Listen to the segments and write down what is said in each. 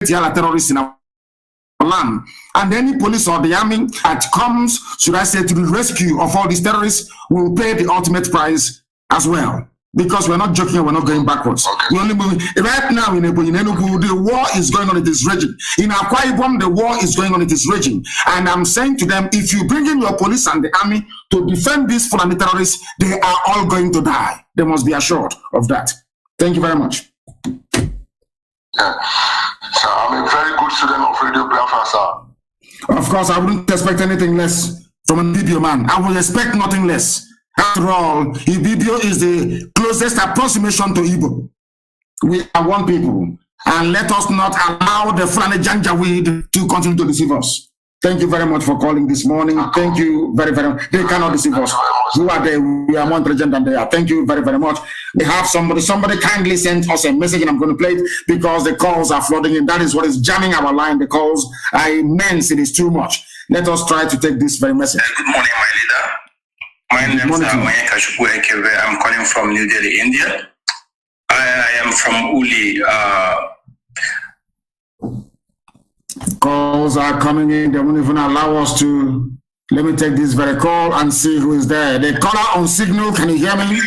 Yala terrorists in our land. And any police or the army that comes, should I say, to the rescue of all these terrorists will pay the ultimate price as well. Because we're not joking, we're not going backwards. We're only moving. Right now in Enugu, the war is going on, it is raging. In Akwa Ibom, the war is going on, it is raging. And I'm saying to them, if you bring in your police and the army to defend these Fulani terrorists, they are all going to die. They must be assured of that. Thank you very much. Yeah. So I'm a very good student of Radio Biafra, sir. Of course, I wouldn't expect anything less from a Ibibio man. I will expect nothing less. After all, Ibibio is the closest approximation to Igbo. We are one people, and let us not allow the Fulani Janjaweed to continue to deceive us. Thank you very much for calling this morning. Thank you very, very much. They cannot deceive us. Who are they? We are more intelligent than they are. Thank you very, very much. We have somebody kindly sent us a message, and I'm going to play it because the calls are flooding in. That is what is jamming our line. The calls are immense. It is too much. Let us try to take this very message. Good morning, my leader. My name is Mayeka Shukwu. I'm calling from New Delhi, India. I am from Uli. Calls are coming in. They won't even allow us to. Let me take this very call and see who is there. The caller on signal, can you hear me?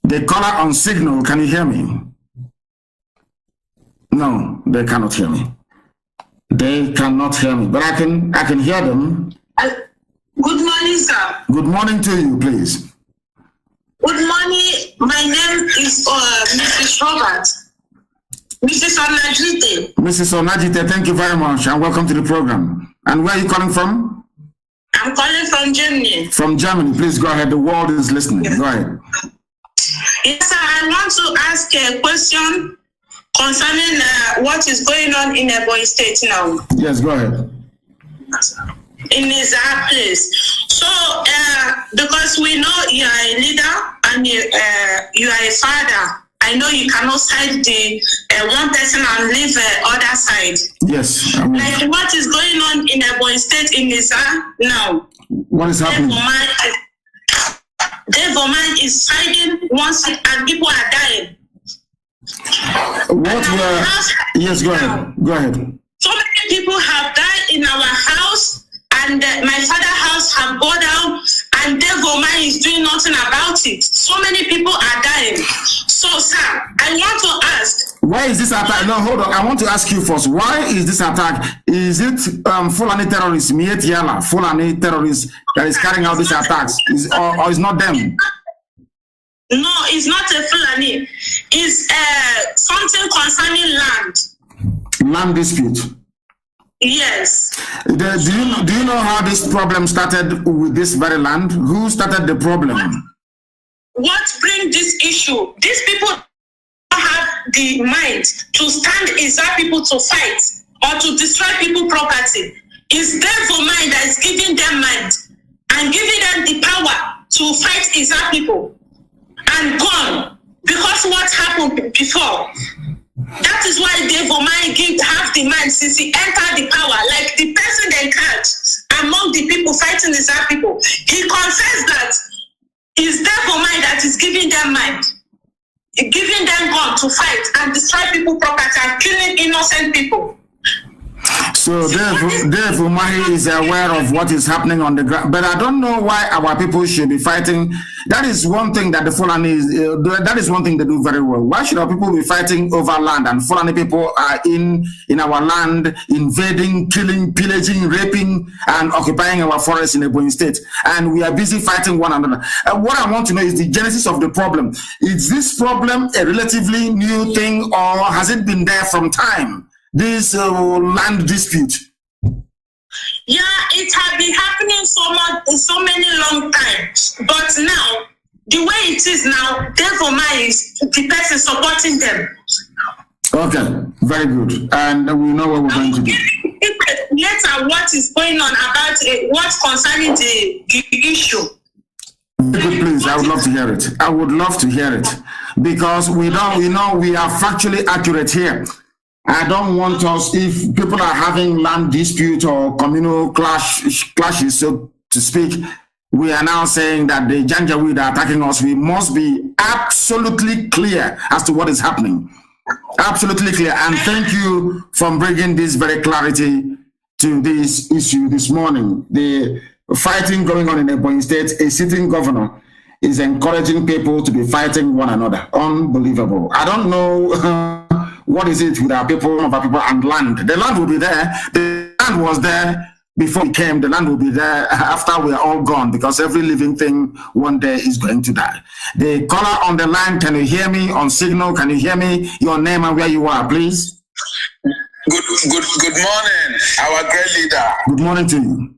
The caller on signal, can you hear me? No, they cannot hear me. They cannot hear me, but I can hear them. Good morning, sir. Good morning to you, please. Good morning. My name is Mrs. Robert. Mrs. Onajite. Mrs. Onajite, thank you very much and welcome to the program. And where are you calling from? I'm calling from Germany. From Germany, please go ahead. The world is listening. Yes. Go ahead. Yes, sir. I want to ask a question concerning what is going on in Ebonyi State now. Yes, go ahead. In his place. So, because we know you are a leader and you are a father, I know you cannot side the one person and leave the other side. Yes. Like what is going on in Ebonyi State in Nisa now? What is happening? Development is siding one side and people are dying. Yes, go ahead. Go ahead. So many people have died in our house, and my father's house have burned down, and Development is doing nothing about it. So many people are dying. So, sir, I want to ask. Why is this attack? No, hold on. I want to ask you first. Why is this attack? Is it Fulani terrorists, Miet Yala, Fulani terrorists that is carrying out these attacks? Or is not them? No, it's not a Fulani. It's something concerning land. Land dispute. Yes. Do you know how this problem started with this very land? Who started the problem? What brings this issue? These people have the mind to stand inside people to fight or to destroy people's property. It's their mind that is giving them mind and giving them the power to fight inside people and gone. Because what happened before? That is why Development have the mind since he entered the power. Like the person they catch among the people fighting inside people, he confessed that it's Development that is giving them mind, giving them gun to fight and destroy people's property and killing innocent people. So therefore, Mahi is aware of what is happening on the ground, but I don't know why our people should be fighting. That is one thing that the Fulani that is one thing they do very well. Why should our people be fighting over land? And Fulani people are in our land, invading, killing, pillaging, raping, and occupying our forests in Ebonyi State, and we are busy fighting one another. What I want to know is the genesis of the problem. Is this problem a relatively new thing, or has it been there from time? This land dispute. Yeah, it has been happening so many long times. But now, the way it is now, Development is the person supporting them. Okay, very good. And we know what we're going to do. Later, what is going on about what's concerning the issue. Very good, please. I would love to hear it. I would love to hear it. Because we know we are factually accurate here. I don't want us, if people are having land dispute or communal clashes, so to speak, we are now saying that the Janjaweed are attacking us. We must be absolutely clear as to what is happening. Absolutely clear. And thank you for bringing this very clarity to this issue this morning. The fighting going on in Ebonyi State, a sitting governor is encouraging people to be fighting one another. Unbelievable. I don't know what is it with our people and land. The land will be there. The land was there before we came. The land will be there after we are all gone, because every living thing one day is going to die. The caller on the line, can you hear me on signal? Can you hear me? Your name and where you are, please. Good morning, our great leader. Good morning to you.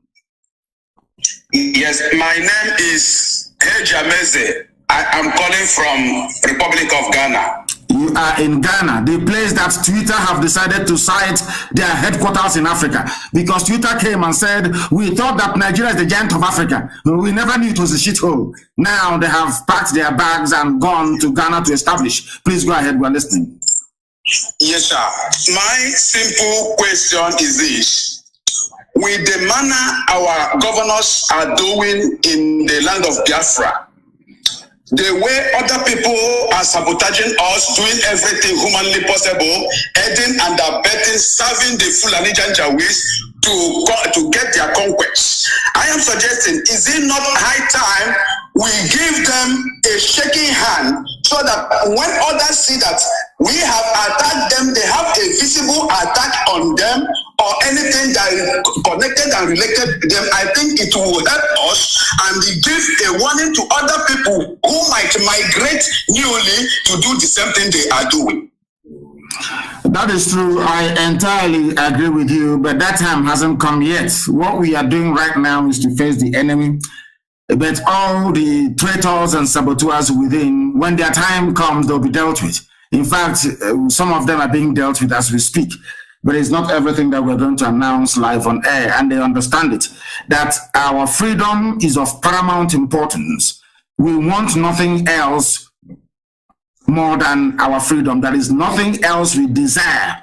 Yes, my name is Mazi. I am calling from Republic of Ghana. You are in Ghana, the place that Twitter have decided to site their headquarters in Africa, because Twitter came and said, we thought that Nigeria is the giant of Africa. We never knew it was a shithole. Now they have packed their bags and gone to Ghana to establish. Please go ahead, we're listening. Yes, sir. My simple question is this. With the manner our governors are doing in the land of Biafra, the way other people are sabotaging us, doing everything humanly possible, aiding and abetting, serving the Fulani Janjaweeds to get their conquest. I am suggesting, is it not high time we give them a shaking hand, so that when others see that we have attacked them, they have a visible attack on them, or anything that is connected and related to them? I think it will help us and give a warning to other people who might migrate newly to do the same thing they are doing. That is true. I entirely agree with you, but that time hasn't come yet. What we are doing right now is to face the enemy. But all the traitors and saboteurs within, when their time comes, they'll be dealt with. In fact, some of them are being dealt with as we speak. But it's not everything that we're going to announce live on air, and they understand it, that our freedom is of paramount importance. We want nothing else more than our freedom. There is nothing else we desire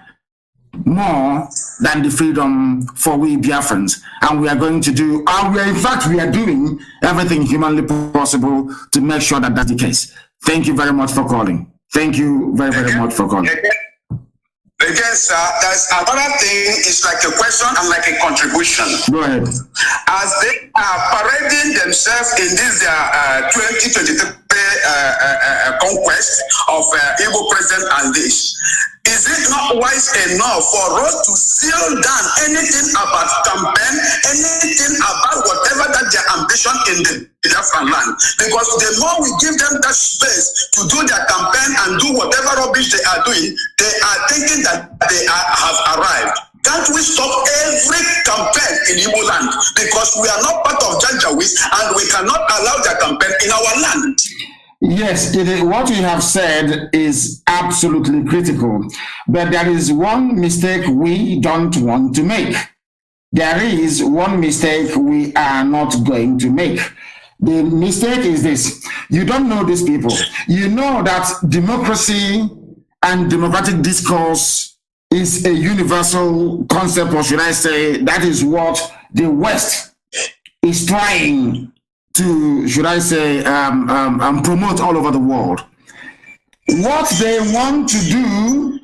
more than the freedom for we Biafrans. And we are going to do, we are doing everything humanly possible to make sure that that's the case. Thank you very much for calling. Thank you very, very much for calling. Again, sir, there's another thing. It's like a question and like a contribution. Go ahead. As they are parading themselves in this 2023 conquest of Igbo president and this, is it not wise enough for us to seal down anything about campaign, anything about whatever that their ambition in the Biafran land? Because the more we give them that space to do their campaign and do whatever rubbish they are doing, they are thinking that they have arrived. Can't we stop every campaign in Igbo land? Because we are not part of Janjaweeds and we cannot allow their campaign in our land. Yes, what you have said is absolutely critical, but there is one mistake we don't want to make. There is one mistake we are not going to make. The mistake is this: you don't know these people. You know that democracy and democratic discourse is a universal concept, or should I say, that is what the West is trying to, should I say, promote all over the world. What they want to do,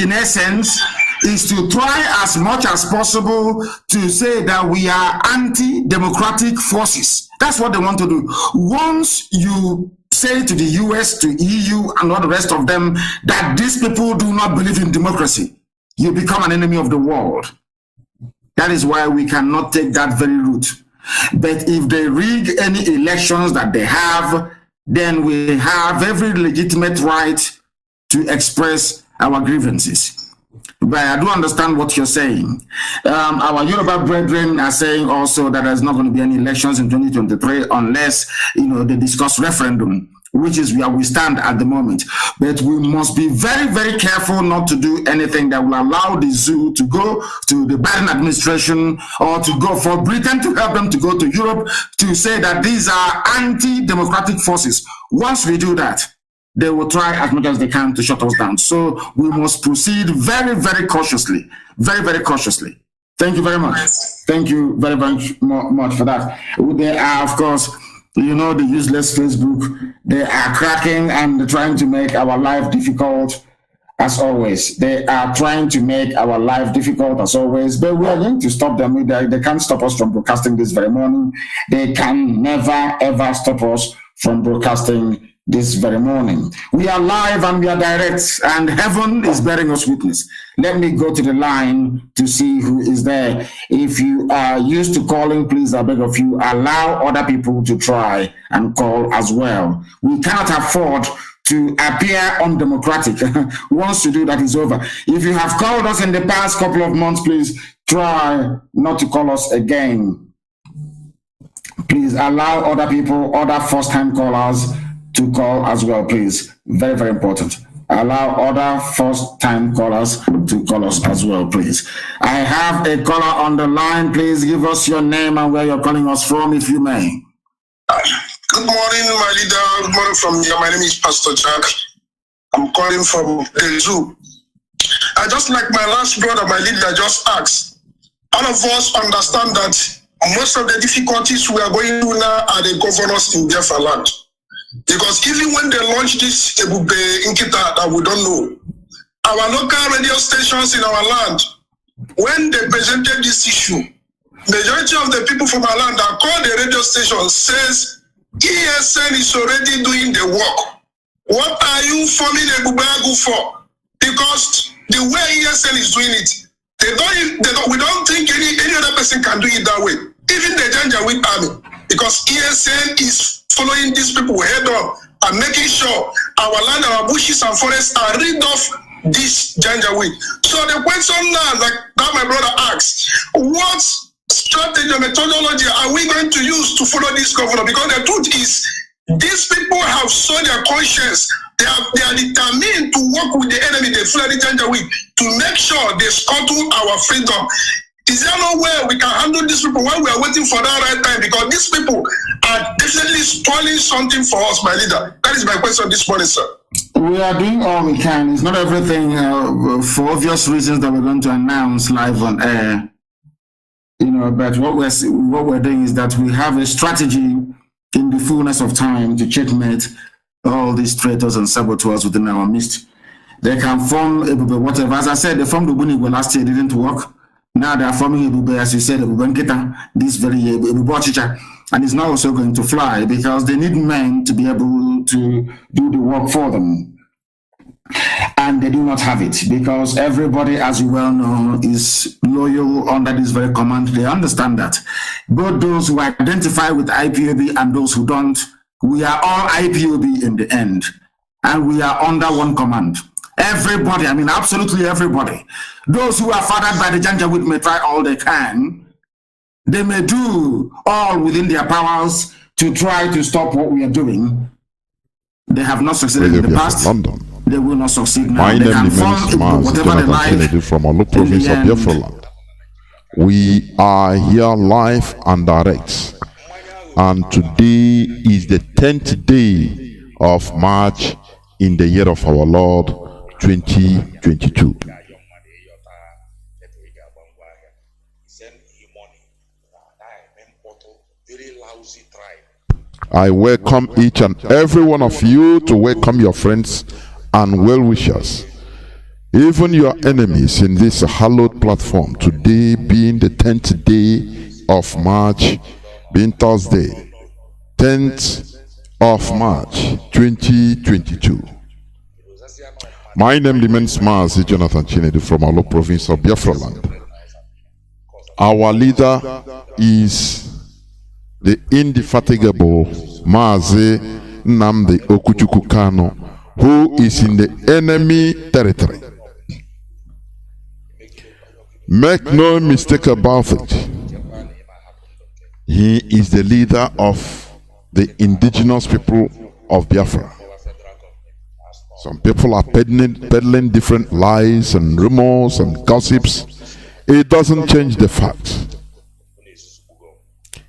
in essence, is to try as much as possible to say that we are anti-democratic forces. That's what they want to do. Once you say to the US, to EU, and all the rest of them that these people do not believe in democracy, you become an enemy of the world. That is why we cannot take that very route. But if they rig any elections that they have, then we have every legitimate right to express our grievances. But I do understand what you're saying. Our Yoruba brethren are saying also that there's not going to be any elections in 2023 unless, they discuss referendum, which is where we stand at the moment. But we must be very, very careful not to do anything that will allow the zoo to go to the Biden administration, or to go for Britain to help them to go to Europe to say that these are anti-democratic forces. Once we do that, they will try as much as they can to shut us down. So we must proceed very, very cautiously. Very, very cautiously. Thank you very much. Thank you very, very much for that. There are, of course, You know, the useless Facebook, they are cracking and trying to make our life difficult as always. They are trying to make our life difficult as always, but we are going to stop them. They can't stop us from broadcasting this very morning. They can never, ever stop us from broadcasting this very morning. We are live and we are direct, and heaven is bearing us witness. Let me go to the line to see who is there. If you are used to calling, please, I beg of you, allow other people to try and call as well. We cannot afford to appear undemocratic. Once you do that, is over. If you have called us in the past couple of months, please try not to call us again. Please allow other people, other first-time callers to call as well, please. Very, very important. Allow other first-time callers to call us as well, please. I have a caller on the line. Please give us your name and where you're calling us from, if you may. Good morning, my leader. Good morning from here. My name is Pastor Jack. I'm calling from the zoo. I just like my last brother, my leader, just asked. All of us understand that most of the difficulties we are going through now are the governors in Biafra land. Because even when they launched this Ebube Inkita that we don't know, our local radio stations in our land, when they presented this issue, majority of the people from our land that call the radio station says ESN is already doing the work. What are you forming Ebube Agu for? Because the way ESN is doing it, we don't think any other person can do it that way. Even the Janjaweed army, because ESN is following these people head on and making sure our land, our bushes and forests are rid of this Janjaweed. So the question now, like that my brother asked, what strategy or methodology are we going to use to follow this governor? Because the truth is, these people have sold their conscience. They are determined to work with the enemy, the Fulani Janjaweed, to make sure they scuttle our freedom. Is there no way we can handle these people while we are waiting for that right time? Because these people are definitely spoiling something for us, my leader. That is my question this morning, sir. We are doing all we can. It's not everything for obvious reasons that we're going to announce live on air. You know, but what we're doing is that we have a strategy in the fullness of time to checkmate all these traitors and saboteurs within our midst. They can form Ebube, whatever. As I said, they formed Ubunigwe last year, it didn't work. Now they are forming Ebube, as you said, Ebube Nkita, this very year, Ebube Ochicha, and it's now also going to fly because they need men to be able to do the work for them. And they do not have it because everybody, as you well know, is loyal under this very command. They understand that. Both those who identify with IPOB and those who don't, we are all IPOB in the end. And we are under one command. Everybody, I mean, absolutely everybody. Those who are fathered by the Janjaweed may try all they can. They may do all within their powers to try to stop what we are doing. They have not succeeded in the past. London. They will not succeed now. My They name can is form Mazi whatever they like. Johnathan from Olu province of Biafra land. We are here live and direct. And today is the 10th day of March in the year of our Lord 2022. I welcome each and every one of you to welcome your friends and well-wishers, even your enemies in this hallowed platform, today being the 10th day of March, being Thursday, 10th of March 2022. My name remains Mazi Johnathan from Olu province of Biafra land. Our leader is the indefatigable Mazi Nnamdi Kanu, who is in the enemy territory. Make no mistake about it. He is the leader of the indigenous people of Biafra. Some people are peddling different lies and rumors and gossips. It doesn't change the fact.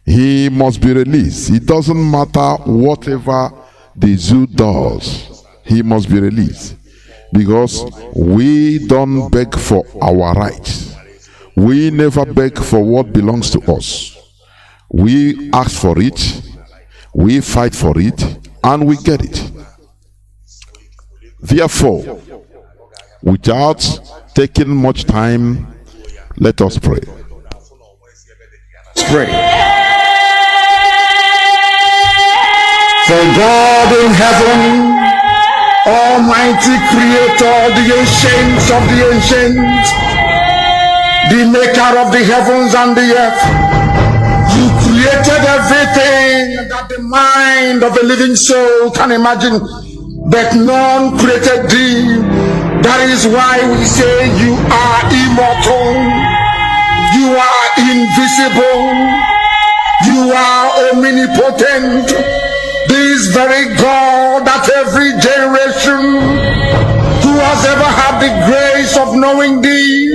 He must be released. It doesn't matter whatever the zoo does. He must be released. Because we don't beg for our rights. We never beg for what belongs to us. We ask for it. We fight for it and we get it. Therefore, without taking much time, let us pray. Let's pray. For God in heaven, Almighty Creator, the ancients of the ancients, the maker of the heavens and the earth, you created everything that the mind of a living soul can imagine, but none created thee. That is why we say you are immortal, you are invisible, you are omnipotent. This very God that every generation who has ever had the grace of knowing thee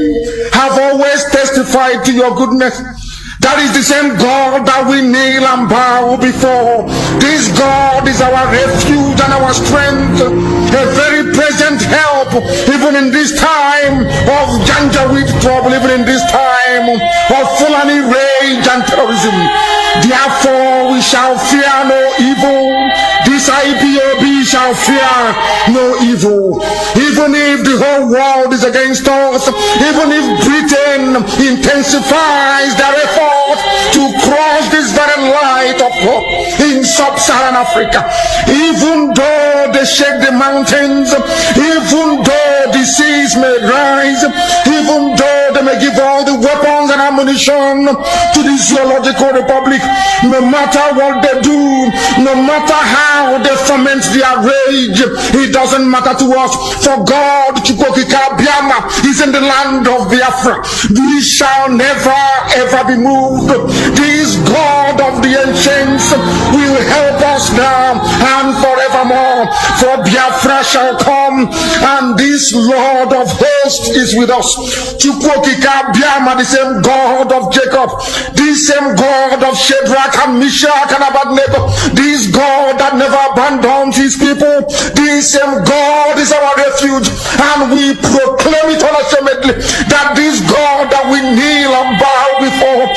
have always testified to your goodness. That is the same God that we kneel and bow before. This God is our refuge and our strength, a very present help, even in this time of Janjaweed trouble, even in this time of Fulani rage and terrorism. Therefore we shall fear no evil. This Ipob shall fear no evil. Even if the whole world is against us, even if Britain intensifies their effort to cross this very light of hope in sub-Saharan Africa, even though they shake the mountains, even though the seas may rise, even though they may give all the weapons and ammunition to the zoological republic, no matter what they do, no matter how they foment their rage, it doesn't matter to us. For God, Biafra, is in the land of Biafra. We shall never ever be moved. This God of the ancients will help us now and forevermore. For Biafra shall come, and this Lord of hosts is with us. Biafra, the same God of Jacob, this same God of Shadrach and Meshach and Abednego, this God that never abandons his people, this same God is our refuge, and we proclaim it unashamedly that this God that we kneel and bow before,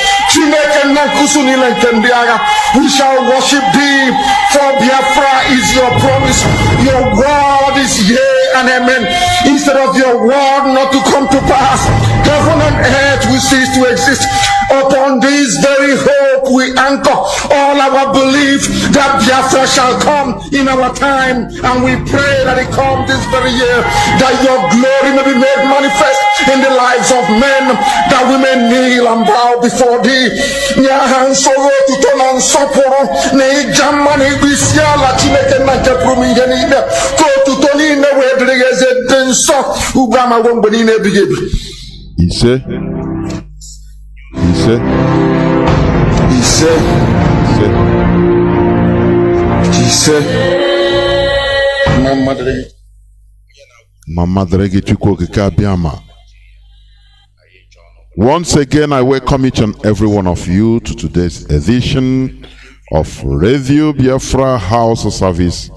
we shall worship thee. For Biafra is your promise, your word is yea and amen. Instead of your word not to come to pass, heaven and earth will cease to exist. Upon this very hope we anchor all our belief that Biafra shall come in our time, and we pray that it come this very year, that your glory may be made manifest in the lives of men, that we may kneel and bow before thee. He said, Mama Dregi Chukwu Kikabiama. Once again, I welcome each and every one of you to today's edition of Radio Biafra HAUSA-SERVICE,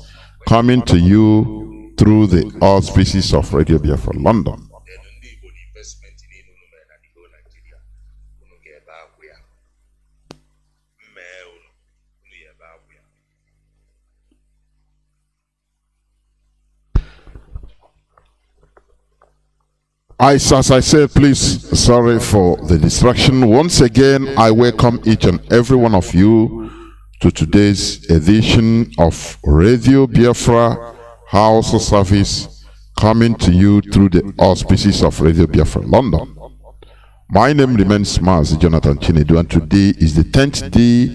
coming to you through the auspices of Radio Biafra London. As I said, please, sorry for the distraction. Once again, I welcome each and every one of you to today's edition of Radio Biafra HAUSA-SERVICE, coming to you through the auspices of Radio Biafra London. My name remains Mazi Johnathan, and today is the 10th day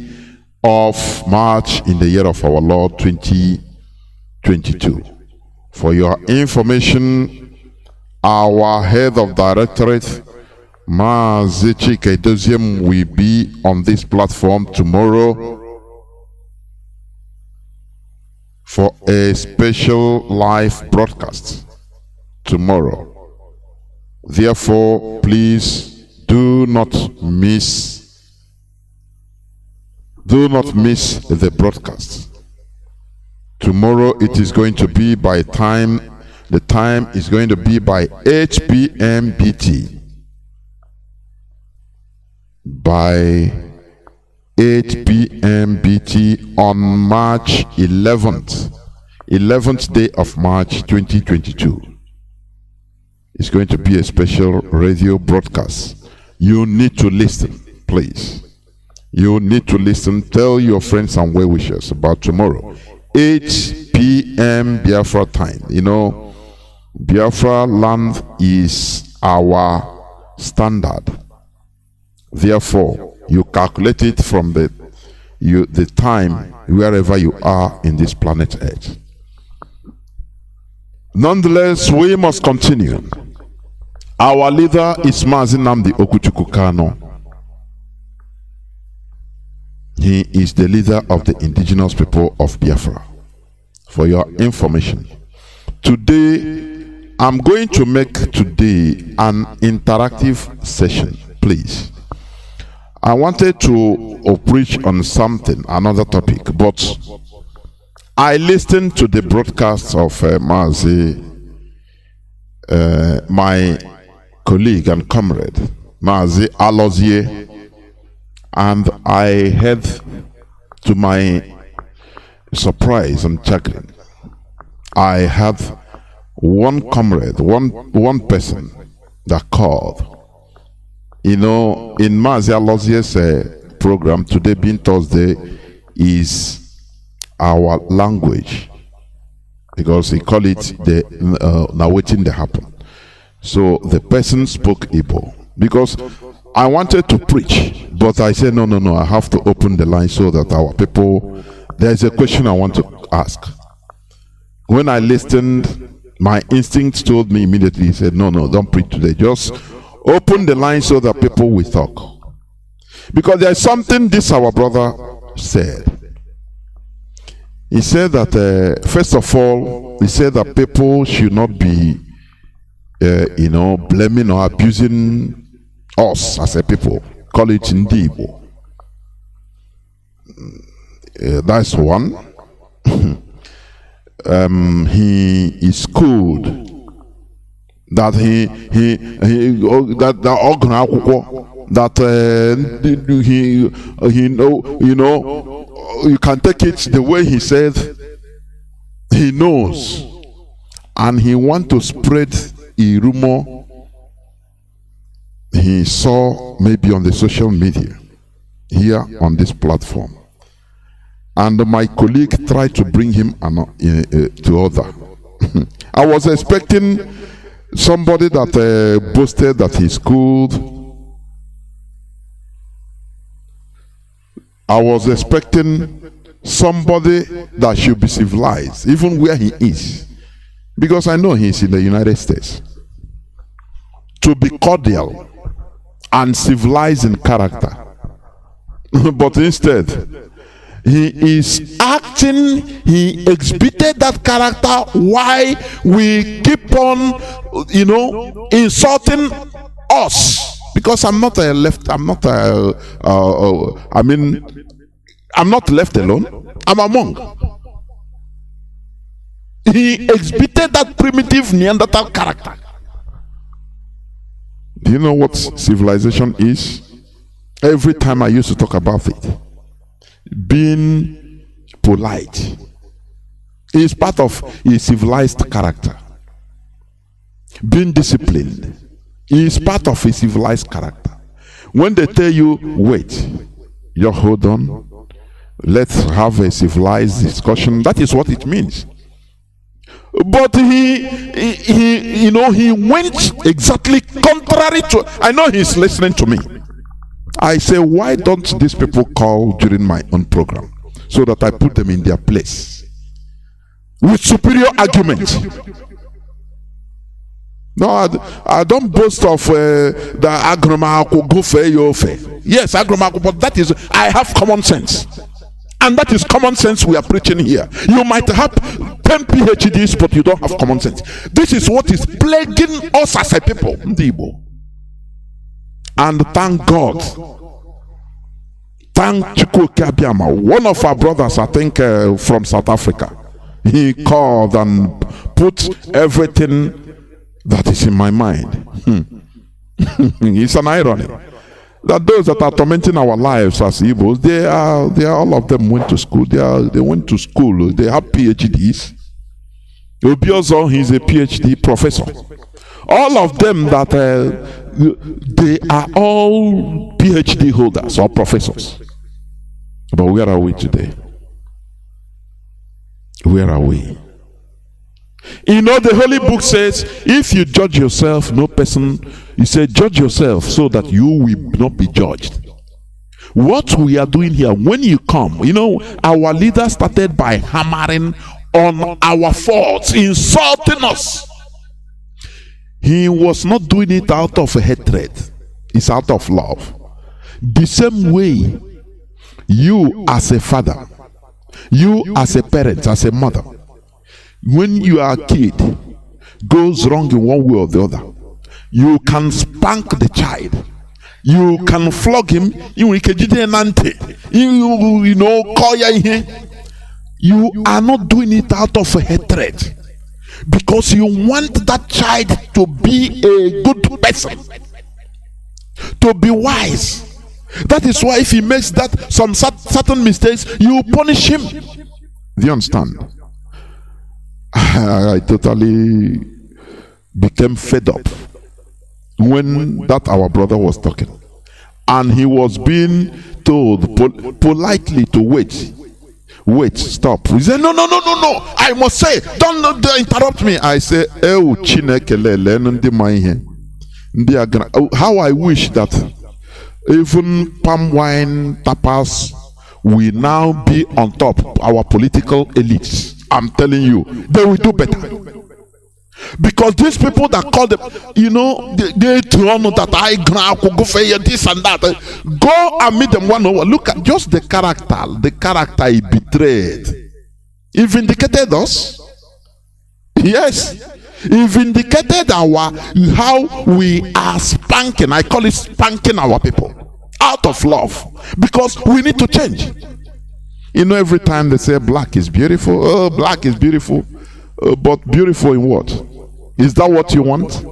of March in the year of our Lord 2022. For your information, our head of directorate, Mazi Johnathan, will be on this platform tomorrow for a special live broadcast tomorrow. Therefore, please do not miss the broadcast. Tomorrow it is going to be by time. The time is going to be by 8 p.m. BT, by 8 p.m. BT on March 11th day of March 2022. It's going to be a special radio broadcast. You need to listen, please. You need to listen. Tell your friends and well-wishers about tomorrow. 8 p.m. Biafra time. You know, Biafra land is our standard. Therefore, you calculate it from the time wherever you are in this planet Earth. Nonetheless, we must continue. Our leader is Mazi Nnamdi Kanu. He is the leader of the indigenous people of Biafra. For your information, today I'm going to make an interactive session, please. I wanted to preach on another topic, but I listened to the broadcast of Mazi, my colleague and comrade, Mazi Alozie, and I heard, to my surprise and chagrin, I had one comrade, one person that called. You know, in Mazi Alozie's program, today being Thursday, is our language, because he call it the now waiting to happen. So the person spoke Ipob, because I wanted to preach, but I said no, I have to open the line so that our people, there's a question I want to ask. When I listened, my instincts told me immediately, he said, no, don't preach today, just open the line so that people will talk. Because there's something this our brother said. He said that, first of all, he said that people should not be, blaming or abusing us as a people. Call it Ndibo. That's one. He is schooled that you can take it the way he said he knows, and he want to spread a rumor he saw maybe on the social media here on this platform, and my colleague tried to bring him to order. I was expecting somebody that boasted that he's schooled. I was expecting somebody that should be civilized, even where he is, because I know he's in the United States, to be cordial and civilized in character. But instead, he is acting, he exhibited that character. Why we keep on, insulting us? Because I'm not left alone, I'm among. He exhibited that primitive Neanderthal character. Do you know what civilization is? Every time I used to talk about it, being polite is part of a civilized character. Being disciplined is part of a civilized character. When they tell you, wait, just hold on, let's have a civilized discussion, that is what it means. But he went exactly contrary to. I know he's listening to me. I say, why don't these people call during my own program so that I put them in their place with superior argument? No, I don't boast of the agromako go fair, your fair. Yes, agromako, but that is, I have common sense. And that is common sense we are preaching here. You might have 10 PhDs, but you don't have common sense. This is what is plaguing us as a people. And thank God. Thank Chukwuka Abiyama. One of our brothers, I think from South Africa, he called and put everything that is in my mind. It's an irony. that those that are tormenting our lives as Igbos, they are all of them went to school. They went to school. They have PhDs. Obiozo, he's a PhD professor. All of them that they are all PhD holders or professors. But where are we today? Where are we? You know, the Holy Book says, if you judge yourself, no person, you say, judge yourself so that you will not be judged. What we are doing here, when you come, you know, our leader started by hammering on our faults, insulting us. He was not doing it out of hatred, it's out of love. The same way, you as a father, you as a parent, as a mother, when your kid goes wrong in one way or the other, you can spank the child, you can flog him, you know, call you. You are not doing it out of hatred, because you want that child to be a good person, to be wise. That is why if he makes that some certain mistakes, you punish him. Do you understand? I totally became fed up when that our brother was talking, and he was being told politely to wait, stop. He said, no, I must say, don't interrupt me. I say, how I wish that even palm wine tapas will now be on top, our political elites. I'm telling you, they will do better. Because these people that call them, you know, they turn that I could go for this and that. Go and meet them one on one. Look at just the character he betrayed. He vindicated us. Yes. He vindicated how we are spanking. I call it spanking our people out of love, because we need to change. You know, every time they say black is beautiful, oh, black is beautiful, but beautiful in what? Is that what you want?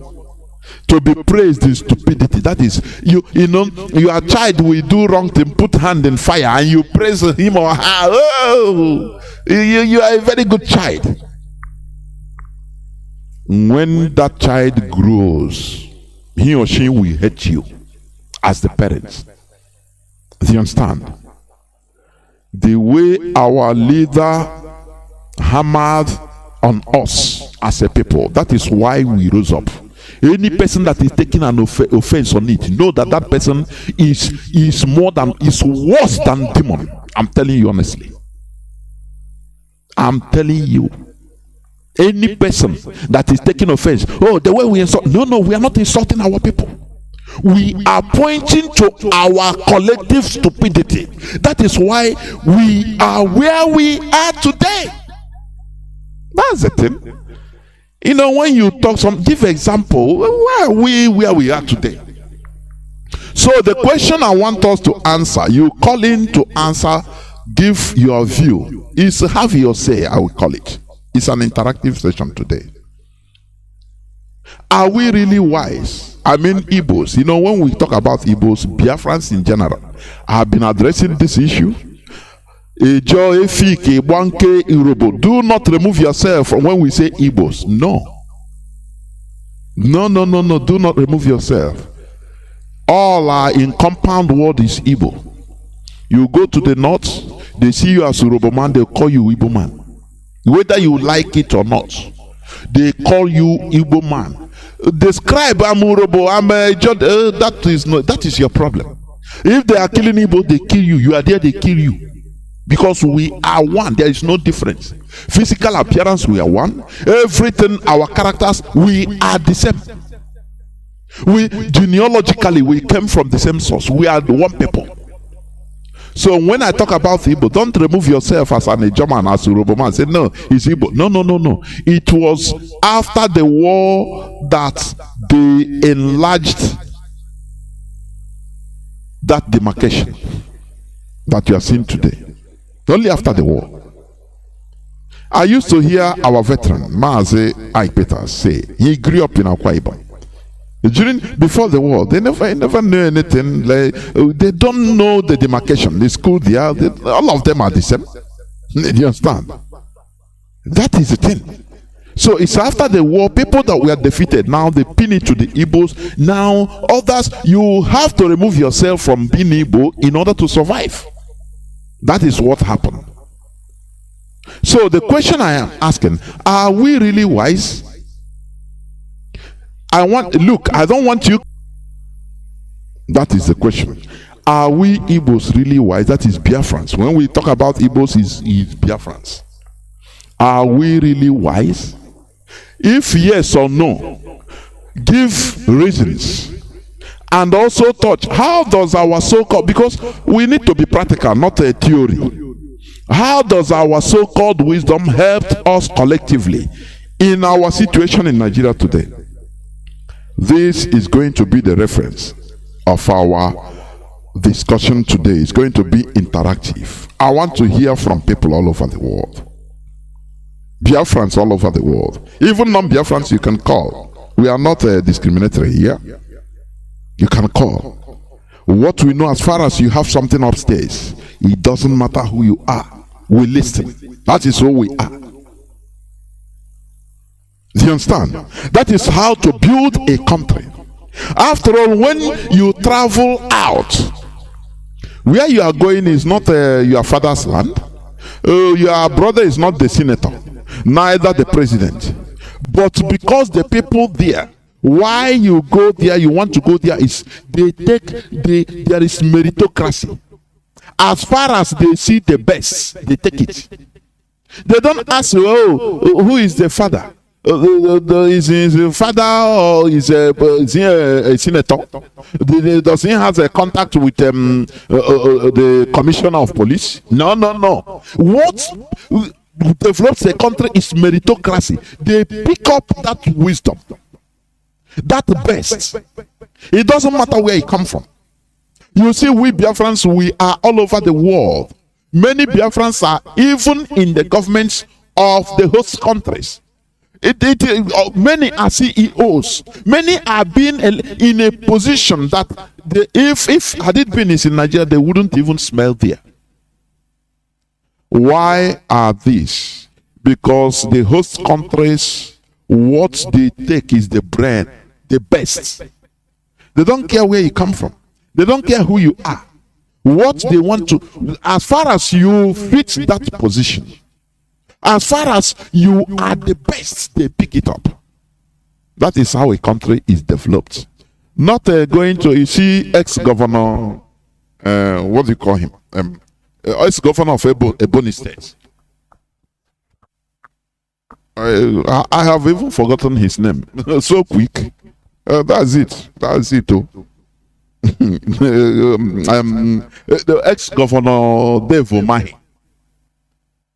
To be praised in stupidity. That is, you know, your child will do wrong thing, put hand in fire, and you praise him or her. Oh, you are a very good child. When that child grows, he or she will hate you as the parents. Do you understand? The way our leader hammered on us as a people, that is why we rose up. Any person that is taking an offense on it, know that that person is worse than demon. I'm telling you honestly. I'm telling you. Any person that is taking offense, oh, the way we insult, no, we are not insulting our people. We are pointing to our collective stupidity. That is why we are where we are today. That's the thing. You know, when you talk, give example, where we are today. So the question I want us to answer, you call in to answer, give your view, is have your say, I will call it. It's an interactive session today. Are we really wise? I mean, Igbos. You know, when we talk about Igbos, Biafrans in general, I have been addressing this issue. Do not remove yourself from when we say Igbos. No. Do not remove yourself. All are in compound word is Igbo. You go to the north, they see you as Urobo man, they call you Igbo man. Whether you like it or not, they call you Igbo man. Describe I'm Urobo, I'm a that is your problem. If they are killing Igbo, they kill you. You are there, they kill you. Because we are one, there is no difference. Physical appearance, we are one. Everything, our characters, we are the same. Genealogically, we came from the same source. We are the one people. So when I talk about Igbo, don't remove yourself as an German, as a Urobo man. Say, no, it's Igbo. No. It was after the war that they enlarged that demarcation that you are seeing today. Only after the war. I used to hear our veteran, Mazi Johnathan, say, he grew up in Akwa Ibom. Before the war, they never knew anything. Like, they don't know the demarcation. The school there, all of them are the same. Do you understand? That is the thing. So it's after the war, people that were defeated, now they pin it to the Igbos. Now others, you have to remove yourself from being Igbo in order to survive. That is what happened. So the question I am asking, are we really wise? I don't want you. That is the question. Are we Igbos really wise? That is Biafrans. When we talk about Igbos, is Biafrans. Are we really wise? If yes or no, give reasons. And also touch, how does our so-called, because we need to be practical, not a theory. How does our so-called wisdom help us collectively in our situation in Nigeria today? This is going to be the reference of our discussion today. It's going to be interactive. I want to hear from people all over the world. Biafrans all over the world. Even non-Biafrans you can call. We are not discriminatory here. You can call. What we know, as far as you have something upstairs, it doesn't matter who you are. We listen. That is who we are. Do you understand? That is how to build a country. After all, when you travel out, where you are going is not your father's land. Your brother is not the senator, neither the president. But because the people there, why you go there, you want to go there, is there is meritocracy. As far as they see the best, they take it. They don't ask, who is the father? Is his father or is he a senator? Does he have a contact with the commissioner of police? No. What develops a country is meritocracy. They pick up that wisdom, that best. It doesn't matter where it comes from. You see, we Biafrans, we are all over the world. Many Biafrans are even in the governments of the host countries. Many are CEOs. Many are being in a position that if had it been in Nigeria, they wouldn't even smell there. Why are these? Because the host countries, what they take is the brand, the best. They don't care where you come from. They don't care who you are. What they want to, as far as you fit that position, as far as you are the best, they pick it up. That is how a country is developed. Not going to, you see, ex-governor, what do you call him? Ex-governor of Ebony State. I have even forgotten his name. So quick. That's it. Oh. The ex-governor Dave Omahi.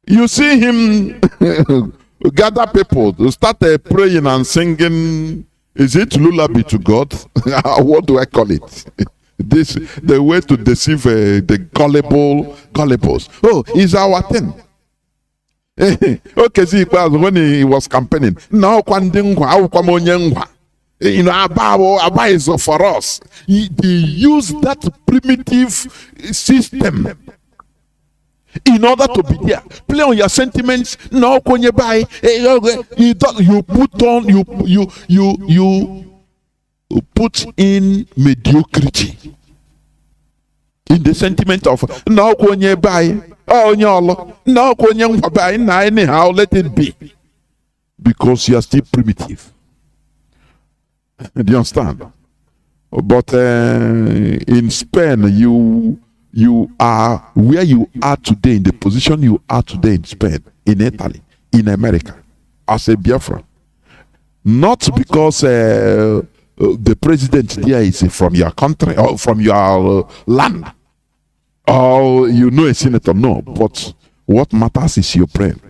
You see him gather people to start praying and singing. Is it lullaby to God? What do I call it? This the way to deceive the gullibles. Oh, it's our thing. Okay, see, when he was campaigning, now you know, Abba is for us. They use that primitive system in order to be there. Play on your sentiments. No, when you buy, you put in mediocrity in the sentiment of no, when you buy, no, when you buy, anyhow, let it be, because you are still primitive. Do you understand? But in Spain, you are where you are today, in the position you are today in Spain, in Italy, in America, as a Biafra. Not because the president there is from your country or from your land, or you know a senator. No, but what matters is your brain.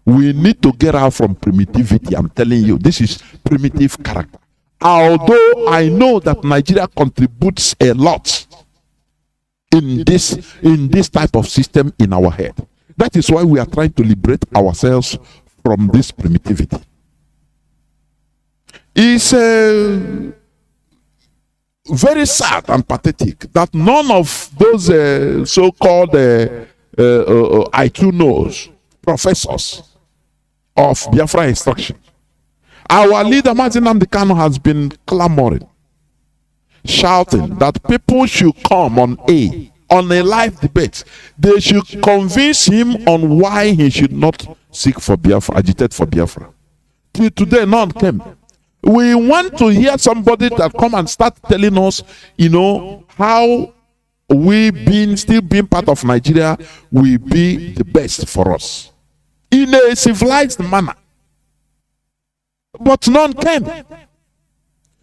We need to get out from primitivity. I'm telling you, this is primitive character. Although I know that Nigeria contributes a lot in this type of system in our head. That is why we are trying to liberate ourselves from this primitivity. It's very sad and pathetic that none of those so-called I too knows professors of Biafra instruction, our leader Mazi Johnathan has been clamoring, shouting that people should come on a live debate. They should convince him on why he should not seek for Biafra, agitate for Biafra. Till today, none came. We want to hear somebody that come and start telling us, how we still being part of Nigeria will be the best for us in a civilized manner. But none came.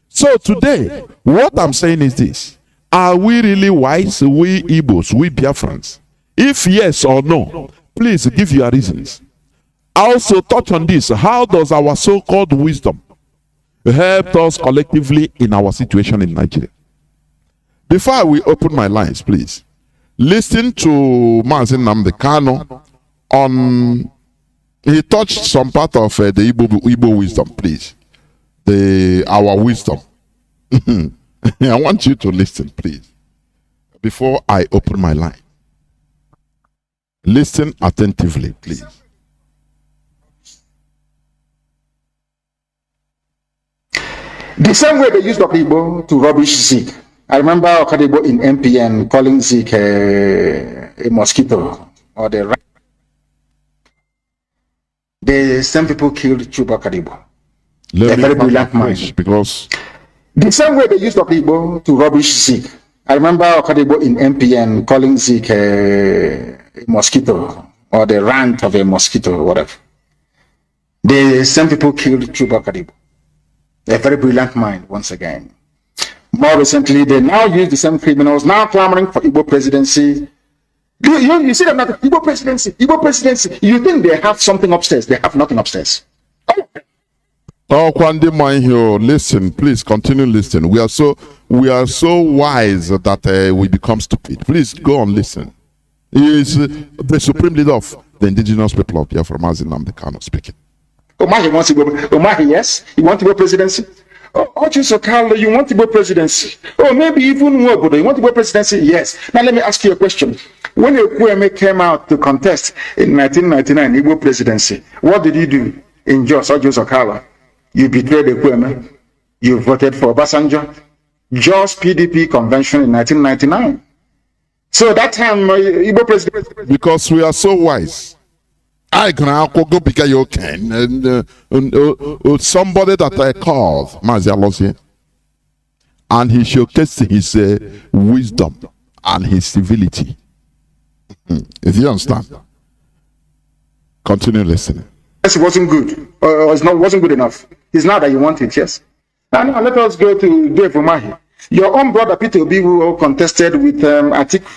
So today, what I'm saying is this: are we really wise, we Igbos, we Biafrans? If yes or no, please give your reasons. Also touch on this: how does our so-called wisdom help us collectively in our situation in Nigeria? Before we open my lines, please listen to Mazi Johnathan on. He touched some part of the Igbo wisdom, please. Our wisdom. I want you to listen, please, before I open my line. Listen attentively, please. The same way they used Okadibo to rubbish Zeke. I remember Okadibo in MPN calling Zeke a mosquito or the rat. The same people killed Chuba Okadibo. A very brilliant man. Because the same way they used Okadibo to rubbish Zeke. I remember Okadibo in MPN calling Zeke a mosquito or the rant of a mosquito or whatever. The same people killed Chuba Okadibo. A very brilliant mind, once again. More recently, they now use the same criminals, now clamoring for Igbo presidency. You see them not Igbo presidency, Igbo presidency. You think they have something upstairs? They have nothing upstairs. Oh, Kwande Mainho, listen, please continue listening. We are so wise that we become stupid. Please go on, listen. He is the supreme leader of the indigenous people of Biafra, Mazi Johnathan speaking. Omahi wants to go. Omahi, yes, you want to go presidency. Oh, Jesus, Carlo, you want to go presidency? Oh, maybe even Wobodo, you want to go presidency? Yes. Now let me ask you a question. When Ekwueme came out to contest in 1999 Igbo presidency, what did you do in Jos or Joseph Carlo? You betrayed Ekwueme. You voted for Obasanjo. Jos PDP convention in 1999. So that time, Igbo presidency. Because we are so wise. I can go because you can. And somebody that I called Mazi Johnathan, and he showcased his wisdom and his civility. If you understand, continue listening. Yes, it wasn't good, or wasn't good enough. It's not that you want it, yes. Now let us go to Dave Umahi. Your own brother Peter Obi, who contested with Atiku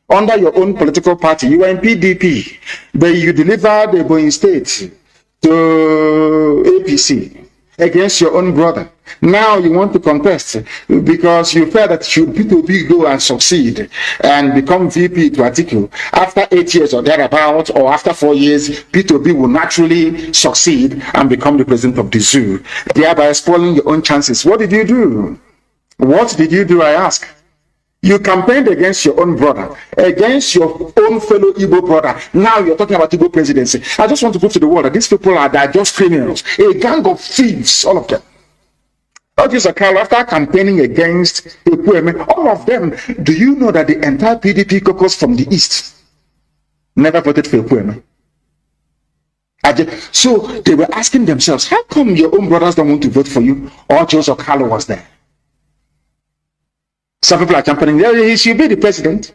under your own political party. You were in PDP, but you delivered the Boeing State to APC against your own brother. Now you want to contest because you felt that should Peter Obi go and succeed and become VP to Atiku, after 8 years or thereabout, or after 4 years, Peter Obi will naturally succeed and become the president of the zoo, thereby spoiling your own chances. What did you do? What did you do, I ask? You campaigned against your own brother, against your own fellow Igbo brother. Now you're talking about Igbo presidency. I just want to prove to the world that these people they're just criminals, a gang of thieves, all of them. After campaigning against Ekwueme, all of them, do you know that the entire PDP caucus from the East never voted for Ekwueme? So they were asking themselves, how come your own brothers don't want to vote for you? Or Joseph Carlo was there? Some people are campaigning, he should be the president.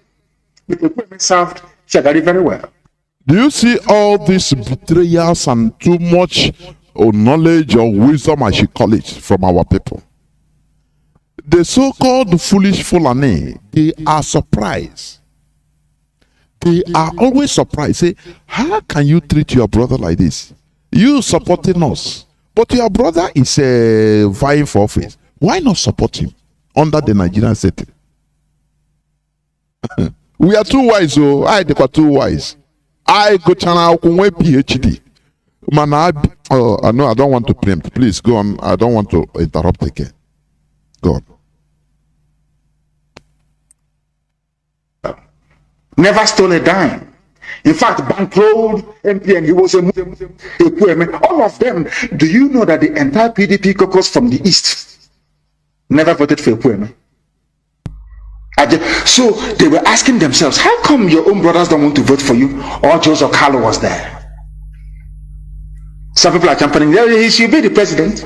But Ekwueme served Shagari very well. Do you see all these betrayals and too much knowledge or wisdom, I should call it, from our people? The so-called foolish Fulani, they are surprised. They are always surprised. Say, how can you treat your brother like this? You supporting us, but your brother is vying for office. Why not support him under the Nigerian setting? We are too wise, I are too wise. I go to PhD. Man, no, I don't want to preempt. Please go on. I don't want to interrupt again. Go on. never stole a dime. In fact, bankrolled MP, and he was a all of them. Do you know that the entire PDP caucus from the East never voted for Ekwueme? So they were asking themselves, how come your own brothers don't want to vote for you? Or Joseph Carlo was there. Some people are championing, he should be the president.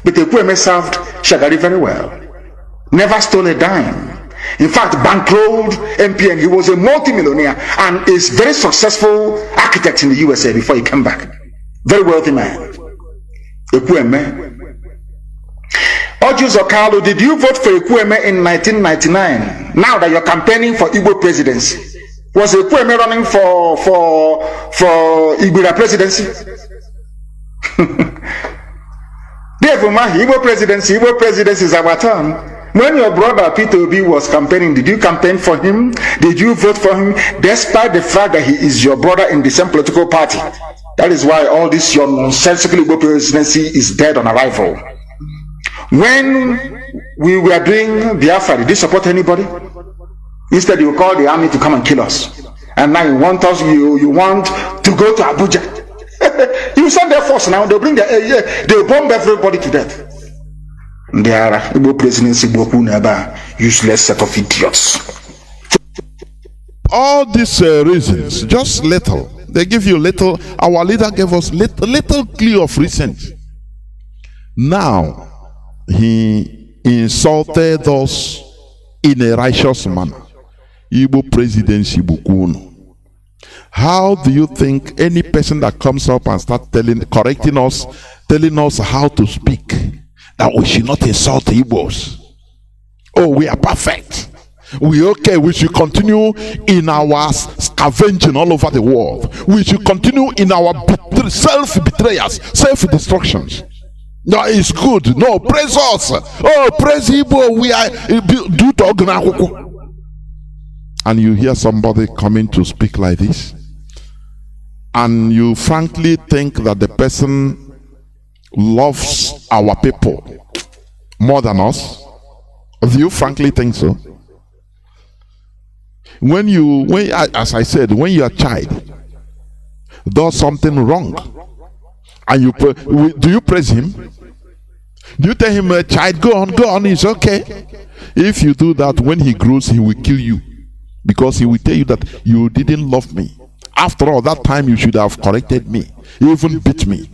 But Ekwueme served Shagari very well. Never stole a dime. In fact, bankrolled MP, and he was a multi-millionaire and is very successful architect in the USA before he came back. Very wealthy man. Ekwueme. Ojus Okalo, did you vote for Ekwueme in 1999? Now that you're campaigning for Igbo presidency, was Ekwueme running for Igbo presidency? Igbo presidency is our turn. When your brother Peter Obi was campaigning, did you campaign for him? Did you vote for him? Despite the fact that he is your brother in the same political party. That is why all this your nonsensical Igbo presidency is dead on arrival. When we were doing Biafra, did you support anybody? Instead, you call the army to come and kill us. And now you want us, you want to go to Abuja. You send their force now, they'll bring they'll bomb everybody to death. There are Igbo presidency, useless set of idiots. All these reasons, just little. They give you little. Our leader gave us little clue of reason. Now, he insulted us in a righteous manner. Igbo presidency Bukuno. How do you think any person that comes up and start correcting us, telling us how to speak, that we should not insult Igbos? Oh, we are perfect. We okay. We should continue in our scavenging all over the world. We should continue in our self-betrayals, self-destructions. No, it's good. No, praise us. Oh, praise Igbo. We are do to. And you hear somebody coming to speak like this, and you frankly think that the person loves our people more than us. Do you frankly think so? As I said, when your child does something wrong, and do you praise him? Do you tell him, child, go on, it's okay? If you do that, when he grows, he will kill you, because he will tell you that you didn't love me. After all, that time you should have corrected me. You even beat me.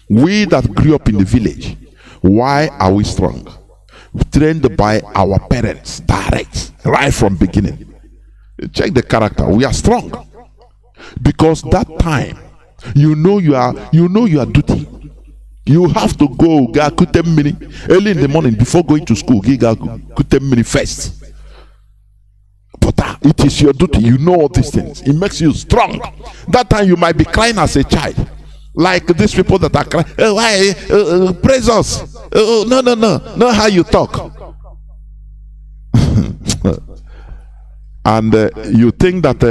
We that grew up in the village, why are we strong? Trained by our parents, direct, right from beginning. Check the character. We are strong because that time you know your duty. You have to go early in the morning before going to school. First. But it is your duty. You know all these things. It makes you strong. That time you might be crying as a child, like these people that are crying. Oh, why? Praise us. Oh, no. Not how you talk. And you think that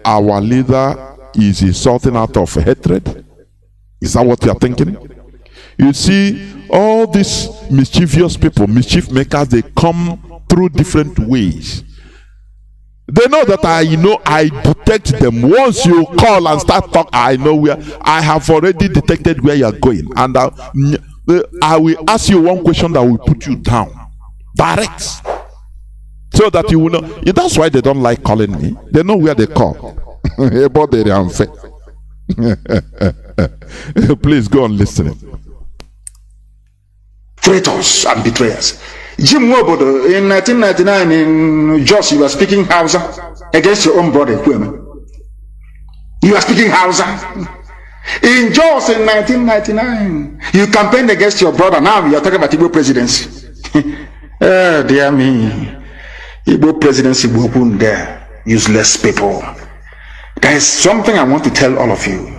our leader is insulting out of hatred? Is that what you are thinking? You see, all these mischievous people, mischief makers, they come through different ways. They know that I detect them. Once you call and start talking, I know where. I have already detected where you are going, and I will ask you one question that will put you down, direct, so that you will know. That's why they don't like calling me. They know where they call. But they are unfair. Please go on listening. Traitors and betrayers. Jim Wobodo, in 1999 in Jos, you were speaking Hausa against your own brother, Ekwueme. You are speaking Hausa. In Jos in 1999, you campaigned against your brother. Now you are talking about Igbo presidency. Oh, dear me. Igbo presidency will open there. Useless people. There is something I want to tell all of you.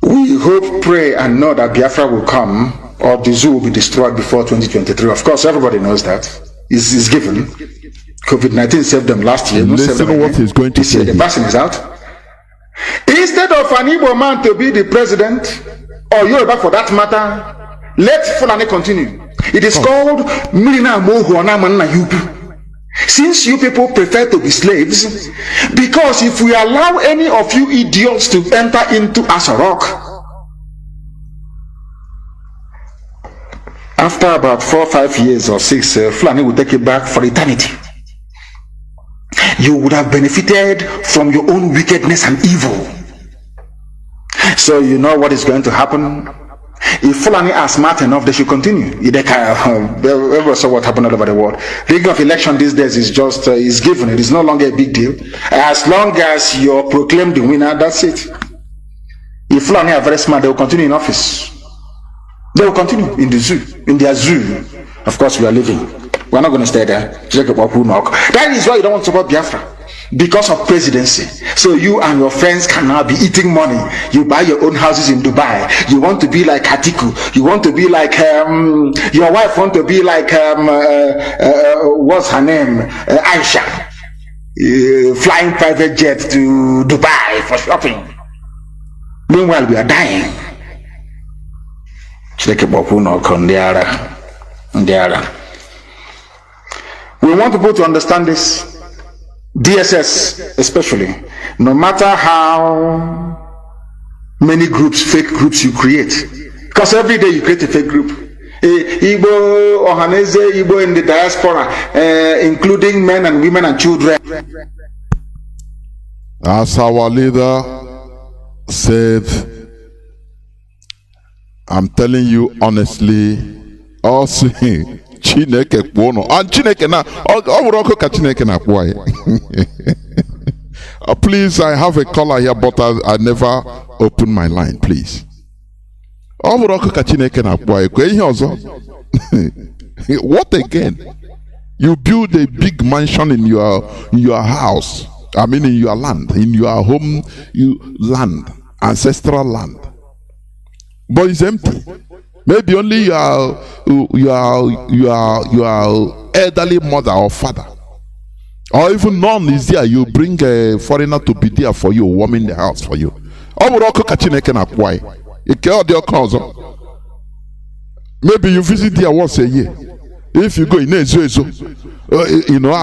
We hope, pray, and know that Biafra will come, or the zoo will be destroyed before 2023. Of course, everybody knows that. It's given. COVID-19 saved them last year. Listen to what he's going to say. The vaccine is out. Instead of an Igbo man to be the president, or Yoruba for that matter, let Fulani continue. It is called Milina Mohu Onamanna Yubu. Since you people prefer to be slaves, because if we allow any of you idiots to enter into Asarok, after about 4 or 5 years or 6, Fulani will take it back for eternity. You would have benefited from your own wickedness and evil. So you know what is going to happen? If Fulani are smart enough, they should continue. They saw what happened all over the world. Rigging of election these days is just is given. It is no longer a big deal. As long as you're proclaimed the winner, that's it. If Fulani are very smart, they will continue in office. They will continue in the zoo, in their zoo. Of course, we are living. We're not going to stay there. That is why you don't want to support Biafra. Because of presidency. So you and your friends can now be eating money. You buy your own houses in Dubai. You want to be like Atiku. You want to be like your wife want to be like what's her name? Aisha. Flying private jet to Dubai for shopping. Meanwhile, we are dying. We want people to understand this. DSS especially, no matter how many groups, fake groups you create, because every day you create a fake group. Igbo, Ohaneze, Igbo in the diaspora, including men and women and children. As our leader said, I'm telling you honestly, also Chineke kwono and Chineke na ọwụrụ ka Chineke na kwuo. Please, I have a caller here, but I never open my line, please. Ọwụrụ ka Chineke na kwuo kwe ihe ọzọ. What again? You build a big mansion in your house. I mean in your land, in your home, land, ancestral land. But it's empty. Maybe only your elderly mother or father, or even none is there. You bring a foreigner to be there for you, warming the house for you. Maybe you visit there once a year. If you go in you know,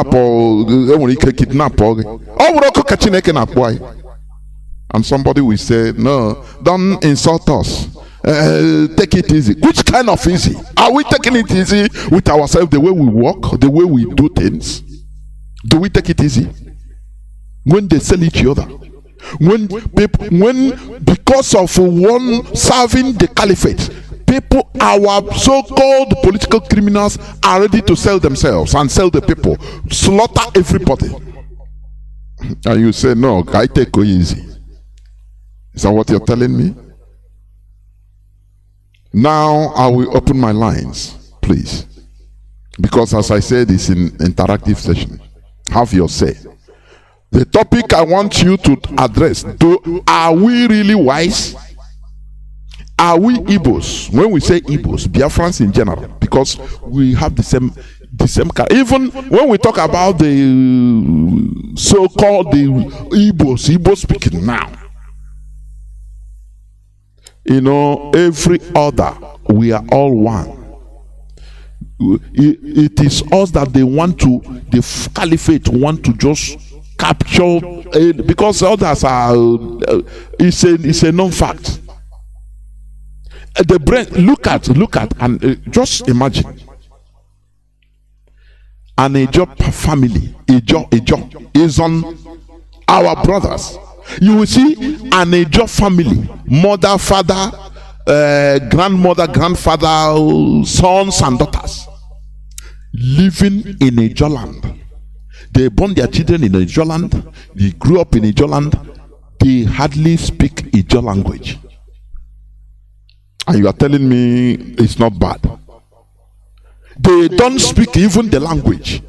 and somebody will say, no, don't insult us. Take it easy. Which kind of easy? Are we taking it easy with ourselves, the way we walk, the way we do things? Do we take it easy? When they sell each other, when because of one serving the caliphate, people, our so-called political criminals are ready to sell themselves and sell the people, slaughter everybody. And you say, no, I take it easy. Is that what you're telling me? Now I will open my lines, please, because as I said, it's an interactive session. Have your say. The topic I want you to address: are we really wise? Are we Igbos? When we say Igbos, Biafrans in general, because we have the same even when we talk about the so-called Igbo speaking now. You know, every other, we are all one. It is us that they want to, the caliphate want to just capture, because others are, it's a known fact. The brain, look at, and just imagine. An Ipob family, Ipob is on our brothers. You will see an Ipob family, mother, father, grandmother, grandfather, sons and daughters living in Ipob land. They born their children in Ipob land. They grew up in Ipob land. They hardly speak Ipob language. And you are telling me it's not bad. They don't speak even the language.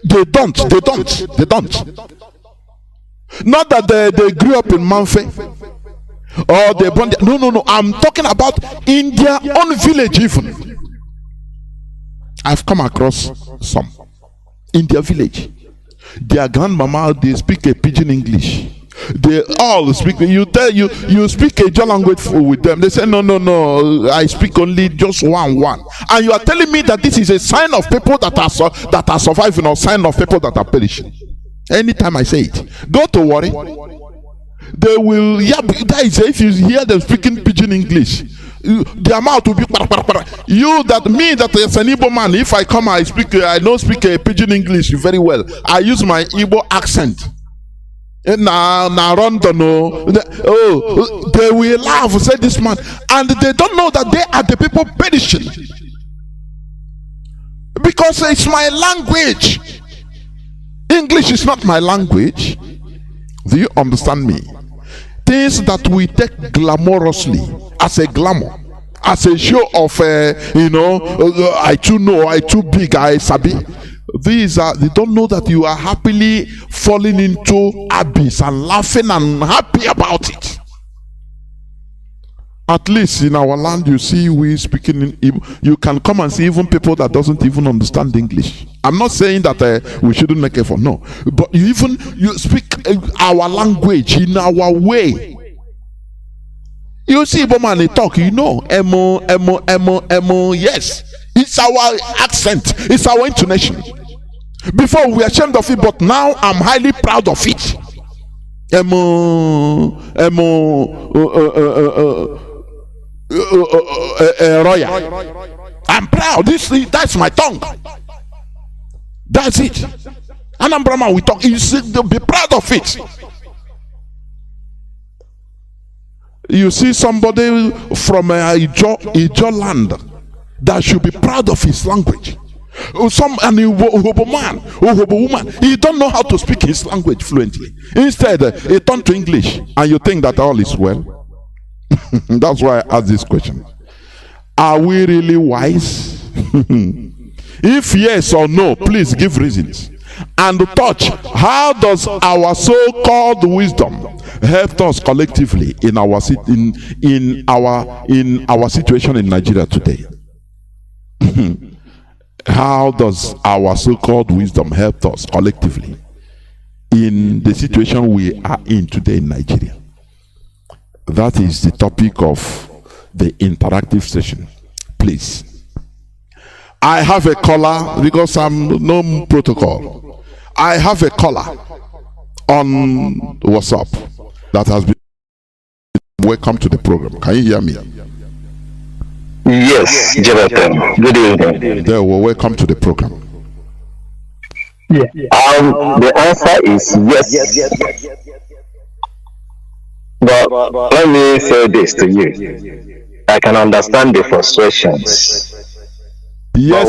They don't. Not that they grew up in Manfe or they born there. No. I'm talking about in their own village even. I've come across some in their village. Their grandmama, they speak a pidgin English. They all speak. You speak a John language with them. They say no. I speak only just one. And you are telling me that this is a sign of people that are surviving, or sign of people that are perishing. Anytime I say it, go to worry. They will. Yeah, that is if you hear them speaking pidgin English. The amount will be you that me that is an Igbo man. If I come, I don't speak a pidgin English very well. I use my Igbo accent. They will laugh, say this man, and they don't know that they are the people perishing because it's my language. English is not my language. Do you understand me? Things that we take glamorously as a glamour, as a show of I too know, I too big, I sabi. They don't know that you are happily falling into abyss and laughing and happy about it. At least in our land, you see we speaking in Igbo. You can come and see even people that doesn't even understand English. I'm not saying that we shouldn't make effort, no. But you speak our language in our way. You see Igbo man, they talk, emo, yes. It's our accent, it's our intonation. Before we were ashamed of it, but now I'm highly proud of it. Royal. I'm proud. That's my tongue. That's it. And I'm Brahma, we talk. You see, be proud of it. You see somebody from Ijo land that should be proud of his language. Some an Uhobo man, Uhobo woman, he don't know how to speak his language fluently. Instead, he turn to English, and you think that all is well. That's why I ask this question: are we really wise? If yes or no, please give reasons. And touch, how does our so-called wisdom help us collectively in our situation in Nigeria today? How does our so-called wisdom help us collectively in the situation we are in today in Nigeria? That is the topic of the interactive session. Please. I have a caller because I'm no protocol. I have a caller on WhatsApp that has been. Welcome to the program. Can you hear me? Yes, Jonathan. Good evening. There, well, welcome to the program. Yeah. The answer is yes. But let me say this to you. I can understand the frustrations. Yes,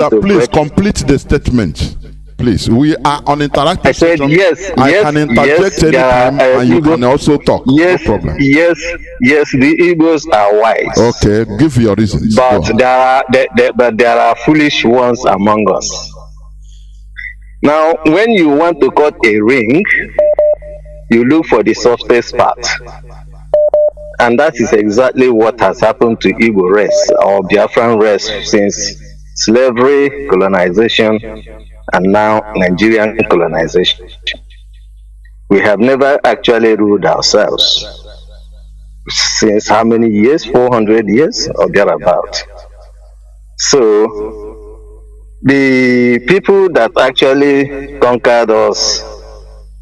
please complete the statement. Please, we are on interactive. I said yes. I can interject anytime, and you can also talk. Yes, no problem. Yes. The Igbos are wise. Okay, give your reasons. But there are foolish ones among us. Now, when you want to cut a ring, you look for the softest part. And that is exactly what has happened to Igbo race or Biafran race since slavery, colonization, and now Nigerian colonization. We have never actually ruled ourselves since how many years? 400 years or thereabout. So the people that actually conquered us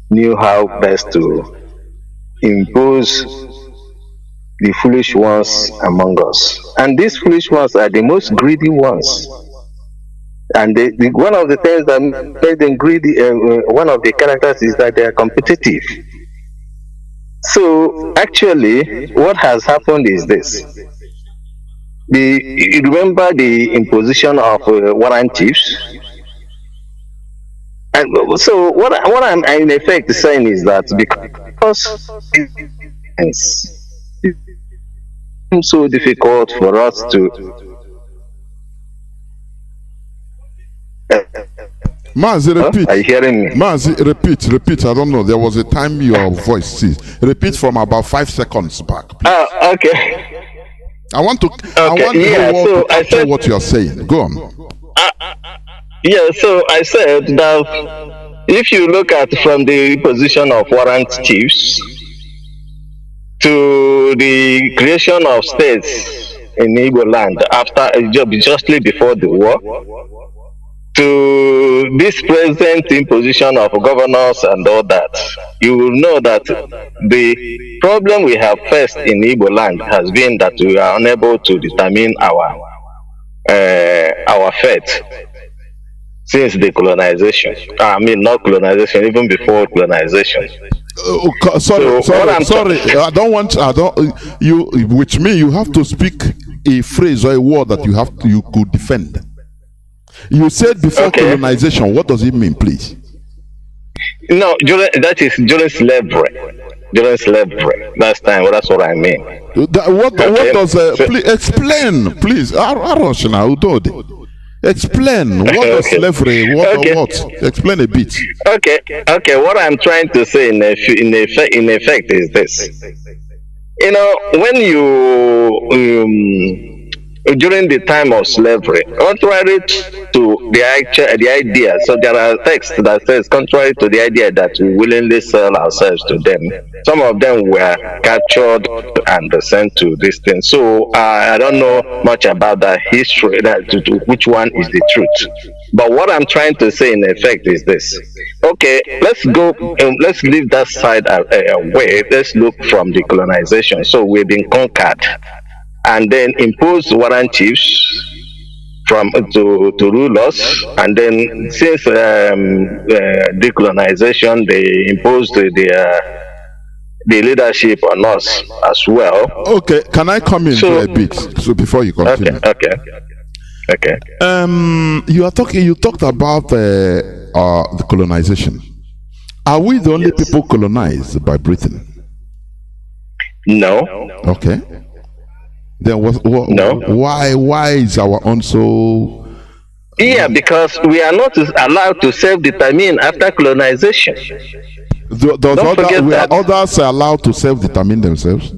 knew how best to impose the foolish ones among us. And these foolish ones are the most greedy ones. And one of the things that make them greedy, one of the characters is that they are competitive. So actually, what has happened is this. You remember the imposition of warrant chiefs? And so what I'm in effect saying is that because it's so difficult for us to Mazi, repeat. Are you hearing me? Mazi, repeat. I don't know. There was a time your voice ceased. Repeat from about 5 seconds back. Okay. I want to what you are saying. Go on. Yeah, so I said that if you look at from the position of warrant chiefs to the creation of states in Igbo land after justly before the war, to this present imposition of governors and all that, you will know that the problem we have faced in Igbo land has been that we are unable to determine our fate since the colonization. I mean, not colonization, even before colonization. Sorry. You with me. You have to speak a phrase or a word that you could defend. You said before colonization. What does it mean, please? No, that is during slavery. During slavery, last time. Well, that's what I mean. What does? Please explain, please. Explain. What does slavery? What? Explain a bit. Okay. What I'm trying to say in effect is this. You know, when you during the time of slavery, contrary to the idea, so there are texts that says contrary to the idea that we willingly sell ourselves to them. Some of them were captured and sent to this thing. So I don't know much about that history, which one is the truth. But what I'm trying to say in effect is this. Okay, let's go. Let's leave that side away. Let's look from the colonization. So we've been conquered, and then imposed warrant chiefs to rule us, and then since decolonization, they imposed the leadership on us as well. Okay, can I come in a bit? So before you continue. Okay. You talked about the colonization. Are we the only people colonized by Britain? No. Okay. Then no. Why is our own so? Yeah, because we are not allowed to self-determine after colonization. Others are allowed to self-determine themselves?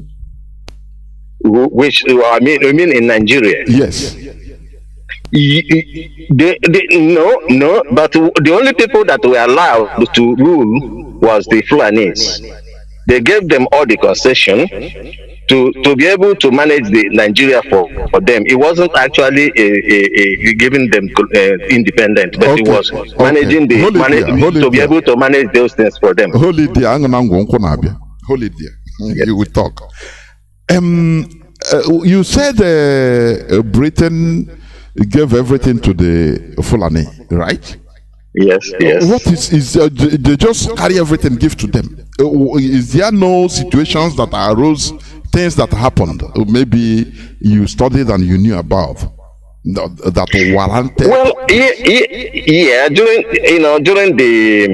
Which I mean in Nigeria? Yes. No, but the only people that were allowed to rule was the Fulanis. They gave them all the concession to be able to manage the Nigeria for them. It wasn't actually giving them independent, but it was managing to be able to manage those things for them. Hold it there. You will talk. You said Britain gave everything to the Fulani, right? Yes. What is they just carry everything, give to them? Is there no situations that arose, things that happened? Maybe you studied and you knew about that warranted? Well, yeah. During the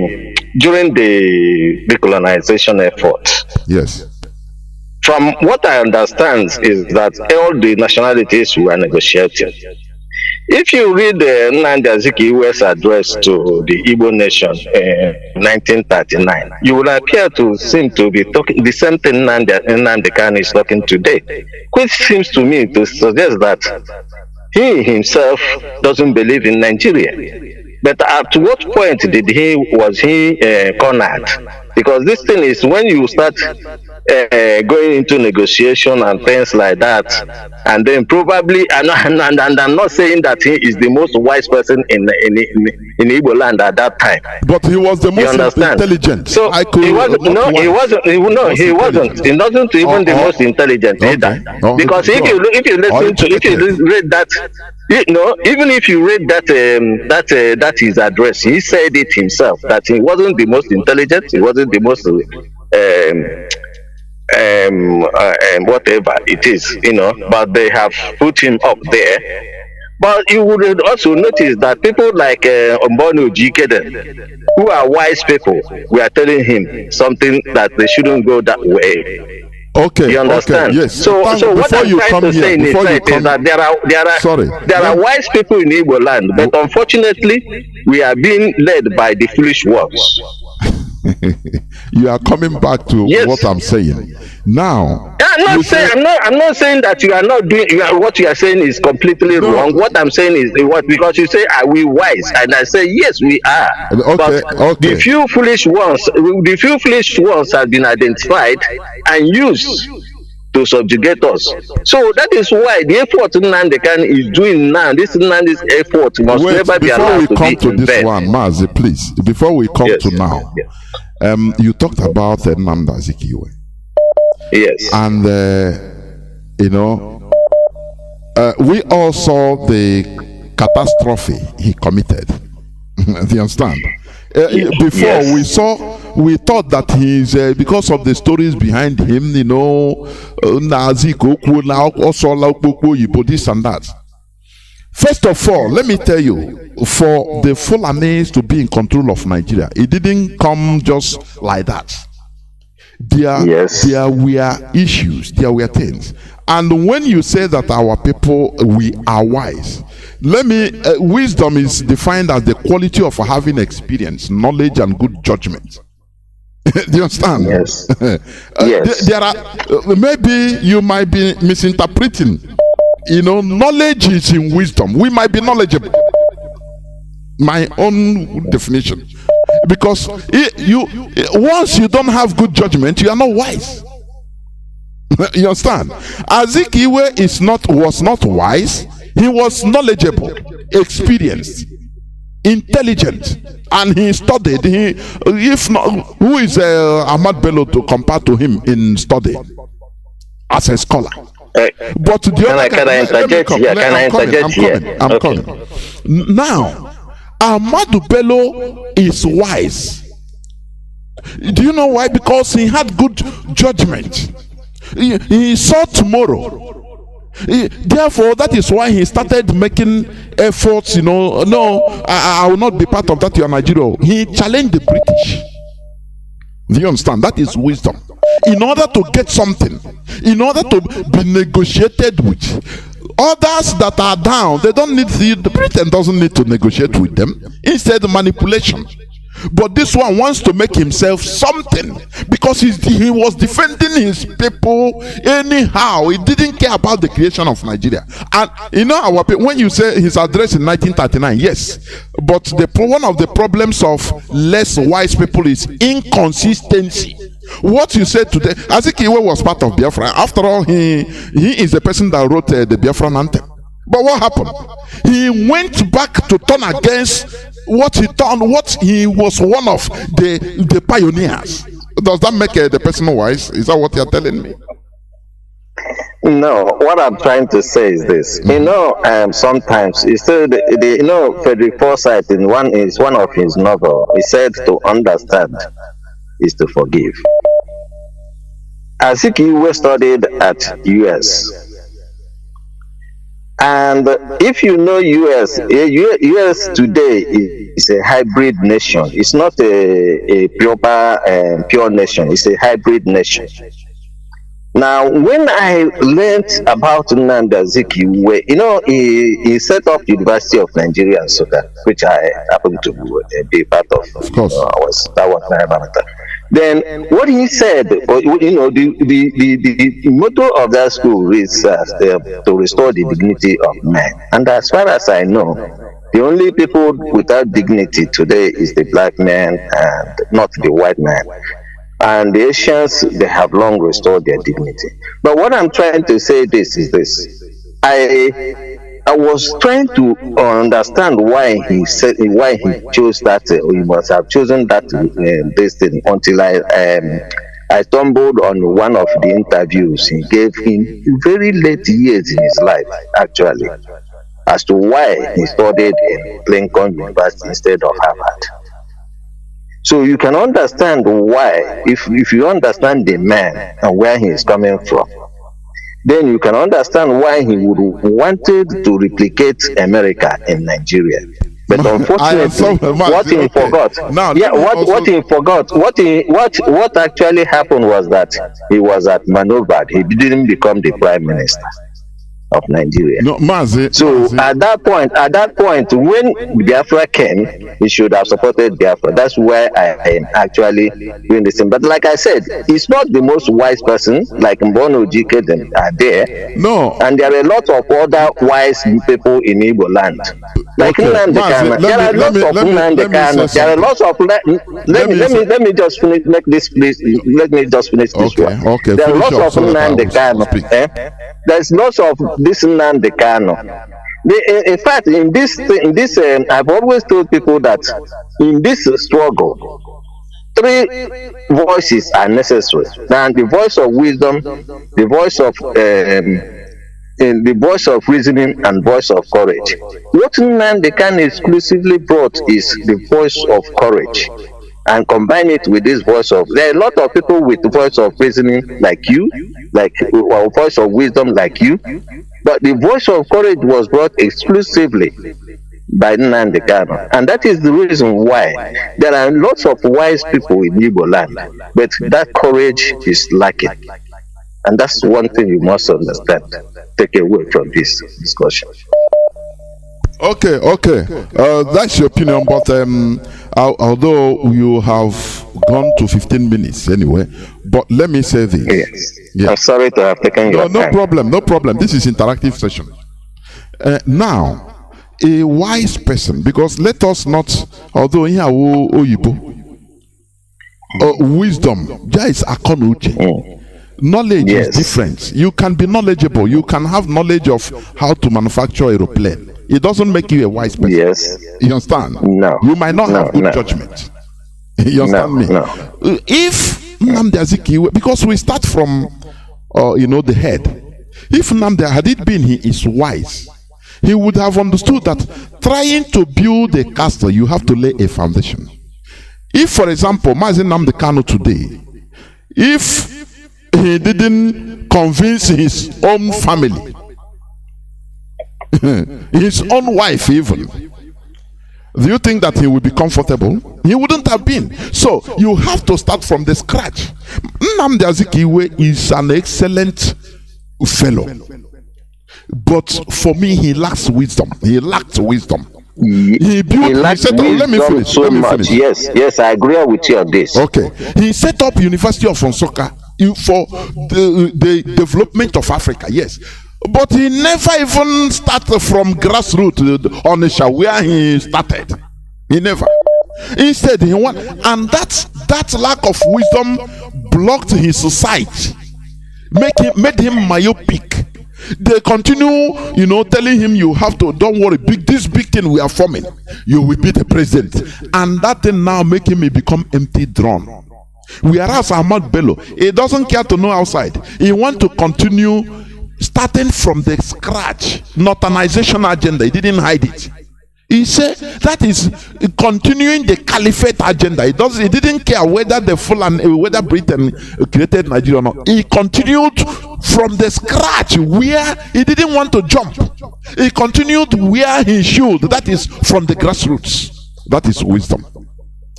decolonization effort. Yes. From what I understand is that all the nationalities were negotiating. If you read the Nnamdi US address to the Igbo nation in 1939, you will appear to seem to be talking the same thing Nnamdi Kanu is talking today, which seems to me to suggest that he himself doesn't believe in Nigeria. But at what point was he cornered? Because this thing is when you start going into negotiation and things like that, and then probably, and I'm not saying that he is the most wise person in Igbo land at that time. But he was the most intelligent. So he wasn't. He wasn't even the most intelligent either. Because if you read that, even if you read that his address, he said it himself that he wasn't the most intelligent. He wasn't the most whatever it is, but they have put him up there. But you would also notice that people like Mbonu Jikeden, who are wise people, we are telling him something that they shouldn't go that way. Okay. You understand? Okay, yes. So what I'm trying to say in effect is that there are wise people in Igbo land, but unfortunately we are being led by the foolish ones. You are coming back to what I'm saying now. I'm not saying that you are not doing. What you are saying is completely wrong. What I'm saying is what, because you say, "Are we wise?" And I say, "Yes, we are." Okay, but the few foolish ones have been identified and used to subjugate us. So that is why the effort Nnamdi is doing now, this Nnamdi's effort must never be allowed to be in vain. Before we come to this one, Mazi, please, before we come to now, you talked about Nnamdi Azikiwe. Yes. And, we all saw the catastrophe he committed. Do you understand? Before we thought that he's because of the stories behind him, this and that. First of all, let me tell you, for the Fulanis to be in control of Nigeria, it didn't come just like that. There were issues, there were things. And when you say that our people, we are wise, wisdom is defined as the quality of having experience, knowledge, and good judgment. Do you understand? Yes. There are, maybe you might be misinterpreting. Knowledge is in wisdom. We might be knowledgeable. My own definition. Because once you don't have good judgment, you are not wise. You understand? Azikiwe was not wise. He was knowledgeable, experienced, intelligent, and he studied. If not, who is Ahmad Bello to compare to him in study as a scholar? But can I interject here? Can I interject here? I'm coming. Now, Ahmad Bello is wise. Do you know why? Because he had good judgment. He saw tomorrow. Therefore, that is why he started making efforts. No, I will not be part of that. You are Nigeria. He challenged the British. Do you understand? That is wisdom. In order to get something, in order to be negotiated with, others that are down, they don't need the Britain doesn't need to negotiate with them. Instead, manipulation. But this one wants to make himself something because he was defending his people anyhow. He didn't care about the creation of Nigeria. And our people, when you say his address in 1939, yes, but one of the problems of less wise people is inconsistency. What you said today, Azikiwe was part of Biafra. After all, he is the person that wrote the Biafran anthem. But what happened? He went back to turn against what he was one of the pioneers. Does that make the person wise? Is that what you're telling me? No, what I'm trying to say is this. Sometimes you still Frederick Forsyth in one of his novels, he said to understand is to forgive. Azikiwe studied at US. And if you know US today is a hybrid nation. It's not a pure nation. It's a hybrid nation. Now, when I learned about Nnamdi Azikiwe, he set up University of Nigeria and Sudan, which I happened to be part of. Of course. That was my matter. Then what he said, the motto of that school is to restore the dignity of man. And as far as I know, the only people without dignity today is the black man and not the white man. And the Asians, they have long restored their dignity. But what I'm trying to say is this. I was trying to understand why he chose that. He must have chosen that this thing until I stumbled on one of the interviews he gave in very late years in his life, actually, as to why he studied in Lincoln University instead of Harvard. So you can understand why, if you understand the man and where he is coming from, then you can understand why he would wanted to replicate America in Nigeria. But unfortunately, what he forgot, what actually happened was that he was outmaneuvered. He didn't become the prime minister. of Nigeria. No, Mazi. So at that point, when Biafra came, he should have supported Biafra. That's why I am actually doing the same. But like I said, he's not the most wise person. Like Mbono Jike are there. No. And there are a lot of other wise people in Igbo land. Like Nnamdi Kanu. There are lots of Nnamdi Kanu. There are lots of. Let me just finish. Let me just finish this one. Okay. There are lots of Nnamdi Kanu. There's lots of this Nnamdi Kanu. In fact, in this, I've always told people that in this struggle, 3 voices are necessary. And the voice of wisdom, the voice of the voice of reasoning, and voice of courage. What Nnamdi Kanu exclusively brought is the voice of courage, and combine it with this voice of. There are a lot of people with the voice of reasoning like you, like or voice of wisdom like you, but the voice of courage was brought exclusively by Nnamdi Kanu, and that is the reason why there are lots of wise people in Igbo land, but that courage is lacking, and that's one thing you must understand. Take away from this discussion. Okay. That's your opinion, but although you have gone to 15 minutes anyway, but let me say this. Yes. I'm sorry to have taken your time. No problem. This is interactive session. Now, a wise person, because let us not, although here Oyibo, wisdom, there is akonuche. Knowledge is different. You can be knowledgeable. You can have knowledge of how to manufacture a aeroplane. It doesn't make you a wise person. Yes. You understand? No. You might not have good judgment. You understand me? No. If Nnamdi Azikiwe, because we start from, the head. If Nnamdi had it been he is wise, he would have understood that trying to build a castle, you have to lay a foundation. If, for example, Mazi Nnamdi Kanu today, if he didn't convince his own family, his own wife even, do you think that he would be comfortable? He wouldn't have been. So you have to start from the scratch. Nnamdi Azikiwe is an excellent fellow, but for me he lacks wisdom. He lacked wisdom. He set up, let me finish. Yes, I agree with you on this. Okay, he set up University of Onsoka for the development of Africa. Yes, but he never even started from grassroots Onisha where he started. He never. Instead, he went, and that lack of wisdom blocked his society, made him myopic. They continue, telling him you have to, don't worry, this big thing we are forming, you will be the president, and that thing now make him become empty drone. Whereas Ahmad Bello, he doesn't care to know outside. He want to continue starting from the scratch, northernization agenda. He didn't hide it. He said that is continuing the caliphate agenda. He didn't care whether whether Britain created Nigeria or not. He continued from the scratch where he didn't want to jump. He continued where he should. That is from the grassroots. That is wisdom,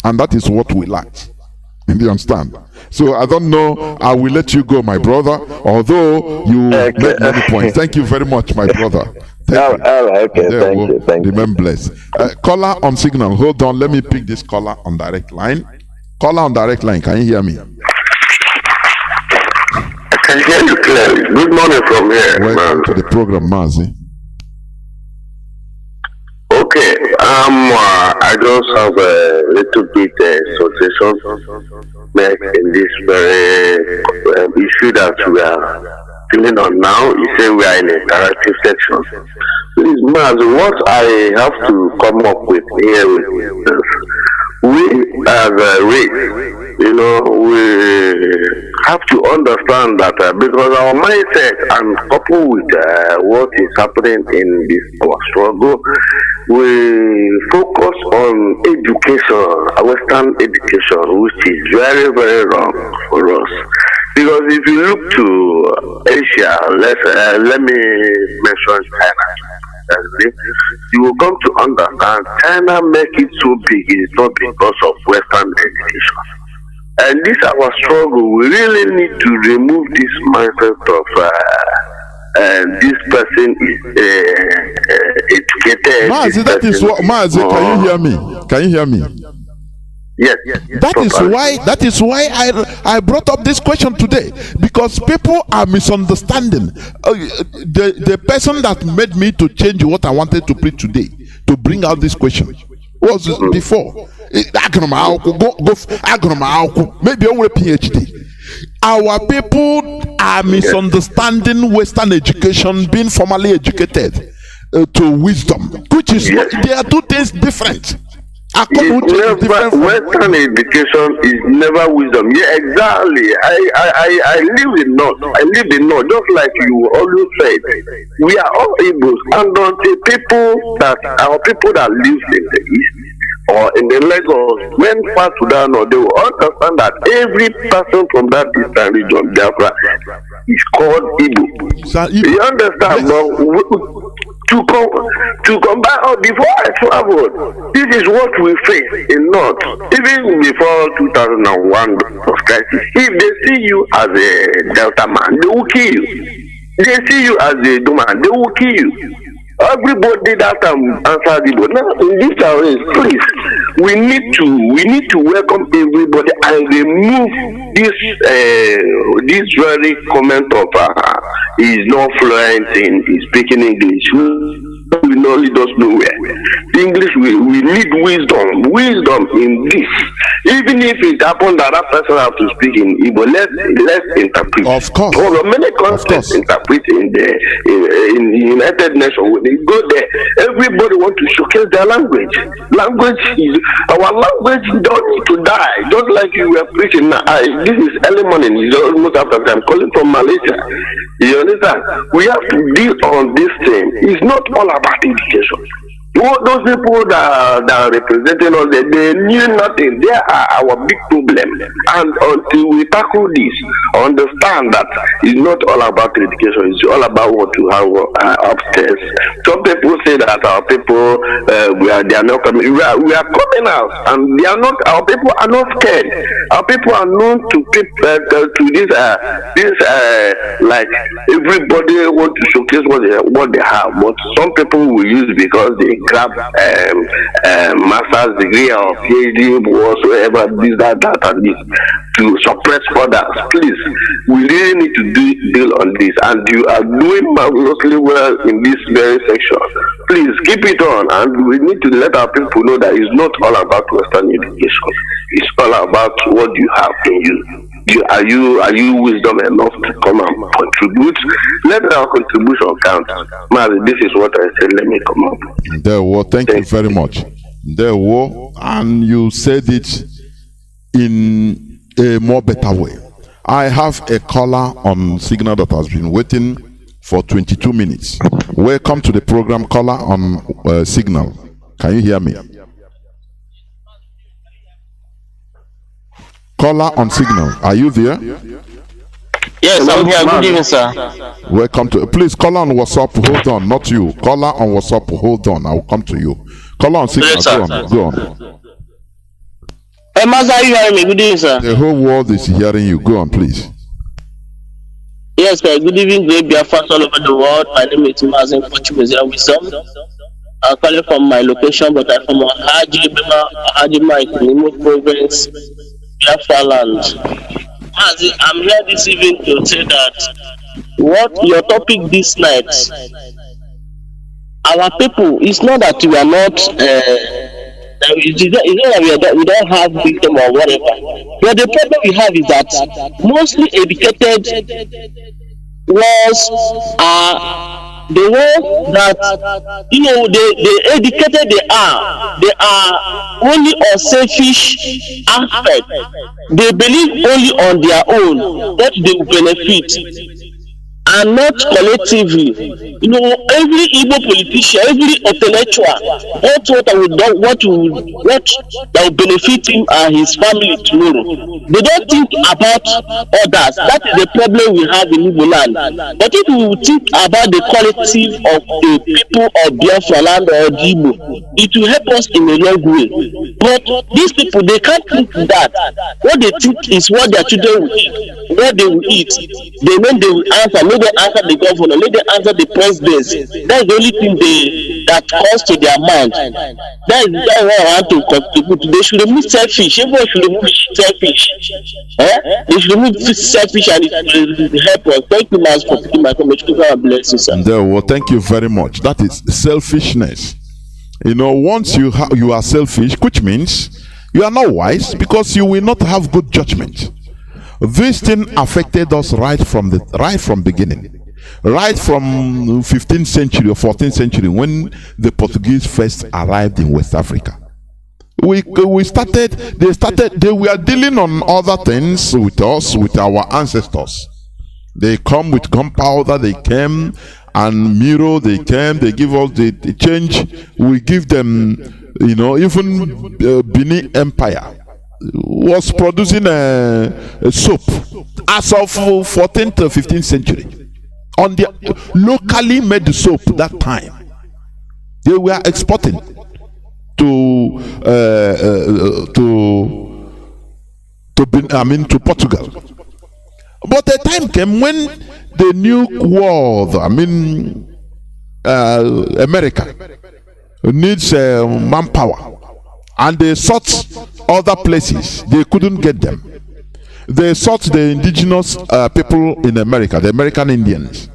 and that is what we lack. Do you understand? So I don't know. I will let you go, my brother. Although you made many points. Thank you very much, my brother. All right, okay, thank you. Remain blessed. Caller on signal. Hold on. Let me pick this caller on direct line. Caller on direct line. Can you hear me? I can hear you clearly. Good morning from here. Welcome to the program, Mazi. Okay. I just have a little bit suggestion in this very issue that we are dealing on now. You say we are in a interactive section. Please, Mazi, what I have to come up with here with this, we as a race, we have to understand that because our mindset and coupled with what is happening in this our struggle, we focus on education, Western education, which is very, very wrong for us. Because if you look to Asia, let me mention China. You will come to understand China make it so big is not because of Western education. And this our struggle. We really need to remove this mindset of this person is educated. Mazi, that is what Mazi. Can you hear me? Can you hear me? Yes. That is why I brought up this question today, because people are misunderstanding. The person that made me to change what I wanted to preach today, to bring out this question, was before. Maybe over a PhD. Our people are misunderstanding Western education, being formally educated to wisdom, which is they are two things different. Western education is never wisdom. Yeah, exactly. I live in North. I live in North, just like you always said. We are all Igbos, and the people that live in the East or in the Lagos, when passed to that North, they will understand that every person from that Eastern region, Biafra, is called Igbo. You understand? Yes. To combine, before I traveled, this is what we face in North. Even before 2001 crisis, if they see you as a Delta man, they will kill you. They see you as a Duman, they will kill you. Everybody that answered it. Now in this race, please, we need to welcome everybody and remove this very comment of is not fluent in speaking English. We know lead us nowhere. English, we need wisdom in this. Even if it happens that person have to speak in Igbo, let's interpret. Of course. Many countries interpret in the United Nations. When they go there, everybody want to showcase their language. Our language don't need to die. Just like you were preaching now. This is early morning. It's almost after time. Calling from Malaysia. You understand? We have to deal on this thing. It's not all about education. Those people that are representing us, they knew nothing. They are our big problem. And until we tackle this, understand that it's not all about education. It's all about what you have upstairs. Some people say that our people, they are not coming. We are coming out, and they are not. Our people are not scared. Our people are known to this like everybody want to showcase what they have. But some people will use because they grab master's degree or PhD whatsoever, this, that, and this, to suppress others. Please, we really need to deal on this, and you are doing marvelously well in this very section. Please keep it on, and we need to let our people know that it's not all about Western education. It's all about what you have in you. Are you wisdom enough to come and contribute? Let our contribution count. Mazi, this is what I said. Let me come up. There were. Thank you very much. There were, and you said it in a more better way. I have a caller on Signal that has been waiting for 22 minutes. Welcome to the program, caller on Signal. Can you hear me? Caller on Signal, are you there? Yes, I'm here. Good evening, sir. Welcome to. Please, caller on WhatsApp. Hold on, not you. Caller on WhatsApp. Hold on. I will come to you. Caller on Signal. Yes, go on. Hey, Mazi, are you hearing me? Good evening, sir. The whole world is hearing you. Go on, please. Yes, sir. Good evening, great Biafrans all over the world. My name is Mazi Johnathan. I'm calling from my location, but I'm from Hajima, Kanu province, Biafra land. Mazi, I'm here this evening to say that what your topic this night, our people, it's not that we are not, it's not that we don't have wisdom or whatever. But the problem we have is that mostly educated ones are the ones that, the educated they are only on selfish aspect. They believe only on their own, that they will benefit, and not collectively. Every Igbo politician, every intellectual, what that will benefit him and his family tomorrow. They don't think about others. That is the problem we have in Igbo land. But if we think about the collective of the people of Biafra land or Igbo, it will help us in a long way. But these people, they can't think that. What they think is what their children will eat, what they will eat. They will answer. let them answer the governor, let them answer the president. That's the only thing that comes to their mind. That's what I want to contribute. They should remove selfish. Everyone should remove selfish. They should remove selfish and it will help us. Thank you, Mas, for picking my comment. God bless you, sir. Well, thank you very much. That is selfishness. You know, once you are selfish, which means you are not wise, because you will not have good judgment. This thing affected us right from beginning, right from 15th century or 14th century, when the Portuguese first arrived in West Africa. They were dealing on other things with us, with our ancestors. They come with gunpowder, they came, and Miro, they came, they give us the change. We give them, you know, even Benin Empire was producing a soap as of 14th to 15th century. On the locally made soap that time, they were exporting to Portugal. But the time came when the new world, America, needs manpower, and they sought other places. They couldn't get them. They sought the indigenous people in America, the American Indians.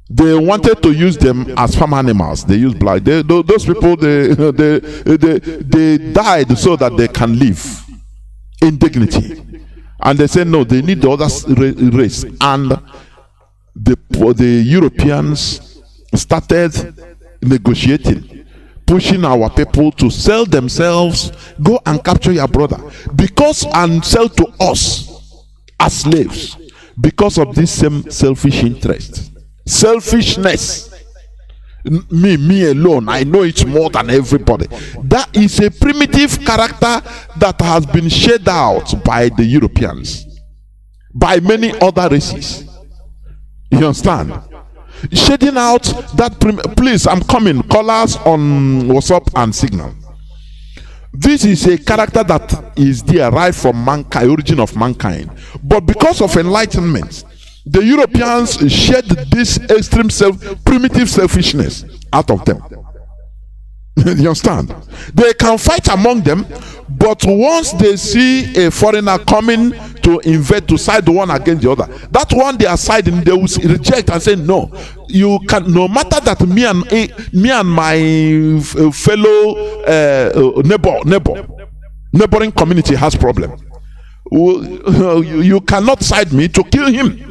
They wanted to use them as farm animals. They used black. Those people, they died so that they can live in dignity. And they said no, they need the other race. And the Europeans started negotiating, pushing our people to sell themselves, go and capture your brother, and sell to us as slaves, because of this same selfish interest, selfishness. Me alone, I know it's more than everybody. That is a primitive character that has been shed out by the Europeans, by many other races. You understand? Shedding out that please, I'm coming. Callers on WhatsApp and Signal. This is a character that is there right from mankind, origin of mankind. But because of enlightenment, the Europeans shed this extreme primitive selfishness out of them. You understand? They can fight among them, but once they see a foreigner coming to invade, to side one against the other, that one they are siding, they will reject and say, no, you can, no matter that me and my fellow neighboring community has problem, you cannot side me to kill him.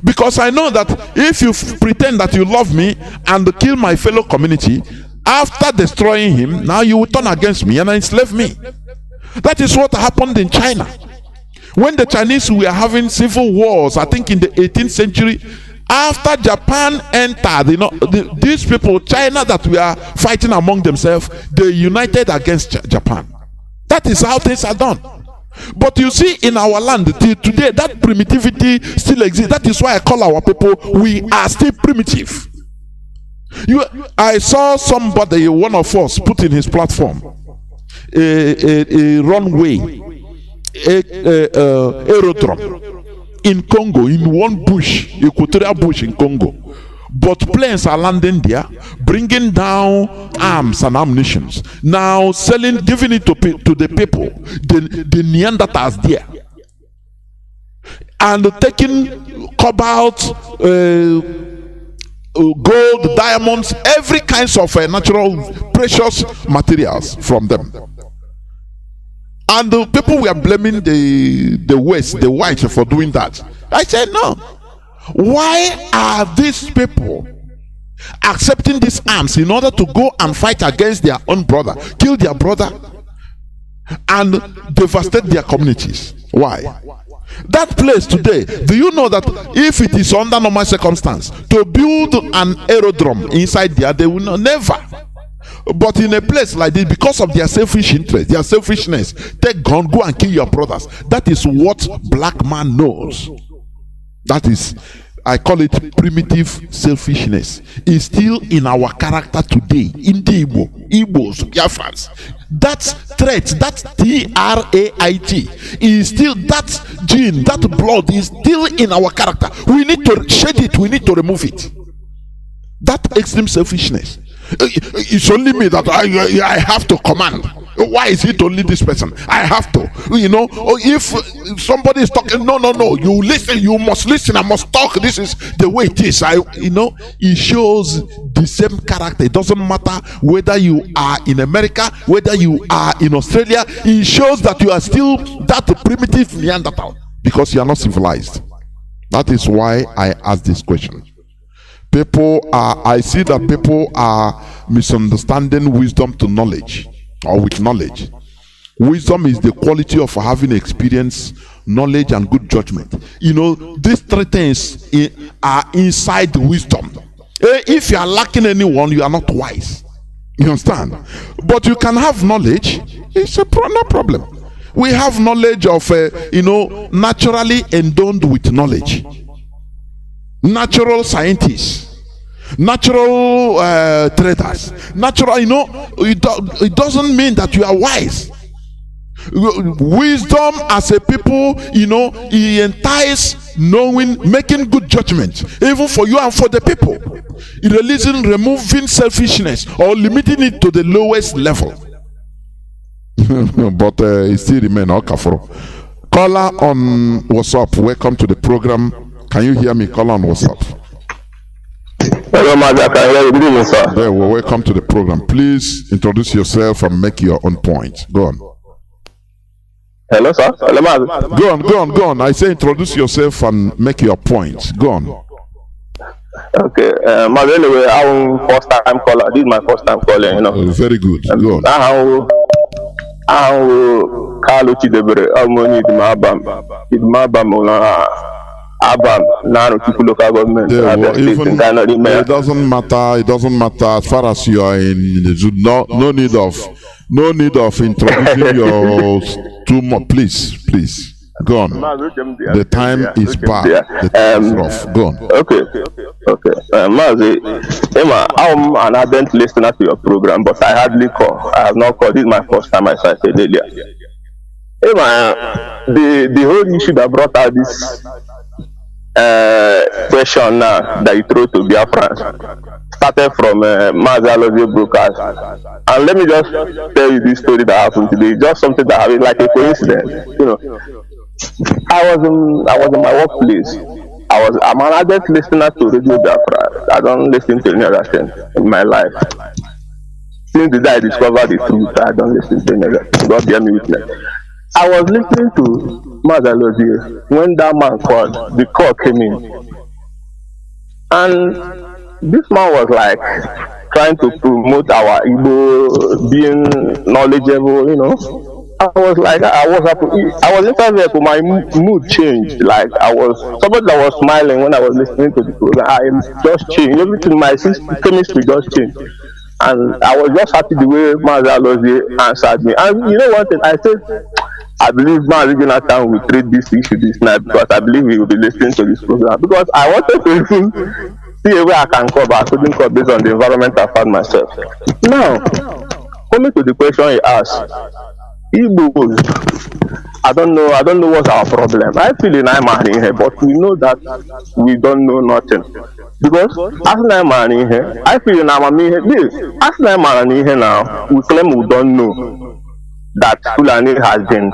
Because I know that if you pretend that you love me and kill my fellow community, after destroying him, now you will turn against me and enslave me. That is what happened in China. When the Chinese were having civil wars, I think in the 18th century, after Japan entered, these people, China, that were fighting among themselves, they united against Japan. That is how things are done. But you see, in our land till today, that primitivity still exists. That is why I call our people, we are still primitive. I saw somebody, one of us, put in his platform a runway, aerodrome in Congo, in one bush, equatorial bush in Congo. But planes are landing there, bringing down arms and ammunition. Now selling, giving it to the people, the Neanderthals there, and taking cobalt, gold, diamonds, every kinds of natural precious materials from them. And the people were blaming the West, the whites, for doing that. I said no. Why are these people accepting these arms in order to go and fight against their own brother, kill their brother, and devastate their communities? Why? That place today, do you know that if it is under normal circumstance to build an aerodrome inside there, they will not, never. But in a place like this, because of their selfish interest, their selfishness, take gun, go and kill your brothers. That is what black man knows. That is, I call it primitive selfishness. It's still in our character today. In the Igbos, Biafrans, that threat, that TRAIT, is still, that gene, that blood is still in our character. We need to shed it, we need to remove it. That extreme selfishness. It's only me that I have to command. Why is it only this person? I have to. You know, if somebody is talking, no, you listen, you must listen, I must talk. This is the way it is. It shows the same character. It doesn't matter whether you are in America, whether you are in Australia. It shows that you are still that primitive Neanderthal, because you are not civilized. That is why I ask this question. I see that people are misunderstanding wisdom to knowledge, or with knowledge. Wisdom is the quality of having experience, knowledge, and good judgment. These three things are inside wisdom. If you are lacking anyone, you are not wise. You understand? But you can have knowledge. It's no problem. We have knowledge of, naturally endowed with knowledge. Natural scientists, natural traders, natural, it doesn't mean that you are wise. Wisdom as a people, it entices knowing, making good judgment, even for you and for the people. Removing selfishness or limiting it to the lowest level. But it still remains Okafro. Caller on WhatsApp, welcome to the program. Can you hear me? Call on WhatsApp. Hello, Mazi. I can hear you. Good evening, sir. There, well, welcome to the program. Please introduce yourself and make your own point. Go on. Hello, sir. Hello, Mazi. Go on. I say introduce yourself and make your point. Go on. Okay. Mazi, anyway, I'm first time caller. This is my first time calling, Very good. Go on. Carlo Chidebere. Abam, local government. It doesn't matter as far as you are in the zoo. No need of introducing your too much. Please go on. The time is bad. The time is rough. Go on. Okay. Mazi, I'm an ardent listener to your program, but I hardly call. I have not called. This is my first time, as I said earlier. The whole issue that brought out this question now that you throw to Biafrans started from Mazi broadcast, and let me just tell you this story that happened today. Just something that happened, like a coincidence. I was in my workplace. I'm an adult listener to Radio Biafra. I don't listen to any other thing in my life. Since the day I discovered the truth, I don't listen to any other thing. God bear me witness. I was listening to Mazi when that man called. The call came in, and this man was like trying to promote our Igbo being knowledgeable. I was like, I was interviewed, but my mood changed. Like somebody that was smiling when I was listening to the program. I just changed. Everything, my chemistry just changed. And I was just happy the way Mazi answered me. And you know one thing, I said, I believe Mazi Johnathan will treat this issue this night, because I believe he will be listening to this program. Because I wanted to even see where I can cover. I couldn't cover based on the environment I found myself. Now, coming to the question he asked, Igbos, I don't know what's our problem. I feel in I'm here, but we know that we don't know nothing. Because as I'm here, I feel in I'm here. As I'm here now, we claim we don't know that Fulani has been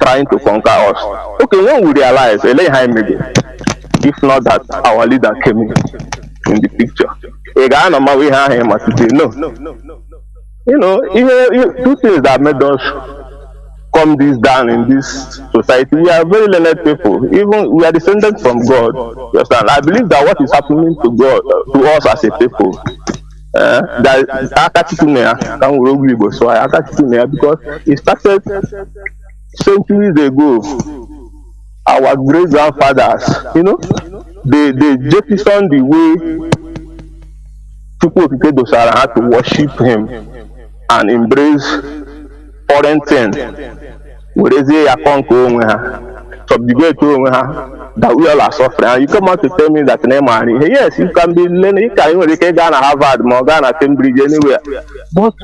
trying to conquer us. Okay, when we realize, if not that our leader came in the picture. Two things that made us come this down in this society. We are very learned people. Even we are descended from God. You understand? I believe that what is happening to God, to us as a people, because it started centuries ago. Our great grandfathers, they jettisoned the way people had to worship him and embrace foreign things. Subjugate that we all are suffering. And you come out to tell me that yes, you can be learning, you can even Ghana, Harvard, Morgan, Cambridge, anywhere. But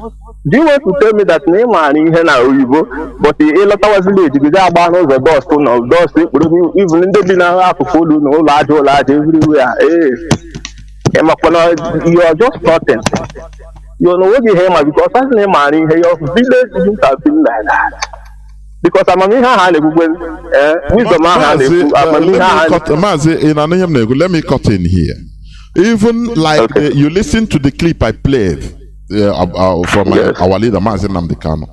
Do you want to tell me that Neymar in here now Oyibo, but a lot of village because I ban the dust no dust even in the dinner half of food no large everywhere. You are just starting. You know what you hear because as Neymar in here your village isn't something like that. Because I'm a let me cut in here. Even like you listen to the clip I played from our leader Mazi Johnathan.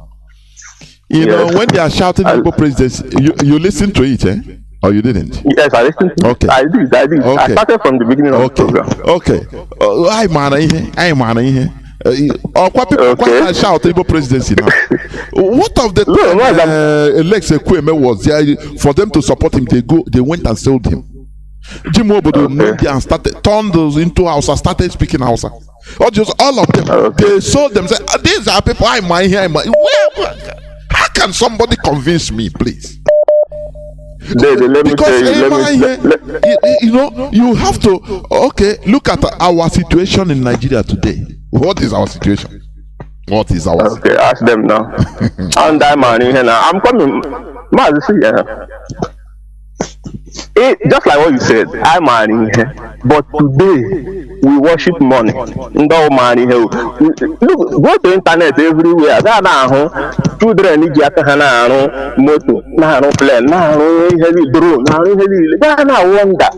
You know when they are shouting Igbo presidency, you listen to it, or you didn't? Yes, I listened to it. I did. Okay. I started from the beginning of the program. Okay. People shout Igbo presidency now. What of the Alex Ekweme was there for them to support him? They went and sold him. Jim Obodo moved and turned those into Hausa, started speaking Hausa. Or just all of them. They sold them. Said, these are people I mind here. How can somebody convince me, please? Because you know, you have to look at our situation in Nigeria today. What is our situation? What is our situation? Ask them now. I'm coming. Just like what you said, I'm money here. But today we worship money. No money here. Look, go to internet everywhere. Children need to have motor, plane, heavy drone, wonder.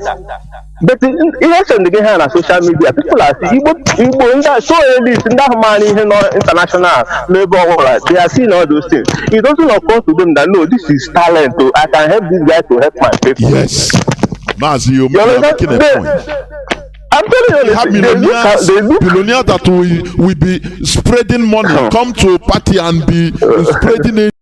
But in the social media, people are seeing so this in that money international labor. They are seeing all those things. It doesn't occur to them that no, this is talent. I can help this guy to help my people. Yes, Mazi, you're making a point. I'm telling you, we have billionaires that will be spreading money, come to a party and be spreading it.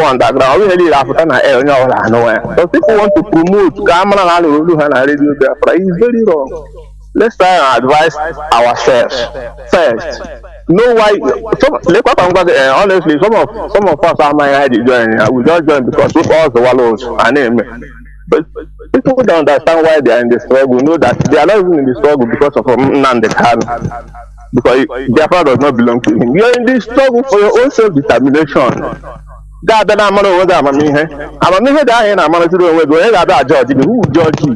Underground, we really have to nowhere. So people want to promote Radio Biafra. It's very wrong. Let's try and advise ourselves first. Know why? Honestly, some of us are my idea joining. We just join because we all the wallows and name. But people who don't understand why they are in the struggle know that they are not even in the struggle because of Nnamdi Kanu. Because Biafra does not belong to him. You are in the struggle for your own self-determination. That I'm not over there. I'm here that and I'm not doing whether judge who judge you.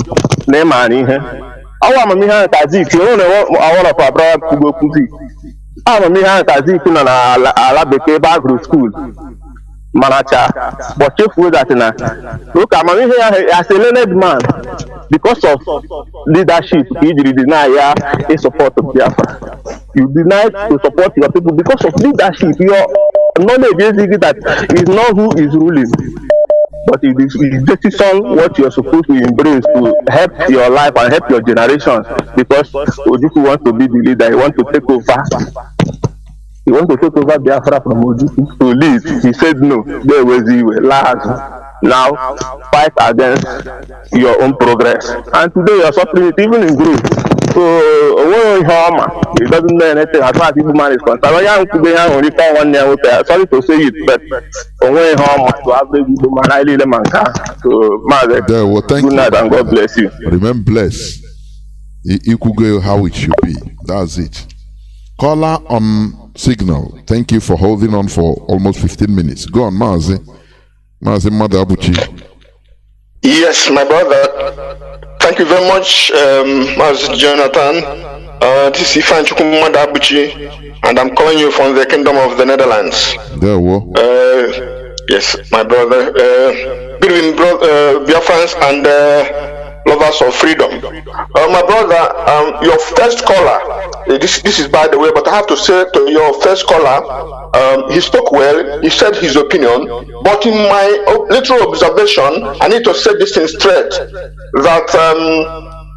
Name money here. I want me here Tazik. You only want of our brother to go to see. I want me here Tazik in an Arabic back school. Manacha, but you feel that look, I'm here as a learned man because of leadership. You deny a support of Biafra. You deny to support your people because of leadership. Your knowledge is that is not who is ruling. but it is decision what you're supposed to embrace to help your life and help your generations. Because Ojukwu wants to be the leader, he wants to take over. He wants to take over Biafra from Ojukwu to lead. He said no. There was the last. Now fight against your own progress. And today you're suffering it even in group. So it doesn't know anything as far as Igbo man is concerned. Sorry to say it, but to average Igbo man, I really man can. So well, thank good night and God bless you. Remain blessed. You could go how it should be. That's it. Caller on signal. Thank you for holding on for almost 15 minutes. Go on, Mazi. Mazi Madabuchi. Yes, my brother. Thank you very much, Mazi Johnathan. This is Ifan Chukwuma Madabuchi, and I'm calling you from the Kingdom of the Netherlands. There we Yes, my brother. Good evening, Biafrans and lovers of freedom. My brother, your first caller, this is by the way, but I have to say to your first caller, he spoke well, he said his opinion, but in my little observation, I need to set this thing straight, that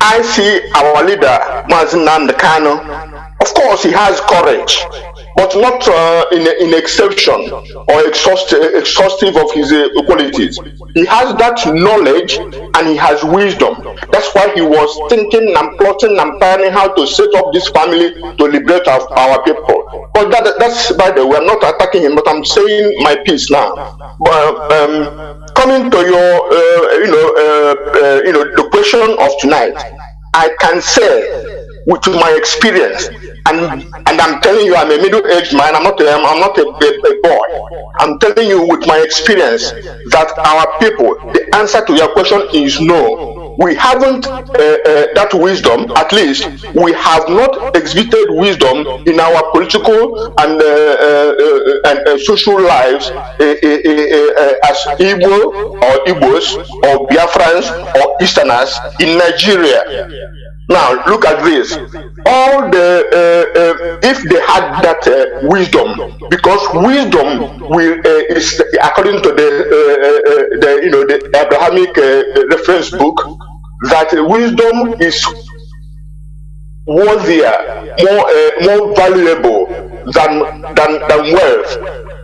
I see our leader, Mazi Kanu. Of course, he has courage, but not in exception or exhaustive of his qualities. He has that knowledge and he has wisdom. That's why he was thinking and plotting and planning how to set up this family to liberate our people. But that's by the way, I'm not attacking him, but I'm saying my piece now. Coming to your, the question of tonight, I can say, with my experience, and I'm telling you, I'm a middle-aged man. I'm not a boy. I'm telling you with my experience that our people, the answer to your question is no. We haven't that wisdom. At least we have not exhibited wisdom in our political and social lives as Igbo or Igbos or Biafrans or Easterners in Nigeria. Now look at this. All the if they had that wisdom, because wisdom will is according to the Abrahamic reference book, that wisdom is worthier, more valuable than wealth.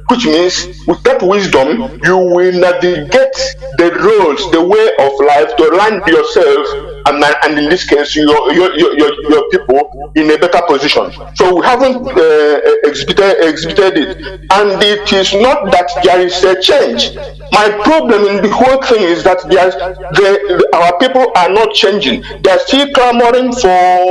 Which means with that wisdom you will navigate the roads, the way of life to land yourself and in this case your people in a better position. So we haven't exhibited it, and it is not that there is a change. My problem in the whole thing is that our people are not changing. They are still clamoring for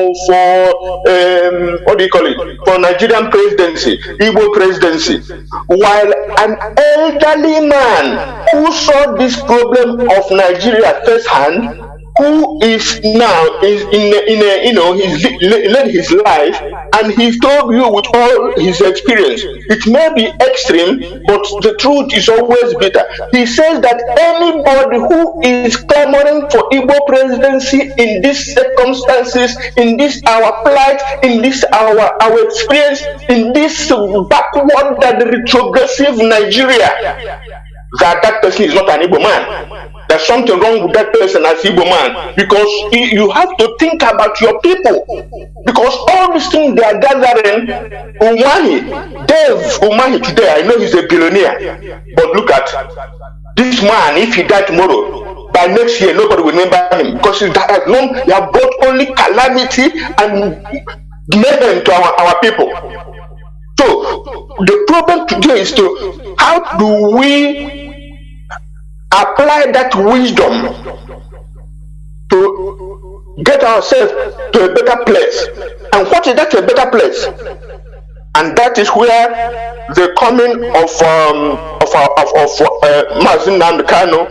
what do you call it? For Nigerian presidency, Igbo presidency. While an elderly man who saw this problem of Nigeria firsthand, who is now he's led his life, and he told you with all his experience. It may be extreme, but the truth is always bitter. He says that anybody who is clamoring for Igbo presidency in these circumstances, in this our plight, in this our experience, in this backward and retrogressive Nigeria, that person is not an Igbo man. There's something wrong with that person as Igbo man, because you have to think about your people. Because all these things they are gathering, Dave Umahi today, I know he's a billionaire, but look at this man. If he died tomorrow, by next year nobody will remember him, because he have brought only calamity and mayhem to our people. So the problem today is to how do we apply that wisdom to get ourselves to a better place. And what is that a better place? And that is where the coming of Mazi Kanu,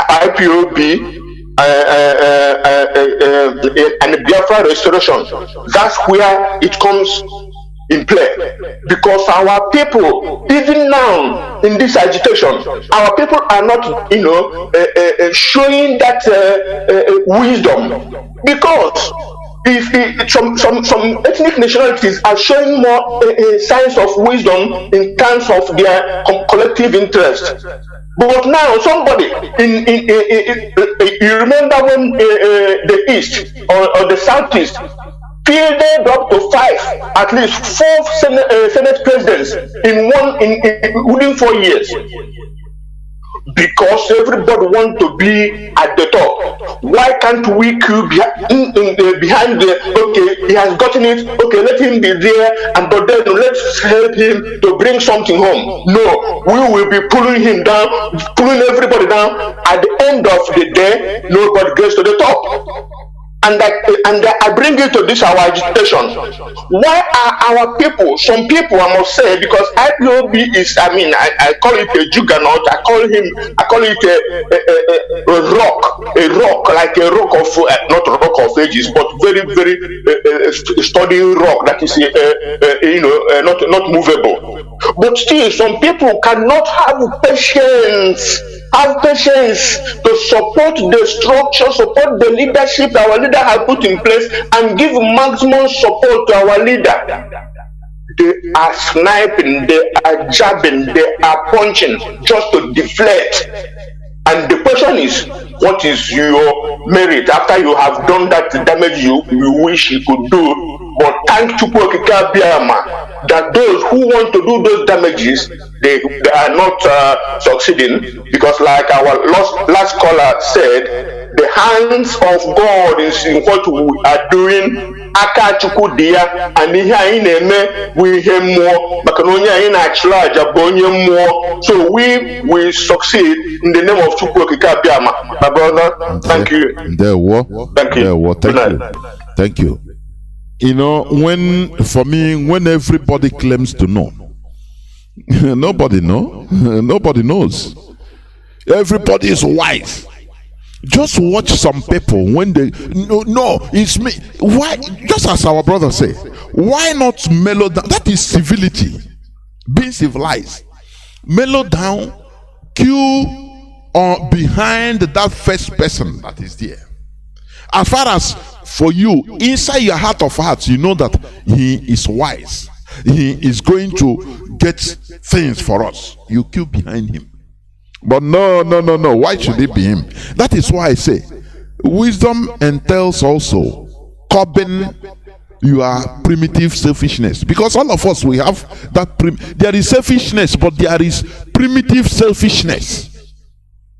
Ipob, and Biafra restoration. That's where it comes in play, because our people, even now in this agitation, our people are not, showing that wisdom, because some ethnic nationalities are showing more signs of wisdom in terms of their collective interest. But now somebody you remember when the East or the Southeast fielded up to 5, at least 4 Senate presidents in within 4 years. Because everybody wants to be at the top. Why can't we queue behind the, okay, he has gotten it, okay, let him be there, and but then let's help him to bring something home. No, we will be pulling him down, pulling everybody down. At the end of the day, nobody gets to the top. And I bring it to this our agitation. Why are our people, some people I must say, because IPOB is, I call it a juggernaut, I call it a rock, like a rock of, not a rock of ages, but very, very sturdy rock that is, not movable. But still, some people cannot have patience to support the structure, support the leadership our leader has put in place, and give maximum support to our leader. They are sniping, they are jabbing, they are punching just to deflect. And the question is, what is your merit after you have done that damage you wish you could do? But thank Chukwu Abiyama that those who want to do those damages, they are not succeeding, because like our last caller said, the hands of God is in what we are doing. Aka Chukwu dia, and ihe anyị na-eme bụ ihe mmụọ, maka na onye anyị na-achụrụ aja bụ onye mmụọ. So we will succeed in the name of Chukwu Abiyama. My brother, thank you. Thank you. You know, when everybody claims to know, nobody knows. Everybody is wise. Just watch some people when they no, it's me. Why? Just as our brother said, why not mellow down? That is civility, being civilized. Mellow down, queue or behind that first person that is there. As far as for you, inside your heart of hearts, you know that he is wise. He is going to get things for us. You queue behind him. But no. Why should it be him? That is why I say wisdom entails also curbing your primitive selfishness. Because all of us, we have that. There is selfishness, but there is primitive selfishness.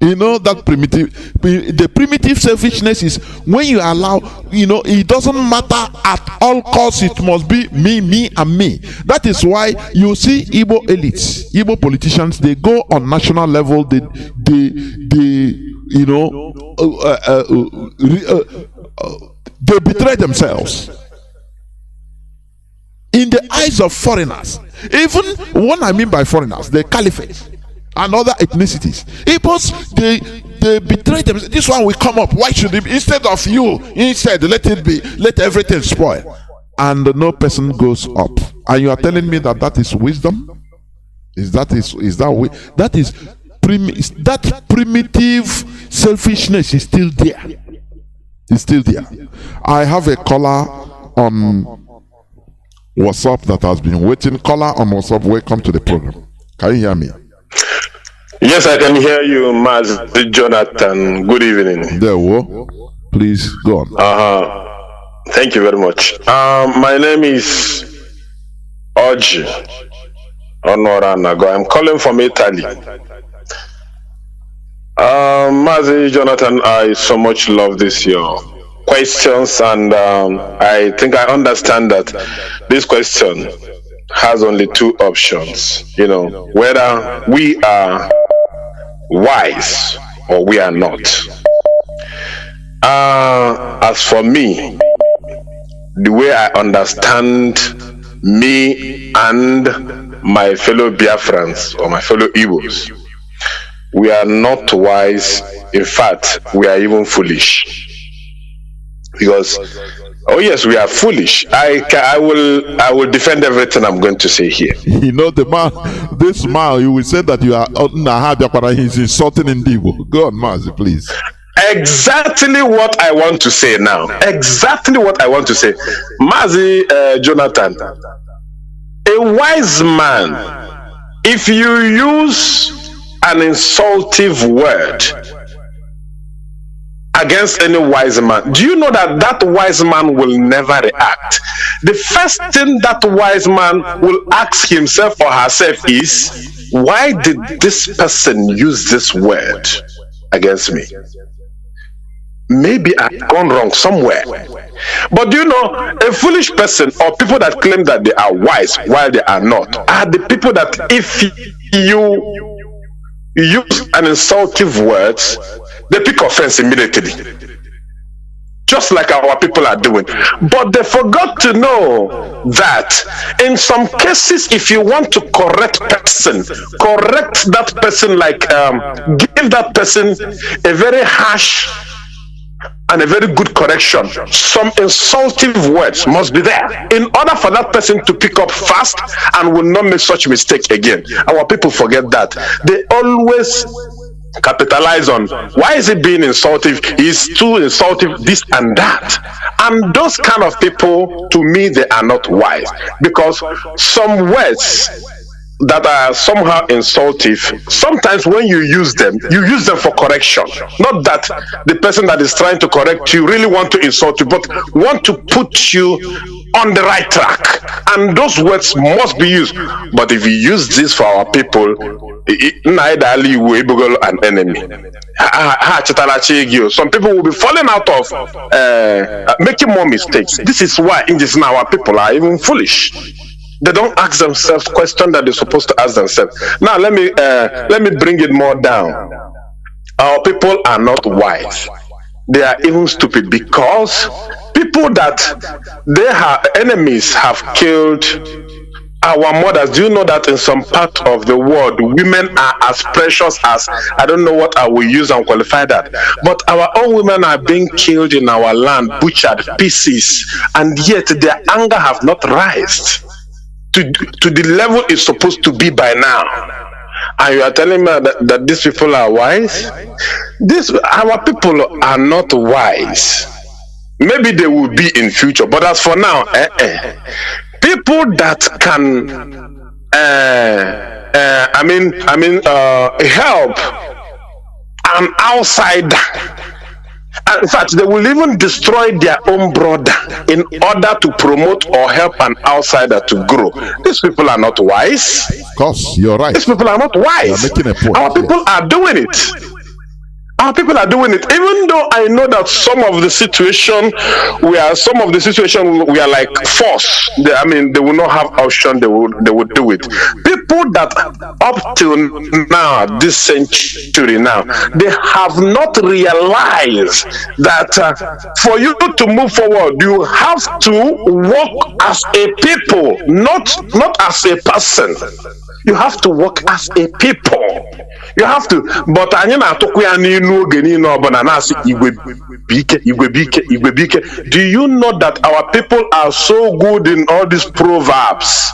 You know that the primitive selfishness is when you allow, it doesn't matter at all costs, it must be me, and me. That is why you see Igbo elites, Igbo politicians, they go on national level, they betray themselves in the eyes of foreigners. Even what I mean by foreigners, the caliphate and other ethnicities. Igbos, they betray them. This one will come up. Why should it be? Instead let it be, let everything spoil. And no person goes up. And you are telling me that is wisdom? That primitive selfishness is still there. It's still there. I have a caller on WhatsApp that has been waiting. Caller on WhatsApp, welcome to the program. Can you hear me? Yes, I can hear you, Mazi Johnathan. Good evening. There, please go on. Thank you very much. My name is Oji Onoranago. I'm calling from Italy. Mazi Johnathan, I so much love your questions, and I think I understand that this question has only two options. Whether we are wise or we are not. As for me, the way I understand me and my fellow Biafrans or my fellow Igbos, we are not wise. In fact, we are even foolish. Because, oh yes, we are foolish. I will defend everything I'm going to say here. This man, you will say that you are he's insulting in Igbo. Go on, Mazi, please. Exactly what I want to say now. Exactly what I want to say. Mazi Johnathan, a wise man, if you use an insultive word against any wise man, do you know that that wise man will never react? The first thing that wise man will ask himself or herself is, why did this person use this word against me? Maybe I've gone wrong somewhere. But do you know, a foolish person or people that claim that they are wise while they are not are the people that if you use an insultive word, they pick offense immediately. Just like our people are doing. But they forgot to know that in some cases, if you want to correct that person, like give that person a very harsh and a very good correction, some insultive words must be there in order for that person to pick up fast and will not make such mistake again. Our people forget that. They always capitalize on, why is it being insultive? He's too insultive, this and that. And those kind of people, to me, they are not wise, because some words that are somehow insultive, sometimes when you use them for correction. Not that the person that is trying to correct you really want to insult you, but want to put you on the right track. And those words must be used. But if you use this for our people, neither an enemy. Some people will be falling out of making more mistakes. This is why in this now our people are even foolish. They don't ask themselves questions that they're supposed to ask themselves. Now let me bring it more down. Our people are not wise. They are even stupid, because people that their enemies have killed our mothers. Do you know that in some part of the world, women are as precious as, I don't know what I will use and qualify that, but our own women are being killed in our land, butchered pieces, and yet their anger have not risen to the level it's supposed to be by now. And you are telling me that these people are wise? Our people are not wise. Maybe they will be in future, but as for now, people that can help an outsider. In fact, they will even destroy their own brother in order to promote or help an outsider to grow. These people are not wise. Of course, you're right. These people are not wise. You're making a point. Our people are doing it. Our people are doing it, even though I know that some of the situation we are like forced. They will not have option. They would do it. People that up till now, this century now, they have not realized that for you to move forward, you have to work as a people, not as a person. You have to work as a people. You have to. But do you know that our people are so good in all these proverbs,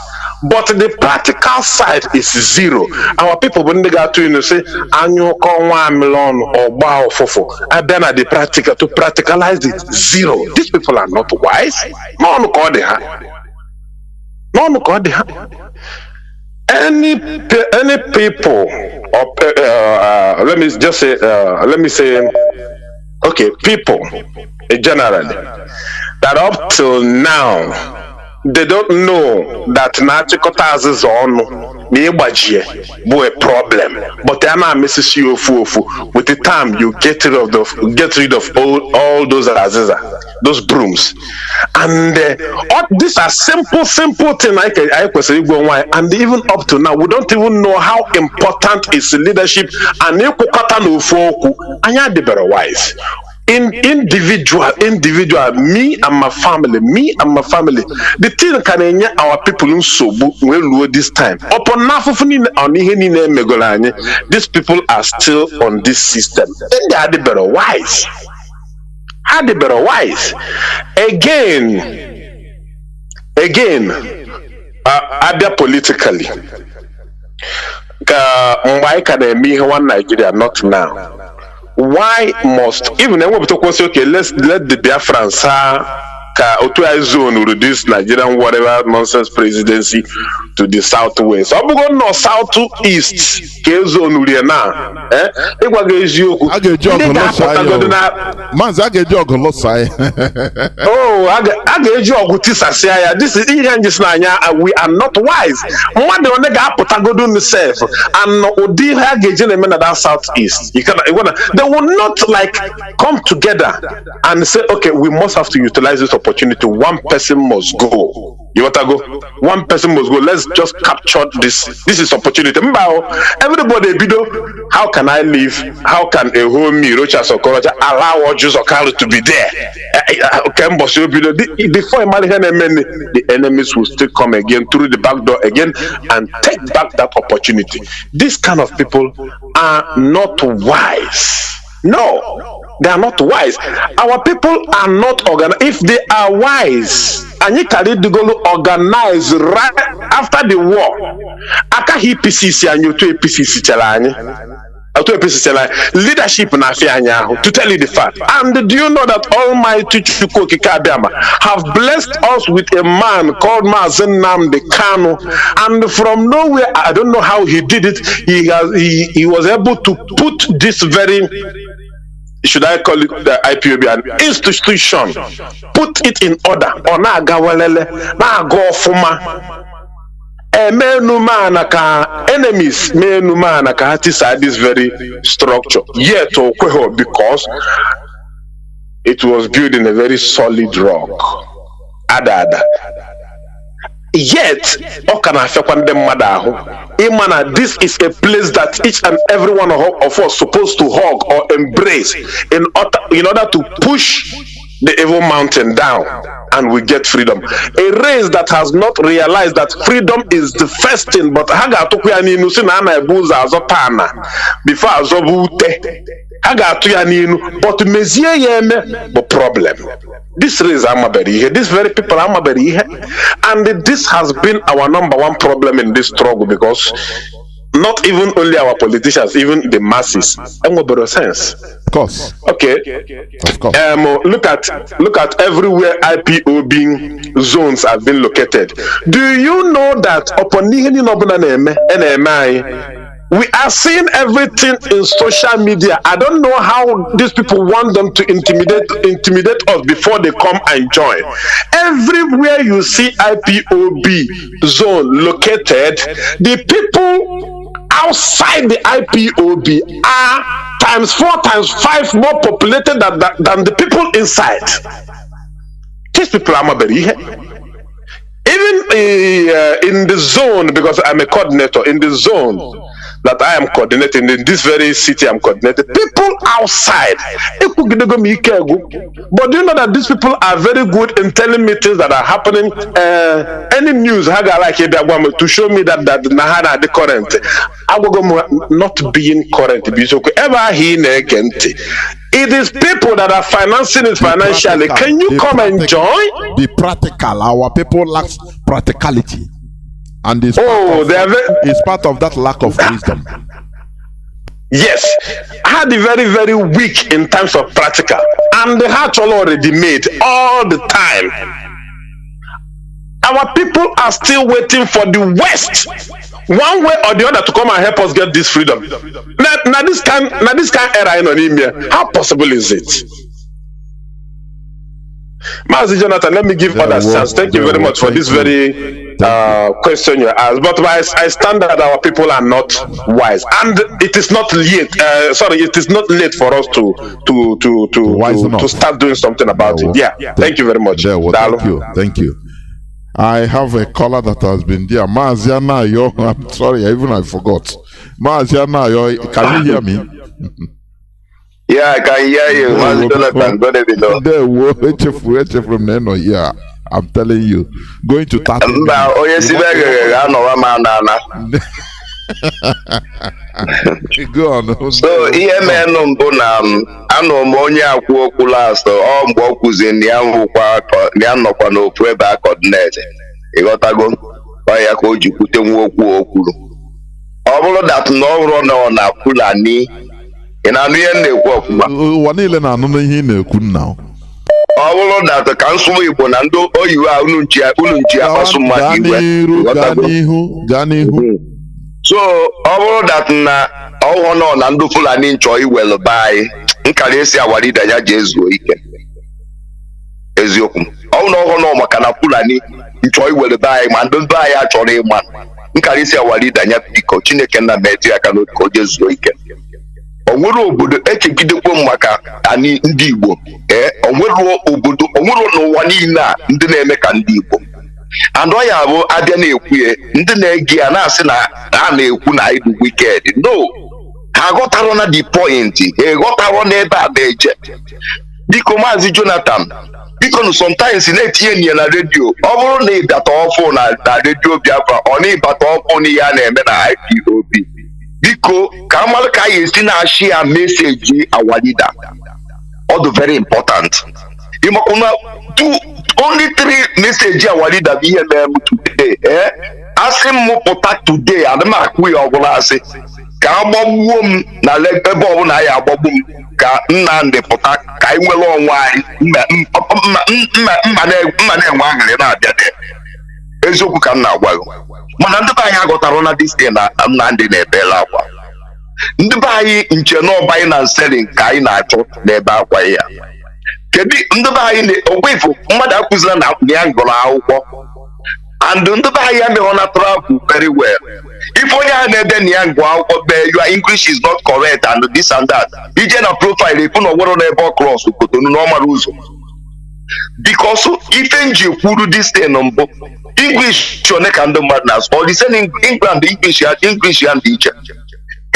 but the practical side is zero? Our people, when they got to say annual or bow fofo, and then at the practical to practicalize it, zero. These people are not wise. No, any people, or let me say, okay, people generally that up till now they don't know that Nachikotas is on a problem, but they are not Mrs. with the time you get rid of all those aziza, those brooms, and these are simple things. And even up to now, we don't even know how important is leadership. And you the better wise. Individual, me and my family. The thing can our people so well this time. Upon these people are still on this system. Then they are the better wise. Again, Abia politically. One Nigeria, not now. why must even okay, let's let the Biafrans ka zone reduce Nigerian whatever nonsense presidency to the southwest. I'm going to southeast ke zone uri na ịgwa gị eziokwu Mazi aga-eji ọgụ lọsa a ga-eji ọgụ tisasịa ya. This is ihe njisi n'anya. We are not wise. Mmadụ onye ga-apụtagodu himself and ụdị ihe a ga-eji na-eme na that southeast. They will not like come together and say, okay, we must have to utilize this opportunity. One person must go. You want to go? One person must go. Let's just capture this. This is opportunity. Everybody, how can I live? How can a whole me, Rochas or Korocha, allow Jews or Carlos to be there? Before the enemies will still come again through the back door again and take back that opportunity. These kind of people are not wise. No, they are not wise. Our people are not organized. If they are wise, and you can go organize right after the war. Akahi PCC and you to PCC chalani. Leadership na to tell you the fact. And do you know that Almighty Chukwuka Kabiyama have blessed us with a man called Mazi Nnamdi Kanu, and from nowhere, I don't know how he did it. He was able to put this very, should I call it the IPOB, an institution, put it in order. Ona gawalele na go fuma. Enemies decide this very structure. Yet, because it was built in a very solid rock. Yet, this is a place that each and every one of us supposed to hug or embrace in order to push the evil mountain down, and we get freedom. A race that has not realized that freedom is the first thing, but but problem. This race these very people and this has been our number one problem in this struggle, because not even only our politicians, even the masses. Sense. Of course. Okay. Of course. Look at everywhere IPOB zones have been located. Do you know that upon we are seeing everything in social media? I don't know how these people want them to intimidate us before they come and join. Everywhere you see IPOB zone located, the people outside the IPOB are times 4 times 5 more populated than the people inside. These people are very even in the zone, because I'm a coordinator in the zone that I am coordinating in this very city. I'm coordinating people outside. But do you know that these people are very good in telling me things that are happening? Any news to show me that Nahana the current. Not being current. It is people that are financing it financially. Can you come and join? Be practical. Our people lack practicality. And it's part of that lack of wisdom. Yes, had the very, very weak in terms of practical, and the heart already made all the time. Our people are still waiting for the West, one way or the other, to come and help us get this freedom. Now this kind era in Onimia, how possible is it? Mazi Johnathan, let me give others chance. Thank you very much for this very question you asked. But I stand that our people are not wise, and it is not late. It is not late for us to start doing something about it. Yeah. Thank you very much. Thank you. I have a caller that has been there. Mazi Anayo. I'm sorry, I forgot. Mazi Anayo, can you hear me? Yeah, I can hear you. Mazi Johnathan, from Neno, yeah. I'm telling you. Going to 30 Go on. So, ihe menụ mbụ na anọ m onye akwu okwu last ọ mgbe ọ kwụzi ya nọkwa n'ofu ebe a coordinate. Ịghọtago? Ọ ya ka o ji kwute nwa okwu o kwuru. Ọ bụrụ that na ọ bụrụ na ọ na Fulani ị na-anụ ihe m na-ekwu ọfụma? ụwa niile na-anụ n'ihe ị na-ekwu nna. Ọ bụrụ na ka nsụwa Igbo na ndị oyibo a unu nchi akpasu mmadụ iwe. Gaa n'ihu. So ọ bụrụ na ọhụụ nọ na ndị Fulani nchọ iwelu be anyị, nkara esi awarida ya ji ezuo ike. Eziokwu. Ọ bụrụ na ọhụụ nọ maka na Fulani nchọ iwelu be anyị ma ndị be anyị achọrọ ịma, nkara esi awarida ya biko Chineke nna metụ aka n'otu ka o jezuo ike. O nwere obodo echegidekwa maka anyị ndị Igbo, o nwere obodo, o nwere n'ụwa niile a ndị na-eme ka ndị Igbo. And ọ ya bụ abịa na-ekwu ya, ndị na-ege ya na-asị na a na-ekwu na anyị dị wicked. No, ha aghọtara na the point, ha aghọtara n'ebe a na-eje. Biko Mazi Johnathan, biko na sometimes na-etinye nye na redio, ọ bụrụ na ịbata ọfụ na redio Biafra, ọ na ịbata ọfụ na ihe a na-eme na Ipob, biko ka amalụ ka anyị esi na-ashị ya meseji our leader. All the very important. Ịmakwana only 3 message our leader bụ ihe mere today. Asị m pụta today, adị m akpụ ya ọbụla asị ka agbagbuo m na ebe ọbụla anyị agbagbu m ka Nnamdi pụta ka anyị nwere onwe anyị. Mma na-enwe aṅụrị na-abịa dị. Eziokwu ka m na-agwa gị. Mana ndị be anyị aghọtara na dis day na Nnamdi na-ebela akwa. Ndị be anyị nche n'ọba anyị na nseli ka anyị na-achọ n'ebe akwa ya. Kedu ndị be anyị na-ogbefu mmadụ akụzira na ya gụrụ akwụkwọ, and ndị be anyị ameghọ na travel very well. If onye a na-ede na ya gụọ akwụkwọ, your English is not correct and this and that, ije na profile efu na ọgwụrụ n'ebe ọ cross Kotonu na ọmara ụzọ. Because ife nji kwuru this thing mbụ, English one ka ndị mmadụ na-asụ. Ọ dị sị na England English ya dị iche,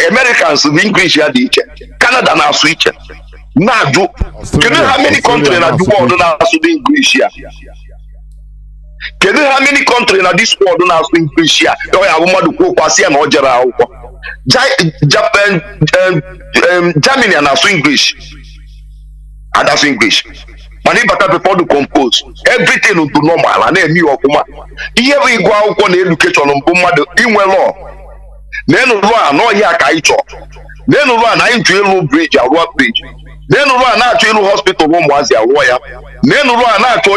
Americans English ya dị iche, Canada na-asụ iche. Na-ajụ kedu how many country na the world na-asụ the English ya? Kedu how many country na this world na-asụ English ya? Ọ ya bụ mmadụ kwuo kwasị ya na ọ jere akwụkwọ. Germany na-asụ English, adasụ English. Mana ịbata before the compose, everything bụ normal, na-eme ya ọfụma. Ihe bụ ịgụ akwụkwọ na education mbụ mmadụ inwe law. Na-enu law n'ọhịa ka anyị chọọ. Na-enu law na anyị chọọ ịlụ bridge arụọ bridge. N'elu ụlọ a na-achọ ịlụ hospital ụmụazị arụọ ya. N'elu ụlọ a na-achọ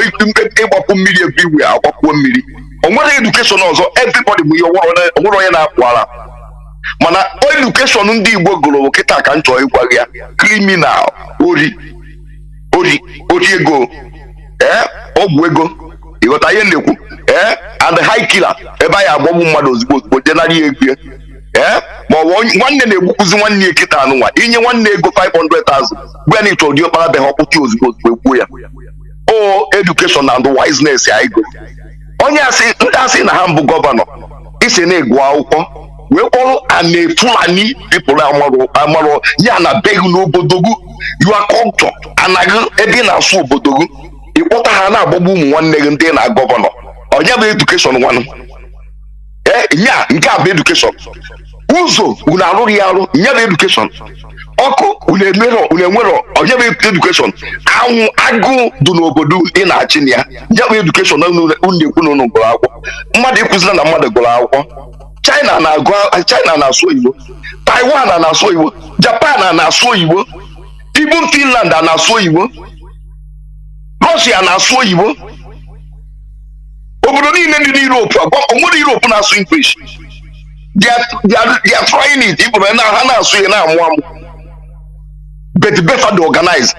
ịgbapụ mmiri everywhere agbapụo mmiri. O nwere education ọzọ, everybody bụ ihe onwere onye na-apụ ara. Mana education ndị Igbo gụrụ kịta ka m chọrọ ịgwa gị ya, criminal, ori ego, ọgwụ ego, ịghọta ihe na-ekwu, and high killer, ebe anyị agbagbu mmadụ ozugbo denara ya ego. Ma nwanne na-egbukwuzi nwanne ya kịta anụnwa, inye nwanne ego 500,000 gwa na ịchọrọ diọkpara be ha ọkpụta ozugbo egbuo ya. O education and wiseness ya ego. Onye ndị asị na ha mbụ gọvanọ isi na-egu akwụkwọ wee kpọrọ ana Fulani people amarọ ya na be gị n'obodo gị, your culture anaghị ebe ị na-asụ obodo gị, ịkpọta ha na-agbagbu ụmụ nwanne gị ndị na gọvanọ. Onye bụ education nwanne? Nya nke a bụ education. Ụzọ unu arụghị arụ, nye bụ education. Ọkụ unu enwero, onye bụ education. Anwụ agụụ dị n'obodo ị na-achị na ya, nye bụ education. Unu ekwu na unu gụrụ akwụkwọ. Mmadụ ekwuzila na mmadụ gụrụ akwụkwọ. China na-asụ Igbo, Taiwan na-asụ Igbo, Japan na-asụ Igbo, Igbo Finland na-asụ Igbo, Russia na-asụ Igbo. Obodo niile dị n'Europe, onwere Europe na-asụ English. They are trying it. People ha na-asụ ya na-amụ amụ. But better to organize.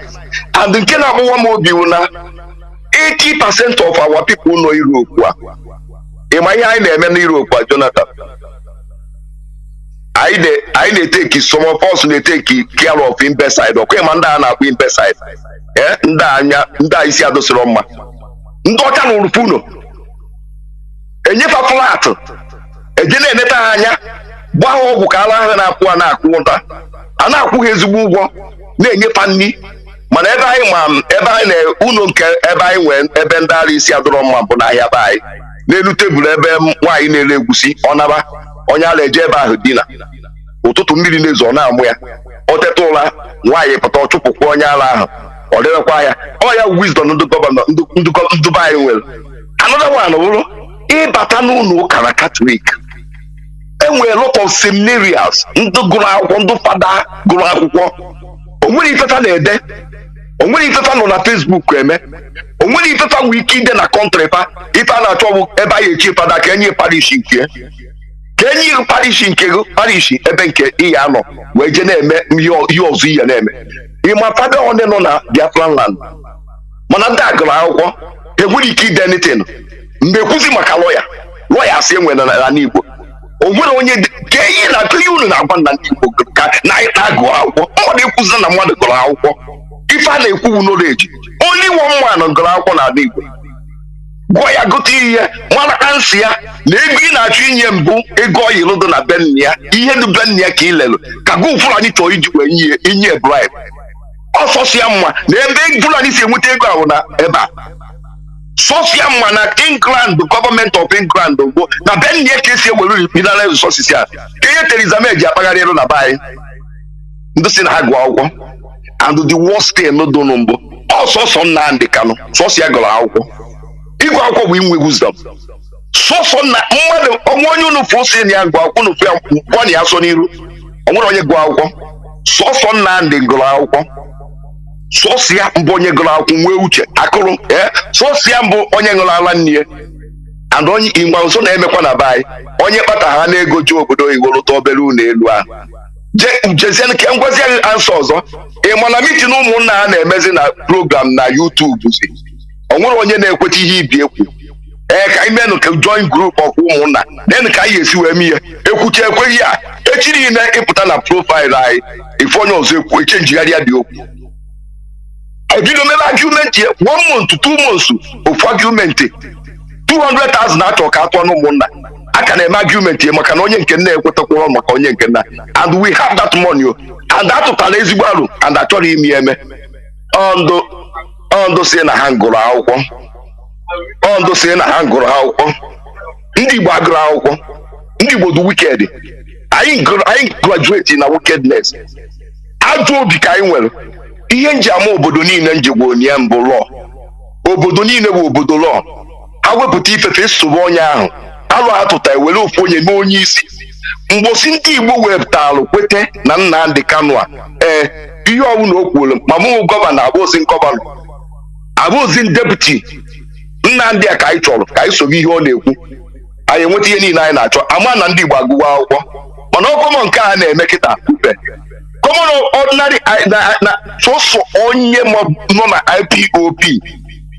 And nke na-abụwa m obi na 80% of our people nọ Europe a. Ịma ihe anyị na-eme na Europe a, Jonathan? Anyị na-eteki, some of us na-eteki care of imbecile. Ọkwa ịma ndị a na-akpọ imbecile. Ndị a isi adosiro mma. Ndị ọcha na urupuno. Enyefa flat. Eje na-eneta ha anya, gbaa ha ọgwụ ka ala ahụ na-akwụ a na-akwụ ụta. A na-akwụ ha ezigbo ụgwọ, na-enyefa nri. Mana ebe anyị ụlọ nke ebe anyị nwee ebe ndị ara isi adọrọ mma bụ n'ahịa be anyị. N'elu tebụl ebe nwaanyị na-ere egwusi, ọ naba, onye ala eje ebe ahụ dina. Ụtụtụ mmiri na-ezo ọ na-amụ ya. O teta ụra, nwaanyị pụta ọchụpụkwa onye ala ahụ. Ọ dịrekwa ya. Ọ ya wisdom ndị gọvanọ ndị be anyị nwere. Another one bụrụ ịbata n'ụlọ ụka na Katọlik. enwere a lot of seminarians ndị gụrụ akwụkwọ ndị fada gụrụ akwụkwọ onwere ifefa na-ede onwere ifefa nọ na Facebook eme onwere ifefa nwere ike ide na kọntrị fa ife a na-achọ bụ ebe a ga-echi fada ka enye parish nke ka enye parish nke parish ebe nke ị ya nọ wee je na-eme ihe ọzọ ihe na-eme ịma fada onye nọ na Biafran land mana ndị a gụrụ akwụkwọ enwere ike ide anything mgbe ekwuzi maka lọya si enwe na Igbo onwere onye ka ihe na ihe unu na-agwa na ndị Igbo ka na agụ akwụkwọ ọ na-ekwuzi na mmadụ gụrụ akwụkwọ ife a na-ekwu knowledge only one man gụrụ akwụkwọ na Igbo gụọ ya gote ihe mana ka nsị ya na ego ị na-achọ inye mbụ ego oyilu dị na benni ya ihe dị benni ya ka ị lelụ ka gụ Fulani chọrọ iji wee inye bribe ọsọsịa mma na ebe Fulani si enweta ego ahụ na ebe a sọsịa mma na England gọọmenti of England bụ na benni ya ka esi ewere mineral resources ya ka ihe Theresa May ji akpagharị elu na be anyị ndị si na ha gụọ akwụkwọ and the worst thing no do mbụ ọsọsọ Nnamdi Kanu sọsọ ya gụrụ akwụkwọ ịgụ akwụkwọ bụ inwe wisdom sọsọ na mmadụ onye unu fụ si na ya gụọ akwụkwọ unu fụ ya kwọ na ya so n'iru onwere onye gụọ akwụkwọ sọsọ Nnamdi gụrụ akwụkwọ sọsọ ya mbụ onye gụrụ akwụkwọ nwee uche akụrụ sọsọ ya mbụ onye ṅụrụ ala nne ya and onye igba nso na-emekwa na be anyị onye kpata ha na-ego ji obodo oyibo lụta obere ụlọ elu ahụ jezienụ ka ngwazi anyị ansa ọzọ ị ma na mitin ụmụnna ha na-emezi na program na YouTube si onwere onye na-ekweta ihe ibi ekwu ka anyị menụ ka join group of ụmụnna then ka anyị esi wee mee ihe ekwucha ekweghị ya echi niile ịpụta na profile anyị ife onye ọzọ ekwu echenjigharịa dị okwu ebido mere argument 1 month 2 months ofu argument 200,000 achọ ka atụọ n'ụmụnna aka na-eme argument maka na onye nke nna ekwetakwara maka onye nke nna and we have that money and atụtara ezigbo arụ and achọrọ ime eme ọndụ si na ha gụrụ akwụkwọ ọndụ si na ha gụrụ akwụkwọ ndị Igbo agụrụ akwụkwọ ndị Igbo dị wicked anyị graduate na wickedness ajọ obi ka anyị nwere ihe nji ama obodo niile njigwa onye mbụ lọ obodo niile bụ obodo lọ ha wepụta ifefe nsogbu onye ahụ alụ atụta ewere ofu onye mee onye isi mgbosi ndị Igbo wepụtalụ kwete na Nnamdi Kanu a ihe ọbụla o kwuru ma mụ gọvanọ abụzi gọvanọ abụzi deputi Nnamdi a ka anyị chọrọ ka anyị sobe ihe ọ na-ekwu anyị enweta ihe niile anyị na-achọ ama na ndị Igbo agụwa akwụkwọ mana ọkọmọ nke a na-eme kịta ube kọmọn ọdịnarị na sọsọ onye nọ na IPOB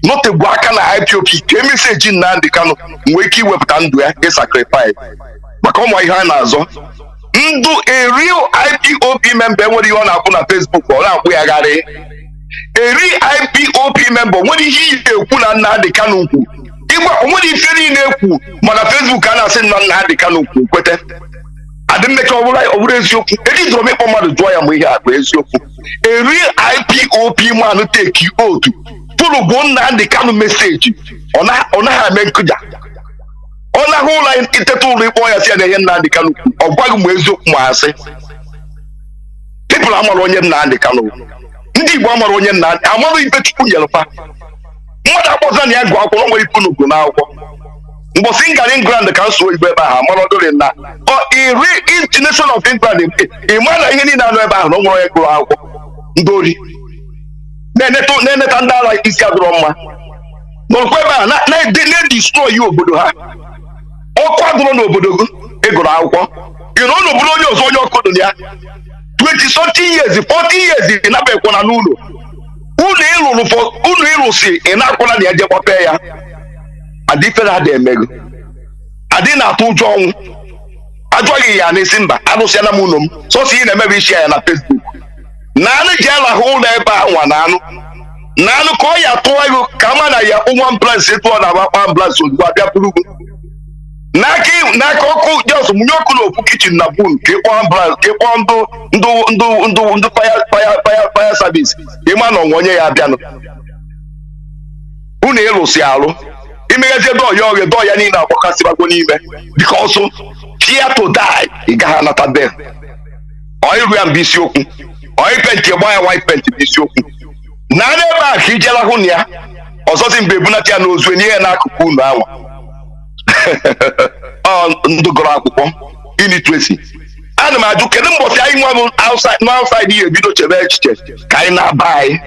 notegbu aka na IPOB ka emeseji Nnamdi Kanu nwee ike iwepụta ndụ ya ịsakrifai maka ụmụ ihe a na-azọ ndụ real IPOB member nwere ihe ọ na-akwụ na Facebook ọ na-akwụ ya gharị IPOB member nwere ihe ihe ekwu na Nnamdi Kanu kwu ịgwa onwere ife niile ekwu mana Facebook a na-asị na Nnamdi Kanu kwu kwete adị mmecha ọ bụrụ eziokwu edi dọrọ ịkpọ mmadụ jụọ ya ma ihe akpa eziokwu IPOB man take otu tụrụ bụ Nnamdi Kanu meseji ọ naghị eme nkụja ọ na-ahụ ụlọ iteta ụlọ ịkpọ ya si ya na ihe Nnamdi Kanu ọ gwaghị m eziokwu ma asị pipụl amara onye Nnamdi Kanu ndị Igbo amara onye Nnamdi amaghị ibe Chukwu nyere fa mmadụ akpọza na ya gụọ akwụkwọ nwere ibu n'ugwu n'akwụkwọ mgbọsị ngara England ka nso Igbo ebe ahụ amara ọdụrị na iri nation of England ịma na ihe niile anọ ebe ahụ na ọ nwere onye gụrụ akwụkwọ ndị ori na-eneta ndị ala isi adọrọ mma n'okwu ebe a na-edestroy obodo ha ọkụ adụrụ n'obodo gị ịgụrụ akwụkwọ ị na ụlọ bụrụ onye ọzọ onye ọkụ dị ya 20-something years 40 years ị nabekwana n'ụlọ ụlọ ịrụsi ị na-akwụna na ya je gbape ya adịfere adị emego adị na-atụ ụjọ ọnwụ ajụghị ya n'isi mba arụsịala m ụlọ m sọsọ ị na-emebe isi ya na Facebook naanụ ji alahụ ụlọ ebe a nwa naanụ ka ọ ya tụọ ego ka ama na ya ụmụ ambulance etu ọ na-agbakpa ambulance ozugbo abịa buru ugwu n'aka ọkụ jos munye ọkụ n'ofu kichin na bun ka ịkpọ ambulance ka ịkpọ ndụ fire service ịma na ọnwa onye ya abịanụ unu ịlụsị alụ imeghezie dọọ ya niile agbakasịbago n'ime because fear to die ị gaghị anata bel ọịrụ ya mbụ isiokwu ọịpenti gba ya white penti bụ isiokwu na ebe a ka ijela hụ na ya ọzọzi mgbe ebunata ya n'ozu enye ya n'akụkụ unu anwa ndụ gụrụ akwụkwọ illiteracy. Ana m ajụ kedu mbọsị anyị nwa bụ outside ihe ebido chebe echiche ka anyị na-aba anyị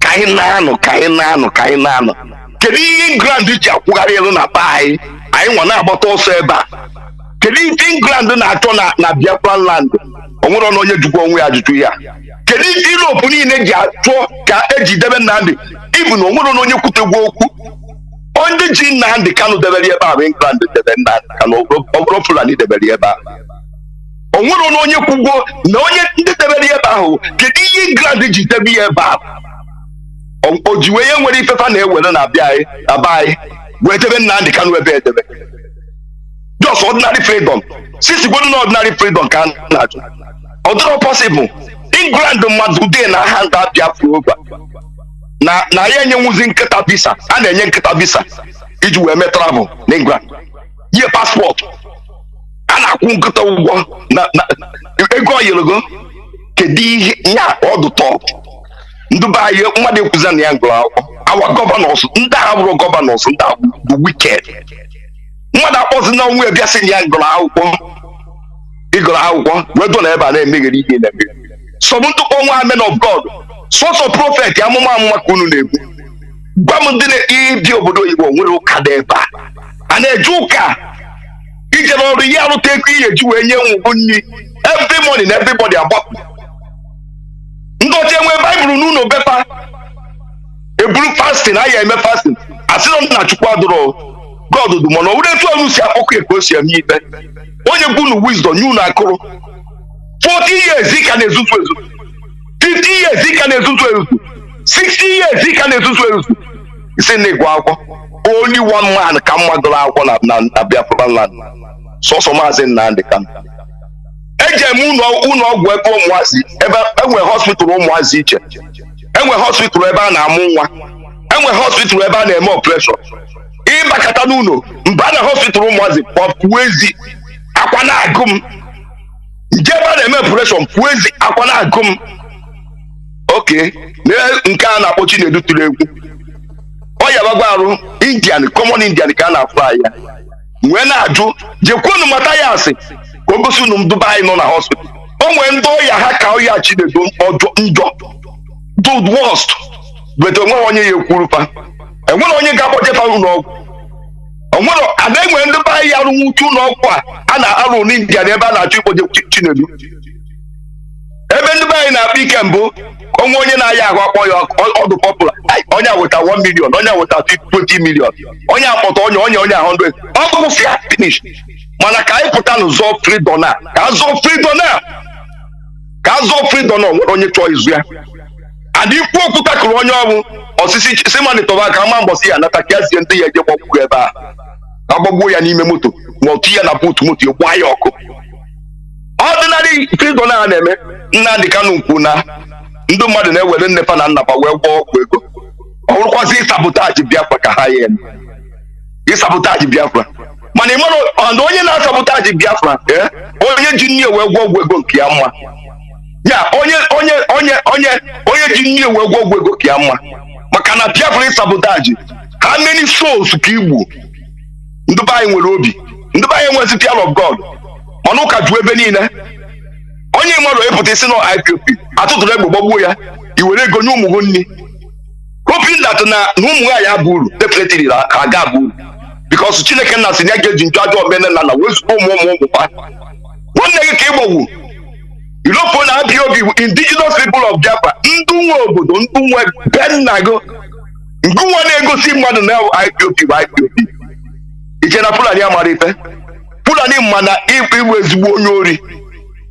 ka anyị na-anụ kedu ihe England ji akwụgharị elu na ba anyị nwa na-agbata ọsọ ebe a kedu ihe England na-achọ na Biafran land onwere ọnụ onye jụkwa onwe ya ajụjụ ya kedu ihe Europe niile ji achọ ka eji debe Nnamdi ibu na onwere ọnụ onye kwutegwu okwu onye ji Nnamdi Kanu debere ebe a bụ England debe Nnamdi Kanu ọbụrụ Fulani debere ebe a onwere ọnụ onye kwugwo na onye ndị debere ebe ahụ kedu ihe England ji debe ya ebe a o ji wee nwere ifefa na-ewere na be anyị wee debe Nnamdi Kanu ebe edebe just ordinary freedom sisi gwodu na ordinary freedom ka na-achọ ọ dịrọ possible England mmadụ dị na ha nga Biafra over na ya enyenwuzi nkịta visa a na-enye nkịta visa iji wee mee travel na England ihe paspọtụ a na-akwụ nkịta ụgwọ na ego oyirigo kedu ihe ya ọdụ tọp ndị be anyị mmadụ ekwuzi na ya ngụrụ akwụkwọ awa gọvanọs ndị agha bụrụ gọvanọs ndị agha bụ wicked mmadụ akpọzi na onwe bịa sị na ya ngụrụ akwụkwọ ịgụrụ akwụkwọ wee dọ na ebe a na-emeghere ihe na-eme sọbụ ntụkpọ nwa men of God sọsọ prọfet amụma ka unu na-ekwu gwa m ndị na-ebi obodo oyibo nwere ụka dị ebe a na-eje ụka ijere ọrụ ihe arụta ego ihe eji wee nye nwụgwụ nri every morning everybody agbapụ ndị ọcha enwe baịbụl n'ụlọ bepa eburu fasting a ya eme fasting asịrọ na Chukwu adụrọ God dị mana owere etu ọnụ si akpọkọ eko o si eme ikpe onye bụ unu wisdom nye unu akụrụ 40 years ka na-ezuzu ezu 50 years ka na-ezuzu ezu 60 years ka na-ezuzu ezu isi na ịgụ akwụkwọ only one man ka mma gụrụ akwụkwọ na Biafra land sọsọ Maazị Nnamdi Kanu eje m ụlọ ọgwụ ebe ụmụazị ebe enwe hospital ụmụazị iche enwe hospital ebe a na-amụ nwa enwe hospital ebe a na-eme operation ịbakata n'ụlọ mba na hospital ụmụazị pụọ ezi akwa na-agụ m nje ebe a na-eme operation pụọ ezi akwa na-agụ m oke nke a na-akpọ Chinedu tụrụ egwu ọ ya bagwa arụ Indian common Indian ka a na-afụ ya wee na-ajụ jekwunu mata ya asị ka o gosi unu ndụba anyị nọ na hospital o nwere ndị ọya ha ka ọya Chinedu njọ do worst but onwere onye ya ekwurupa enwere onye ga-akpọjefa ụlọọgwụ onwere ada enwere ndị be anyị arụ nwuchu ụlọọgwụ a na-arụ n'India ebe a na-achọ ikpoje Chinedu ebe ndị be anyị na-akpa ike mbụ onwe onye na-aya ahụ akpọ ya ọdụ popular onye weta 1 million onye weta 20 million onye akpọta onye 100 ọkụ fia finish mana ka anyị pụta n'ụzọ freedom a ka azọ freedom nwere onye chọọ izu ya and ikwu okwuta kụrụ onye ọbụ osisi simanitova ka ama mbọsị ya nata ka zie ndị ya eje gbagbuo ebe a ka gbagbuo ya n'ime moto ma otu ya na buutu moto ya gbaa ya ọkụ ọdịnarị freedom a na-eme Nnamdi Kanu nkwu na ndị mmadụ na-ewere nnefa na nnapa wee gwọọ ọgwụ ego ọ bụrụkwazi ịsabotaji Biafra ka ha ya eme ịsabotaji Biafra mana ịmara onye na-asabotaji Biafra onye ji nne wee gwọọ ọgwụ ego nke ya mma ya onye ji nne wee gwọọ ọgwụ ego ka ya mma maka na Biafra ịsabotaji how many souls ka igbu ndị be anyị nwere obi ndị be anyị nwezi fear of God mana ụka jụọ ebe niile onye mmadụ epụta isi na IPOB atụtụrụ egbe gbagbuo ya iwere ego nye ụmụ nri hoping that na ụmụ ha ya bụ uru definitely ha ga abụ uru because Chineke nna si na ya ga-eji njọ ajọ omenala na wee zụta ụmụ ha nwanne gị ka ịgbagwu Europe na IPOB indigenous people of Biafra ndụ nwe obodo ndụ nwe be nna gị ngụnwa na-egosi mmadụ na IPOB bụ IPOB ije na Fulani amara ife Fulani mma na iwu ezigbo onye ori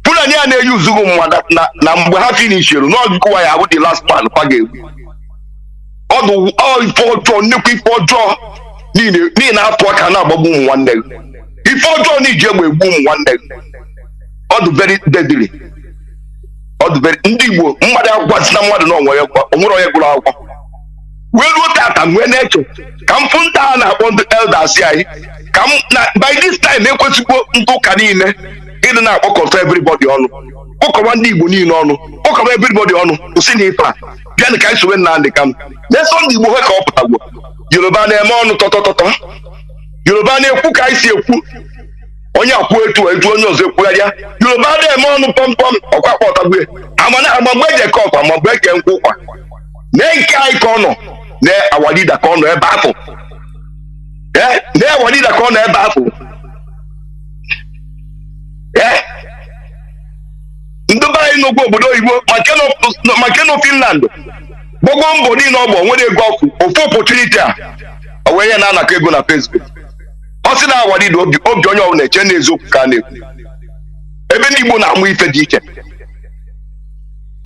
Fulani a na-eyi uzugu mmadụ na mgbe ha finishiru n'ọgụgụwa ya bụ the last man kwa ga-egwu ọdụ ife ọjọọ nnukwu ife ọjọọ n'ihi na apụ aka na-agbagbu ụmụ nwanne gị ife ọjọọ na iji egbe egbu ụmụ nwanne gị ọdụ very deadly ọdụ very ndị Igbo mmadụ agwazi na mmadụ na onwere onye gụrụ akwụkwọ wee ruo tata wee na-eche ka m fụ nta a na-akpọ ndị elders anyị ka m na by this time ekwesịgbo ndị ụka niile ịdị na-akpọkọta everybody ọnụ kpọkọba ndị Igbo niile ọnụ kpọkọba everybody ọnụ kwụsị na ife a bịa ka anyị sowe Nnamdi Kanu na-eso ndị Igbo ha ka ọ pụtagwo Yoruba na-eme ọnụ tọtọtọtọ Yoruba na-ekwu ka anyị si ekwu onye akwụ etu onye ọzọ ekwugharịa Yoruba na-eme ọnụ pọmpọm ọkwa kpọtagbe amagbe eje ka ọkwa ma mgbe eke nkwụ ụkwa na nke anyị ka ọ nọ na awalida ka ọ nọ ebe afọ na awalida ka ọ nọ ebe afọ ndị be anyị n'ogbo obodo oyibo maka nọ Finland gbogbo mbọ niile ọgbọ nwere ego ọkụ ofu opportunity a o wee ya na-anakọ ego na Facebook ọ sị na awalida obi onye ọbụla eche n'eziokwu ka a na-ekwu ebe ndị Igbo na-amụ ife dị iche